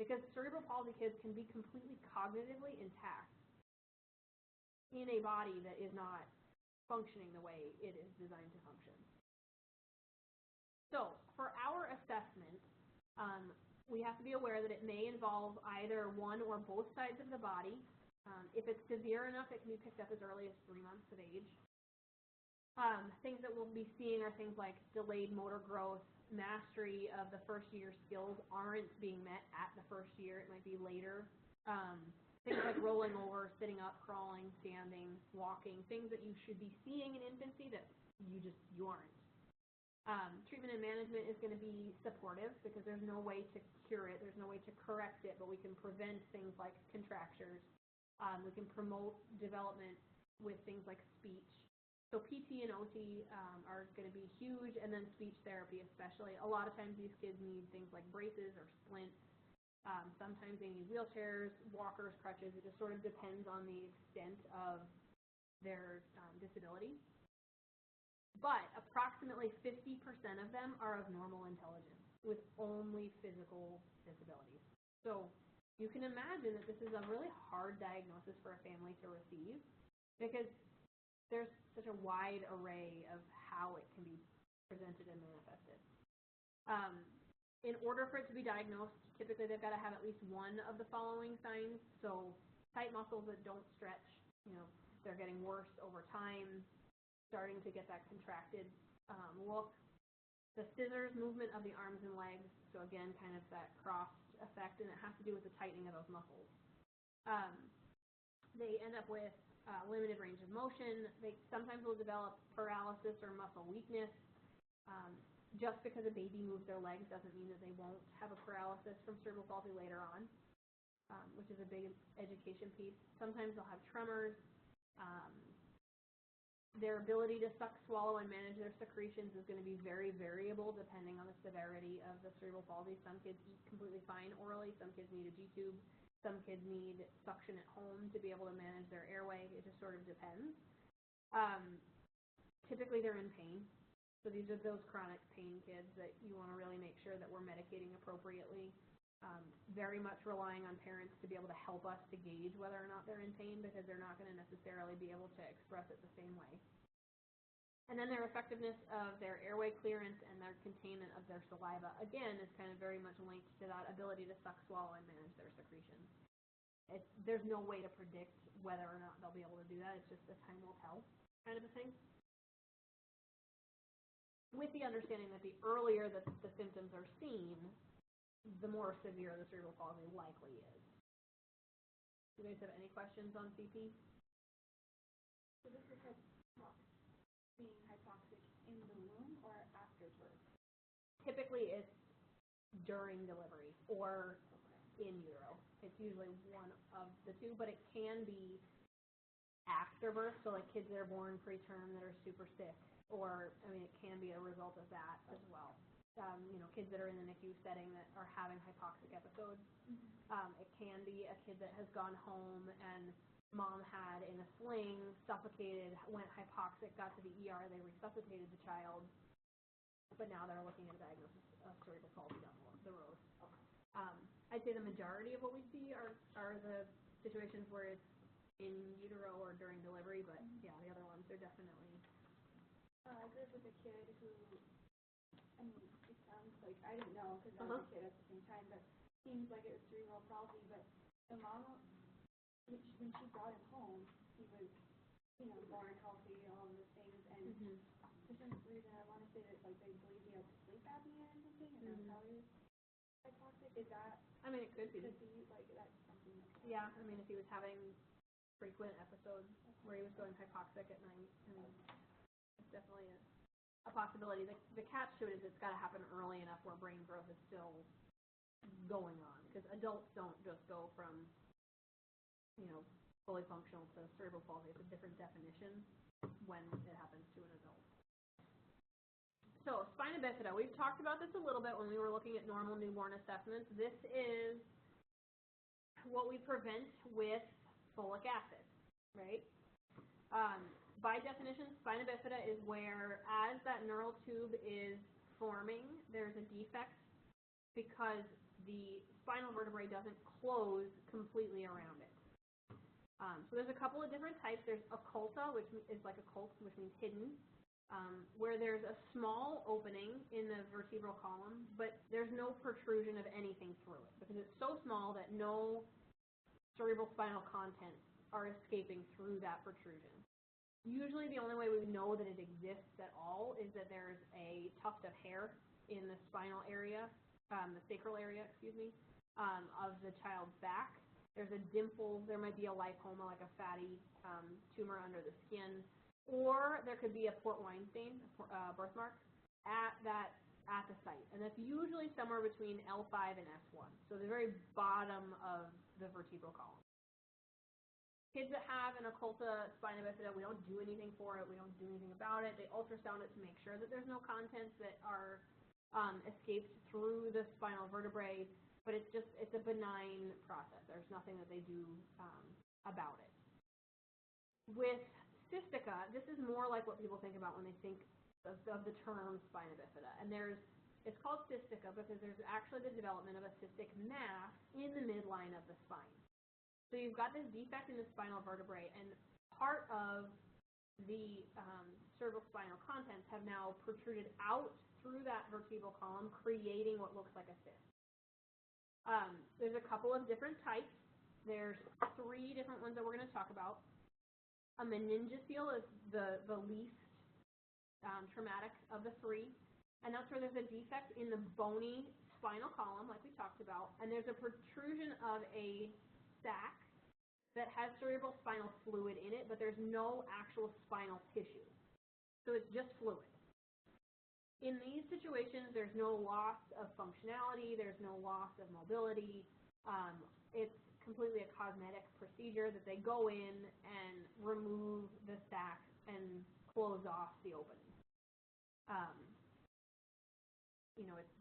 Because cerebral palsy kids can be completely cognitively intact in a body that is not functioning the way it is designed to function. So, for our assessment, we have to be aware that it may involve either one or both sides of the body. If it's severe enough, it can be picked up as early as 3 months of age. Things that we'll be seeing are things like delayed motor growth, mastery of the first year skills aren't being met at the first year. It might be later. Things like rolling over, sitting up, crawling, standing, walking, things that you should be seeing in infancy that you aren't. Treatment and management is going to be supportive because there's no way to cure it, there's no way to correct it, but we can prevent things like contractures. We can promote development with things like speech. So PT and OT are going to be huge, and then speech therapy especially. A lot of times these kids need things like braces or splints. Sometimes they need wheelchairs, walkers, crutches. It just sort of depends on the extent of their disability. But approximately 50% of them are of normal intelligence with only physical disabilities. So you can imagine that this is a really hard diagnosis for a family to receive because there's such a wide array of how it can be presented and manifested. In order for it to be diagnosed, typically they've got to have at least one of the following signs. So tight muscles that don't stretch, they're getting worse over time, starting to get that contracted look. The scissors movement of the arms and legs, so again, kind of that crossed effect, and it has to do with the tightening of those muscles. They end up with limited range of motion. They sometimes will develop paralysis or muscle weakness. Just because a baby moves their legs doesn't mean that they won't have a paralysis from cerebral palsy later on, which is a big education piece. Sometimes they'll have tremors. Their ability to suck, swallow, and manage their secretions is going to be very variable depending on the severity of the cerebral palsy. Some kids eat completely fine orally. Some kids need a G-tube. Some kids need suction at home to be able to manage their airway. It just sort of depends. Typically, they're in pain. So these are those chronic pain kids that you want to really make sure that we're medicating appropriately. Very much relying on parents to be able to help us to gauge whether or not they're in pain because they're not going to necessarily be able to express it the same way. And then their effectiveness of their airway clearance and their containment of their saliva, again, is kind of very much linked to that ability to suck, swallow, and manage their secretions. There's no way to predict whether or not they'll be able to do that. It's just the time will tell kind of a thing. With the understanding that the earlier that the symptoms are seen, the more severe the cerebral palsy likely is. Do you guys have any questions on CP? So this is being hypoxic in the womb or after birth? Typically it's during delivery or in utero. It's usually one of the two, but it can be after birth, so like kids that are born preterm that are super sick, or, I mean, it can be a result of that as well. Kids that are in the NICU setting that are having hypoxic episodes. It can be a kid that has gone home and mom had in a sling, suffocated, went hypoxic, got to the ER, they resuscitated the child, but now they're looking at a diagnosis of cerebral palsy down the road. I'd say the majority of what we see are the situations where it's in utero or during delivery, but yeah, the other ones are definitely. I lived with a kid who, I mean, it sounds like, I didn't know because I was a kid at the same time, but it seems like it was cerebral palsy, but the mom, when she brought him home, he was, born healthy, all of those things, and for some reason I want to say that like they believe he had sleep apnea or something, and that's how he was hypoxic. Is that? I mean, it could be. Like that's something. Yeah, I mean, if he was having frequent episodes where he was going hypoxic at night, I mean, it's definitely a possibility. The catch to it is it's got to happen early enough where brain growth is still going on, because adults don't just go from fully functional to cerebral palsy. It's a different definition when it happens to an adult. So, spina bifida. We've talked about this a little bit when we were looking at normal newborn assessments. This is what we prevent with folic acid, right? By definition, spina bifida is where, as that neural tube is forming, there's a defect because the spinal vertebrae doesn't close completely around it. So there's a couple of different types. There's occulta, which is like occult, which means hidden, where there's a small opening in the vertebral column, but there's no protrusion of anything through it because it's so small that no cerebral spinal contents are escaping through that protrusion. Usually the only way we know that it exists at all is that there's a tuft of hair in the spinal area, the sacral area, of the child's back. There's a dimple, there might be a lipoma, like a fatty tumor under the skin, or there could be a Port Wine stain, birthmark, at the site. And that's usually somewhere between L5 and S1, so the very bottom of the vertebral column. Kids that have an occulta spina bifida, we don't do anything for it, we don't do anything about it. They ultrasound it to make sure that there's no contents that are escaped through the spinal vertebrae, but it's a benign process. There's nothing that they do about it. With cystica, this is more like what people think about when they think of the term spina bifida. And it's called cystica because there's actually the development of a cystic mass in the midline of the spine. So you've got this defect in the spinal vertebrae, and part of the cerebral spinal contents have now protruded out through that vertebral column, creating what looks like a cyst. There's a couple of different types. There's 3 different ones that we're going to talk about. A meningocele is the least traumatic of the 3, and that's where there's a defect in the bony spinal column, like we talked about, and there's a protrusion of a sac that has cerebral spinal fluid in it, but there's no actual spinal tissue. So it's just fluid. In these situations, there's no loss of functionality, there's no loss of mobility. It's completely a cosmetic procedure that they go in and remove the sac and close off the opening.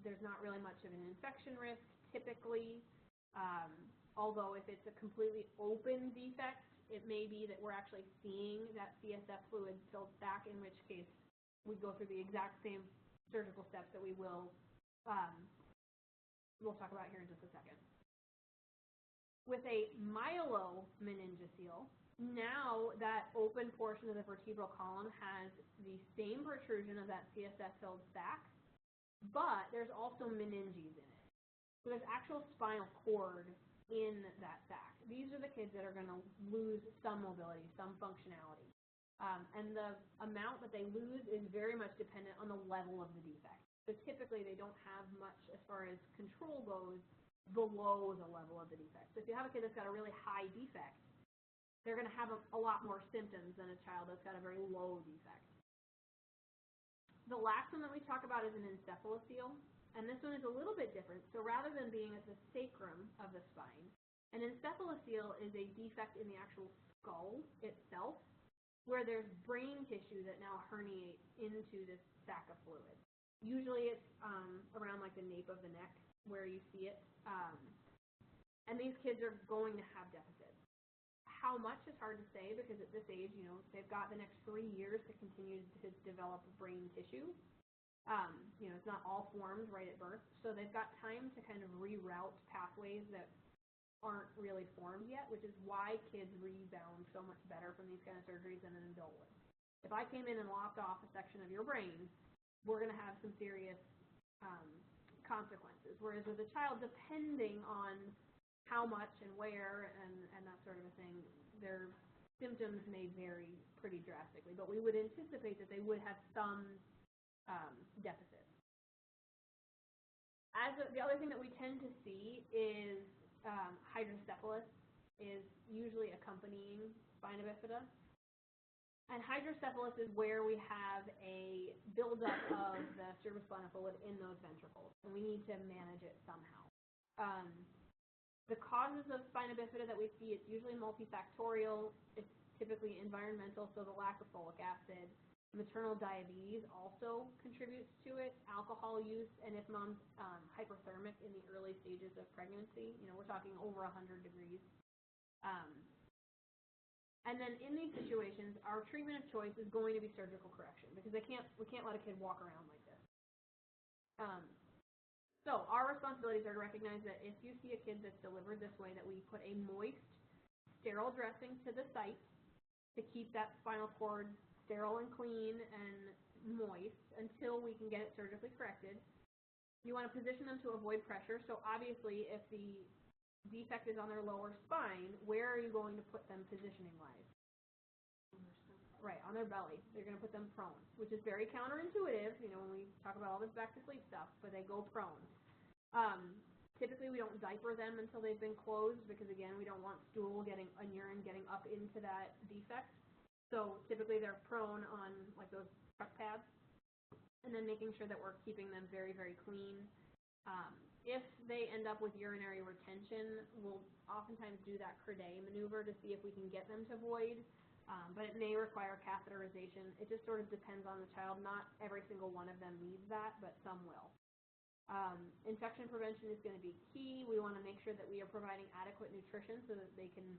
There's not really much of an infection risk typically, although if it's a completely open defect, it may be that we're actually seeing that CSF fluid filled back, in which case we go through the exact same surgical steps that we'll talk about here in just a second. With a myelomeningocele, Now that open portion of the vertebral column has the same protrusion of that CSF-filled sac, but there's also meninges in it. So there's actual spinal cord in that sac. These are the kids that are going to lose some mobility, some functionality. And the amount that they lose is very much dependent on the level of the defect. So typically they don't have much as far as control goes below the level of the defect. So if you have a kid that's got a really high defect, they're going to have a lot more symptoms than a child that's got a very low defect. The last one that we talk about is an encephalocele, and this one is a little bit different. So rather than being at the sacrum of the spine, an encephalocele is a defect in the actual skull itself, where there's brain tissue that now herniates into this sac of fluid. Usually it's around like the nape of the neck where you see it, and these kids are going to have deficits. How much is hard to say because at this age, they've got the next 3 years to continue to develop brain tissue. It's not all formed right at birth, so they've got time to kind of reroute pathways that aren't really formed yet, which is why kids rebound so much better from these kind of surgeries than an adult would. If I came in and lopped off a section of your brain, we're going to have some serious consequences. Whereas with a child, depending on how much and where and that sort of a thing, their symptoms may vary pretty drastically. But we would anticipate that they would have some deficit. The other thing that we tend to see is hydrocephalus is usually accompanying spina bifida. And hydrocephalus is where we have a buildup of the cerebrospinal fluid in those ventricles, and we need to manage it somehow. The causes of spina bifida that we see, it's usually multifactorial. It's typically environmental, so the lack of folic acid. Maternal diabetes also contributes to it, alcohol use, and if mom's hyperthermic in the early stages of pregnancy, we're talking over 100 degrees. And then in these situations, our treatment of choice is going to be surgical correction because we can't let a kid walk around like this. So our responsibilities are to recognize that if you see a kid that's delivered this way, that we put a moist, sterile dressing to the site to keep that spinal cord sterile and clean and moist until we can get it surgically corrected. You want to position them to avoid pressure. So obviously, if the defect is on their lower spine, where are you going to put them positioning-wise? Right, on their belly. They're going to put them prone, which is very counterintuitive, when we talk about all this back-to-sleep stuff, but they go prone. Typically, we don't diaper them until they've been closed because, again, we don't want stool and urine getting up into that defect. So typically, they're prone on, like, those truck pads, and then making sure that we're keeping them very, very clean. If they end up with urinary retention, we'll oftentimes do that Crede maneuver to see if we can get them to void. But it may require catheterization. It just sort of depends on the child. Not every single one of them needs that, but some will. Infection prevention is going to be key. We want to make sure that we are providing adequate nutrition so that they can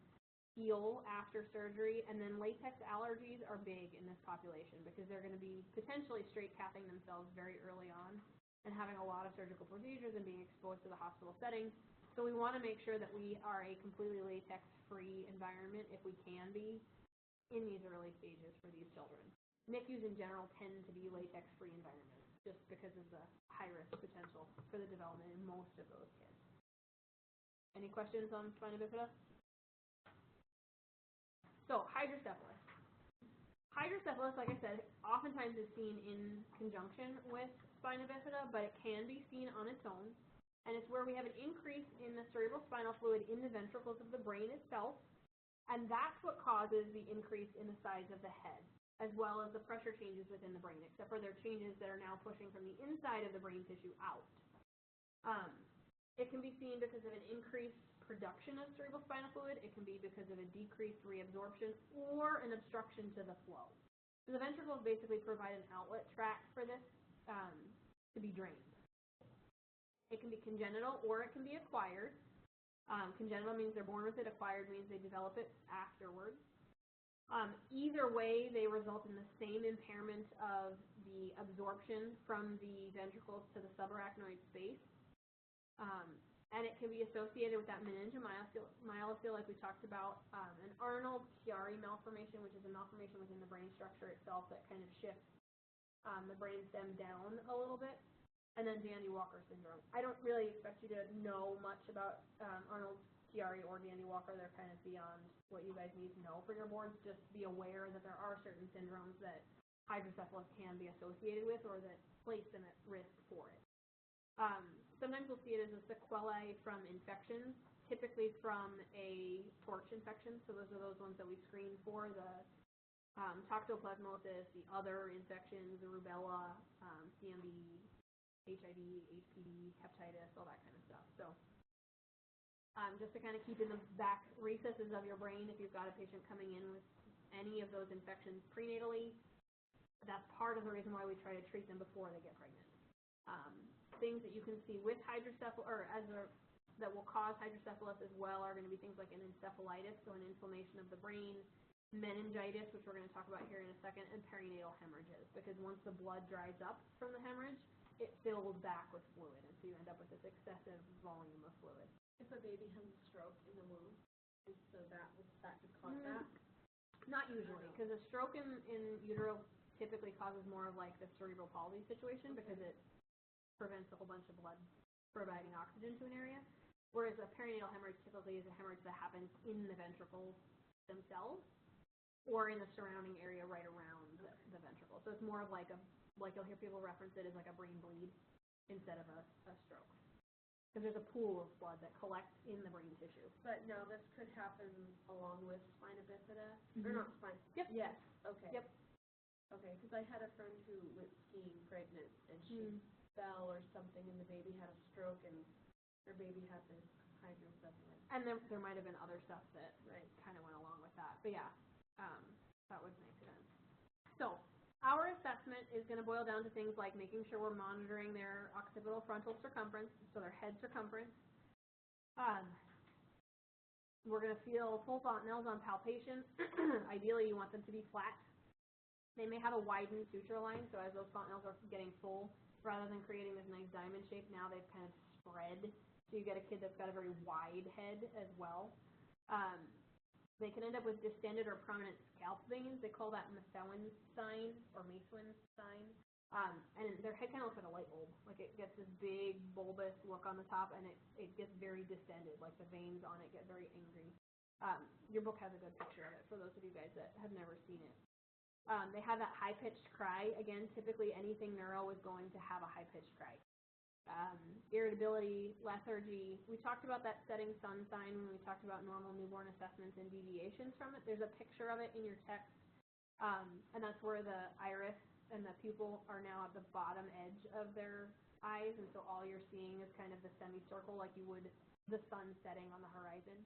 heal after surgery. And then latex allergies are big in this population because they're going to be potentially straight cathing themselves very early on and having a lot of surgical procedures and being exposed to the hospital setting. So we want to make sure that we are a completely latex-free environment if we can be in these early stages for these children. NICUs in general tend to be latex-free environments just because of the high-risk potential for the development in most of those kids. Any questions on spina bifida? So, hydrocephalus. Hydrocephalus, like I said, oftentimes is seen in conjunction with spina bifida, but it can be seen on its own. And it's where we have an increase in the cerebrospinal fluid in the ventricles of the brain itself. And that's what causes the increase in the size of the head, as well as the pressure changes within the brain, except for their changes that are now pushing from the inside of the brain tissue out. It can be seen because of an increased production of cerebrospinal fluid. It can be because of a decreased reabsorption or an obstruction to the flow. So the ventricles basically provide an outlet tract for this to be drained. It can be congenital or it can be acquired. Congenital means they're born with it. Acquired means they develop it afterwards. Either way, they result in the same impairment of the absorption from the ventricles to the subarachnoid space. and it can be associated with that meningomyelocele like we talked about, an Arnold-Chiari malformation, which is a malformation within the brain structure itself that kind of shifts the brain stem down a little bit, and then Dandy-Walker syndrome. I don't really expect you to know much about Arnold-Chiari or Dandy-Walker. They're kind of beyond what you guys need to know for your boards. Just be aware that there are certain syndromes that hydrocephalus can be associated with or that place them at risk for it. Sometimes we'll see it as a sequelae from infections, typically from a torch infection. So those are those ones that we screen for, the toxoplasmosis, the other infections, the rubella, CMV, HIV, HPV, hepatitis, all that kind of stuff. So just to kind of keep in the back recesses of your brain, if you've got a patient coming in with any of those infections prenatally, that's part of the reason why we try to treat them before they get pregnant. Things that you can see with hydrocephalus, or that will cause hydrocephalus as well, are going to be things like an encephalitis, so an inflammation of the brain, meningitis, which we're going to talk about here in a second, and perinatal hemorrhages, because once the blood dries up from the hemorrhage, it fills back with fluid, and so you end up with this excessive volume of fluid. If a baby has a stroke in the womb, so that could cause that? Not usually, because a stroke in utero typically causes more of like the cerebral palsy situation, because it prevents a whole bunch of blood providing oxygen to an area, whereas a perinatal hemorrhage typically is a hemorrhage that happens in the ventricles themselves or in the surrounding area right around the ventricle. So it's more of like you'll hear people reference it as like a brain bleed instead of a stroke. Because there's a pool of blood that collects in the brain tissue. But now this could happen along with spina bifida? Or not spina? Yep. Yes. Okay. Yep. Okay, because I had a friend who went skiing pregnant, and she fell or something, and the baby had a stroke, and her baby had this hydrocephalus. And there might have been other stuff that kind of went along with that. But yeah, that would make sense. So our assessment is going to boil down to things like making sure we're monitoring their occipital frontal circumference, so their head circumference. We're going to feel full fontanelles on palpation. Ideally, you want them to be flat. They may have a widened suture line, so as those fontanelles are getting full, rather than creating this nice diamond shape, now they've kind of spread. So you get a kid that's got a very wide head as well. They can end up with distended or prominent scalp veins. They call that Mathewin's sign or Masewin's sign. And their head kind of looks like a light bulb. Like it gets this big bulbous look on the top, and it gets very distended. Like the veins on it get very angry. Your book has a good picture of it for those of you guys that have never seen it. They have that high-pitched cry. Again, typically anything neuro is going to have a high-pitched cry. Irritability, lethargy. We talked about that setting sun sign when we talked about normal newborn assessments and deviations from it. There's a picture of it in your text, and that's where the iris and the pupil are now at the bottom edge of their eyes, and so all you're seeing is kind of the semicircle like you would the sun setting on the horizon.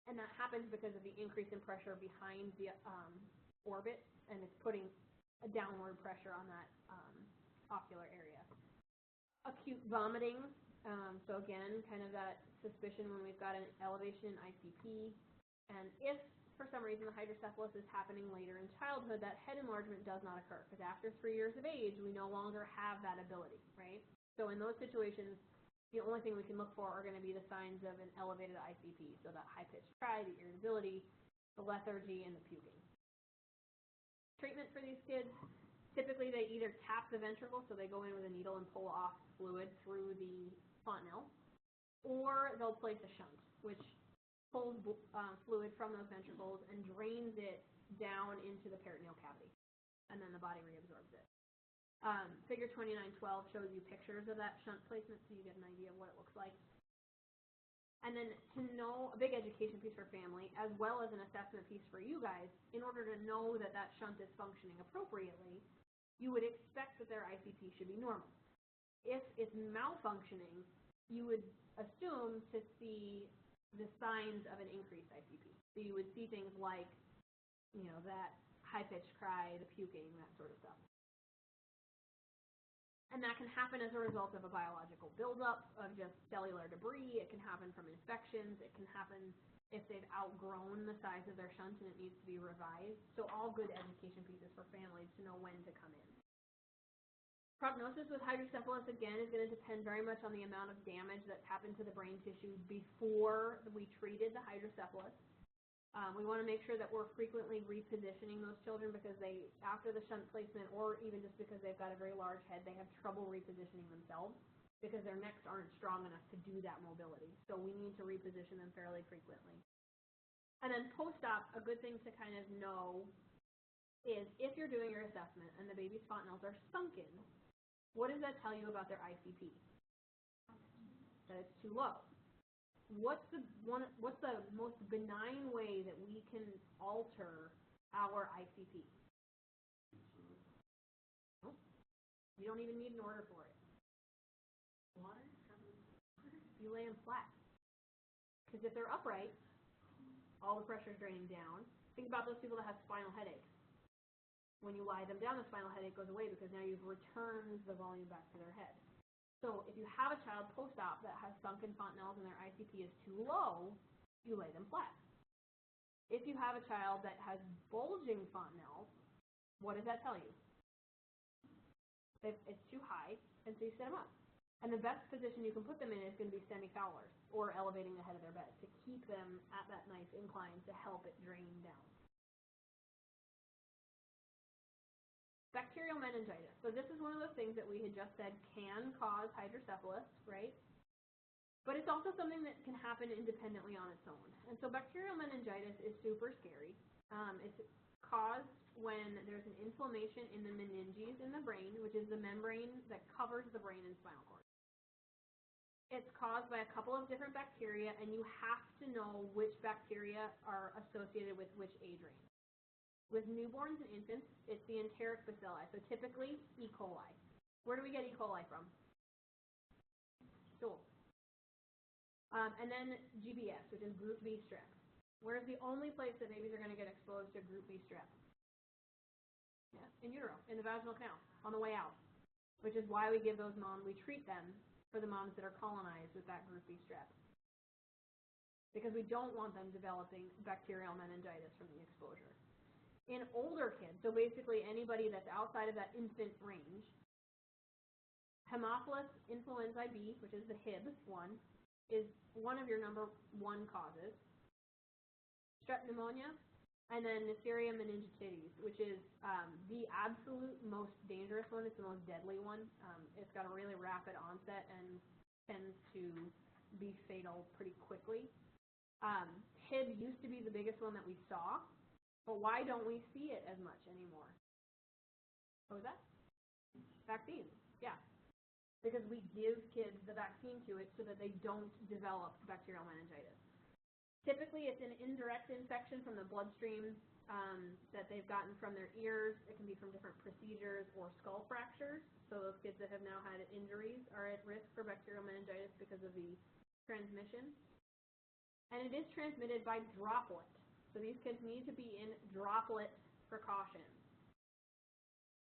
And that happens because of the increase in pressure behind the orbit, and it's putting a downward pressure on that ocular area. Acute vomiting, so again, kind of that suspicion when we've got an elevation in ICP, and if for some reason the hydrocephalus is happening later in childhood, that head enlargement does not occur, because after 3 years of age, we no longer have that ability, right? So in those situations, the only thing we can look for are going to be the signs of an elevated ICP, so that high-pitched cry, the irritability, the lethargy, and the puking. Treatment for these kids, typically they either tap the ventricle, so they go in with a needle and pull off fluid through the fontanelle, or they'll place a shunt, which pulls fluid from those ventricles and drains it down into the peritoneal cavity, and then the body reabsorbs it. Figure 2912 shows you pictures of that shunt placement so you get an idea of what it looks like. And then to know, a big education piece for family, as well as an assessment piece for you guys, in order to know that that shunt is functioning appropriately, you would expect that their ICP should be normal. If it's malfunctioning, you would assume to see the signs of an increased ICP. So you would see things like, that high-pitched cry, the puking, that sort of stuff. And that can happen as a result of a biological buildup of just cellular debris. It can happen from infections. It can happen if they've outgrown the size of their shunt and it needs to be revised. So all good education pieces for families to know when to come in. Prognosis with hydrocephalus, again, is going to depend very much on the amount of damage that's happened to the brain tissue before we treated the hydrocephalus. We want to make sure that we're frequently repositioning those children because they, after the shunt placement, or even just because they've got a very large head, they have trouble repositioning themselves because their necks aren't strong enough to do that mobility. So we need to reposition them fairly frequently. And then post-op, a good thing to kind of know is if you're doing your assessment and the baby's fontanelles are sunken, what does that tell you about their ICP? That it's too low. What's the most benign way that we can alter our ICP? Nope. You don't even need an order for it. Water? You lay them flat. Because if they're upright, all the pressure is draining down. Think about those people that have spinal headaches. When you lie them down, the spinal headache goes away because now you've returned the volume back to their head. So if you have a child post-op that has sunken fontanelles and their ICP is too low, you lay them flat. If you have a child that has bulging fontanelles, what does that tell you? It's too high, and so you set them up. And the best position you can put them in is going to be semi-fowlers, or elevating the head of their bed, to keep them at that nice incline to help it drain down. Bacterial meningitis. So this is one of those things that we had just said can cause hydrocephalus, right? But it's also something that can happen independently on its own. And so bacterial meningitis is super scary. It's caused when there's an inflammation in the meninges in the brain, which is the membrane that covers the brain and spinal cord. It's caused by a couple of different bacteria, and you have to know which bacteria are associated with which age range. With newborns and infants, it's the enteric bacilli, so typically E. coli. Where do we get E. coli from? Stool. And then GBS, which is group B strep. Where's the only place that babies are going to get exposed to group B strep? Yeah, in utero, in the vaginal canal, on the way out, which is why we give those moms, we treat them for the moms that are colonized with that group B strep. Because we don't want them developing bacterial meningitis from the exposure. In older kids, so basically anybody that's outside of that infant range, Haemophilus influenzae B, which is the Hib one, is one of your number one causes. Strep pneumonia, and then Neisseria meningitidis, which is the absolute most dangerous one. It's the most deadly one. It's got a really rapid onset and tends to be fatal pretty quickly. Hib used to be the biggest one that we saw. But why don't we see it as much anymore? What was that? Vaccines, yeah. Because we give kids the vaccine to it so that they don't develop bacterial meningitis. Typically, it's an indirect infection from the bloodstream that they've gotten from their ears. It can be from different procedures or skull fractures. So those kids that have now had injuries are at risk for bacterial meningitis because of the transmission. And it is transmitted by droplet. So these kids need to be in droplet precautions.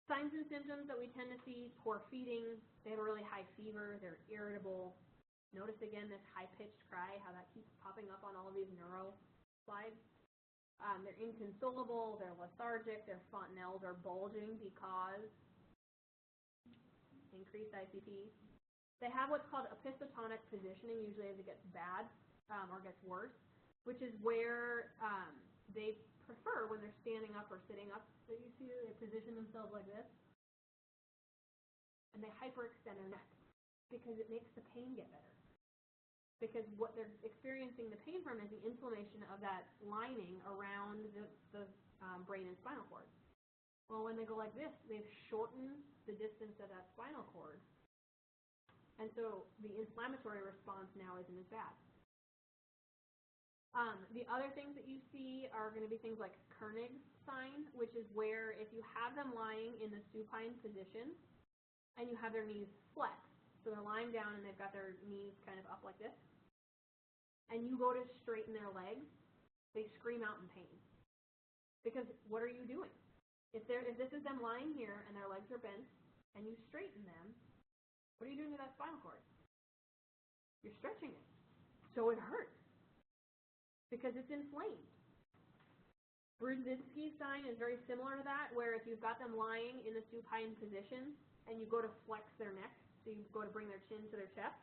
Signs and symptoms that we tend to see: poor feeding, they have a really high fever, they're irritable. Notice again this high-pitched cry, how that keeps popping up on all of these neuro slides. They're inconsolable, they're lethargic, their fontanelles are bulging because increased ICP. They have what's called epistotonic positioning, usually as it gets bad or gets worse, which is where they prefer when they're standing up or sitting up. So you see they position themselves like this, and they hyperextend their neck because it makes the pain get better. Because what they're experiencing the pain from is the inflammation of that lining around the brain and spinal cord. Well, when they go like this, they've shortened the distance of that spinal cord, and so the inflammatory response now isn't as bad. The other things that you see are going to be things like Kernig's sign, which is where if you have them lying in the supine position and you have their knees flexed, so they're lying down and they've got their knees kind of up like this, and you go to straighten their legs, they scream out in pain. Because what are you doing? If this is them lying here and their legs are bent and you straighten them, what are you doing to that spinal cord? You're stretching it. So it hurts. Because it's inflamed. Brudzinski's sign is very similar to that, where if you've got them lying in the supine position and you go to flex their neck, so you go to bring their chin to their chest,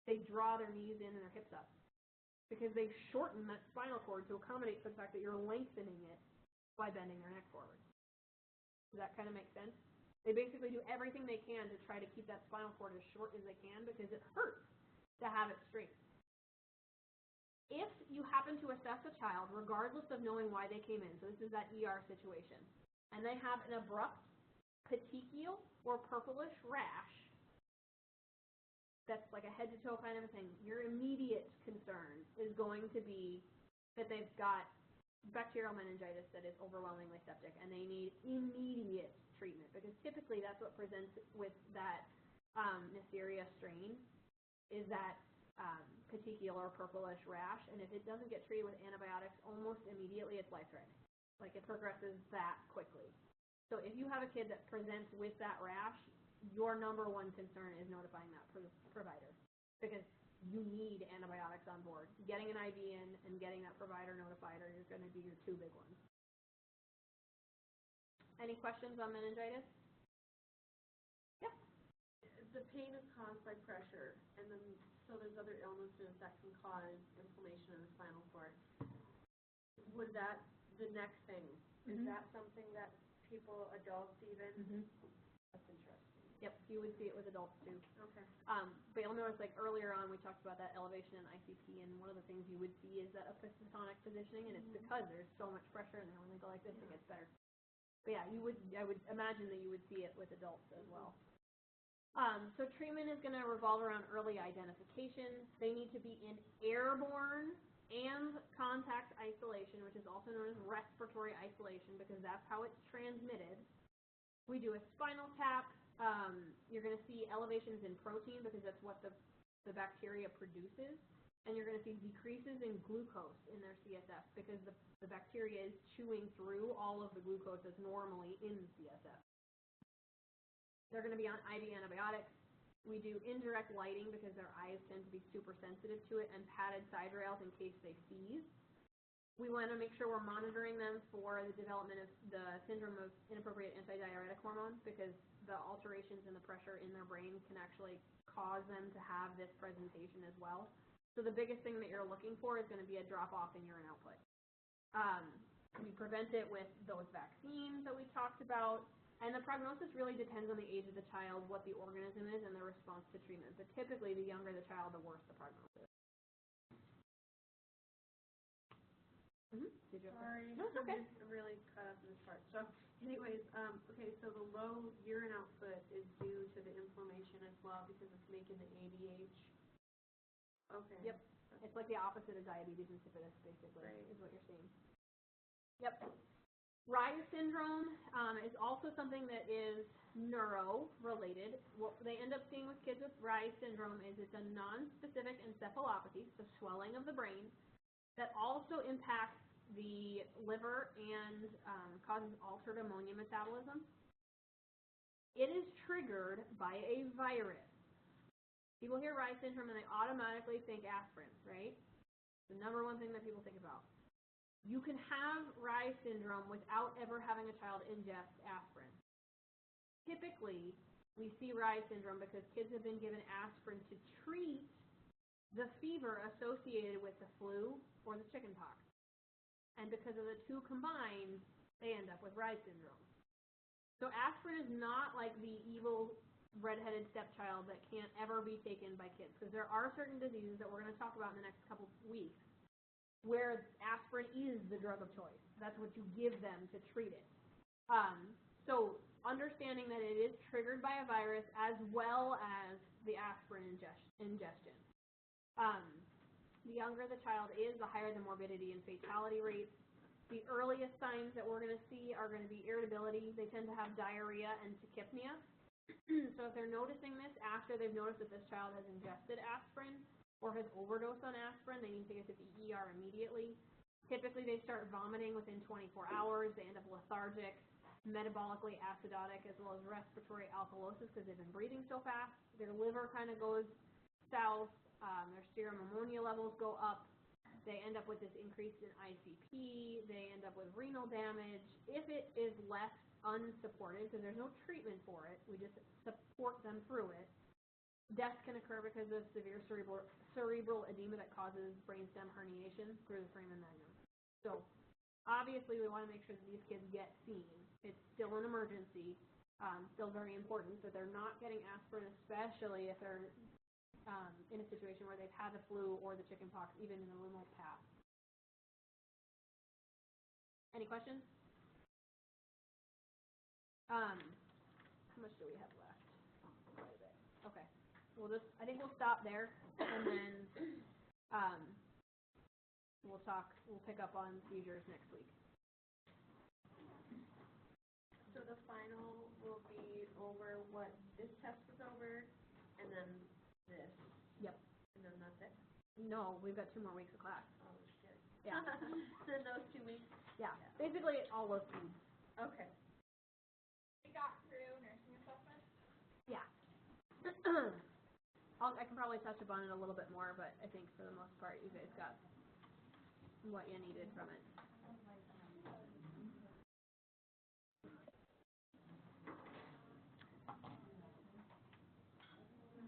they draw their knees in and their hips up. Because they shorten that spinal cord to accommodate for the fact that you're lengthening it by bending their neck forward. Does that kind of make sense? They basically do everything they can to try to keep that spinal cord as short as they can because it hurts to have it straight. If you happen to assess a child, regardless of knowing why they came in, so this is that ER situation, and they have an abrupt petechial or purplish rash, that's like a head-to-toe kind of a thing, your immediate concern is going to be that they've got bacterial meningitis that is overwhelmingly septic, and they need immediate treatment, because typically that's what presents with that Neisseria strain, is that petechial or purplish rash, and if it doesn't get treated with antibiotics almost immediately, it's life-threatening. Like, it progresses that quickly. So if you have a kid that presents with that rash, your number one concern is notifying that provider, because you need antibiotics on board. Getting an IV in and getting that provider notified are going to be your two big ones. Any questions on meningitis? Yeah. The pain is caused by pressure, and then so there's other illnesses that can cause inflammation in the spinal cord. Would that, the next thing, is that something that people, adults even? That's interesting. Yep, you would see it with adults too. Okay. But you'll notice, like, earlier on we talked about that elevation in ICP, and one of the things you would see is that episotonic positioning, and it's because there's so much pressure in there. When they go like this, it gets better. But yeah, I would imagine that you would see it with adults as well. So treatment is going to revolve around early identification. They need to be in airborne and contact isolation, which is also known as respiratory isolation, because that's how it's transmitted. We do a spinal tap. You're going to see elevations in protein, because that's what the bacteria produces. And you're going to see decreases in glucose in their CSF, because the bacteria is chewing through all of the glucose that's normally in the CSF. They're going to be on IV antibiotics. We do indirect lighting because their eyes tend to be super sensitive to it, and padded side rails in case they seize. We want to make sure we're monitoring them for the development of the syndrome of inappropriate antidiuretic hormone, because the alterations in the pressure in their brain can actually cause them to have this presentation as well. So the biggest thing that you're looking for is going to be a drop-off in urine output. We prevent it with those vaccines that we talked about, and the prognosis really depends on the age of the child, what the organism is, and the response to treatment. But typically, the younger the child, the worse the prognosis. Did you Sorry, no, it's okay. I'm really caught up in this part. So anyways, okay, so the low urine output is due to the inflammation as well, because it's making the ADH. Okay. Yep. It's like the opposite of diabetes insipidus, basically, Right. is what you're seeing. Yep. Reye syndrome is also something that is neuro-related. What they end up seeing with kids with Reye syndrome is it's a non-specific encephalopathy, so swelling of the brain, that also impacts the liver and causes altered ammonia metabolism. It is triggered by a virus. People hear Reye syndrome and they automatically think aspirin, right? The number one thing that people think about. You can have Reye syndrome without ever having a child ingest aspirin. Typically, we see Reye syndrome because kids have been given aspirin to treat the fever associated with the flu or the chickenpox. And because of the two combined, they end up with Reye syndrome. So aspirin is not like the evil redheaded stepchild that can't ever be taken by kids, because there are certain diseases that we're going to talk about in the next couple weeks where aspirin is the drug of choice. That's what you give them to treat it. So understanding that it is triggered by a virus as well as the aspirin ingestion. The younger the child is, the higher the morbidity and fatality rates. The earliest signs that we're going to see are going to be irritability. They tend to have diarrhea and tachypnea. So if they're noticing this after they've noticed that this child has ingested aspirin or has overdosed on aspirin, they need to get to the ER immediately. Typically, they start vomiting within 24 hours. They end up lethargic, metabolically acidotic, as well as respiratory alkalosis because they've been breathing so fast. Their liver kind of goes south. Their serum ammonia levels go up. They end up with this increase in ICP. They end up with renal damage. If it is left unsupported, because there's no treatment for it, we just support them through it, deaths can occur because of severe cerebral edema that causes brainstem herniation through the foramen magnum. So obviously we want to make sure that these kids get seen. It's still an emergency, still very important that they're not getting aspirin, especially if they're in a situation where they've had the flu or the chickenpox, even in the remote past. Any questions? How much do we have left? Quite a bit. Okay. I think we'll stop there, and then we'll pick up on seizures next week. So the final will be over what this test was over, and then this. Yep. And then that's it? No, we've got 2 more weeks of class. Oh, shit. Yeah. So in those 2 weeks? Yeah. Basically, all of these. Okay. We got through nursing assessment. Yeah. I can probably touch upon it a little bit more, but I think for the most part, you guys got what you needed from it.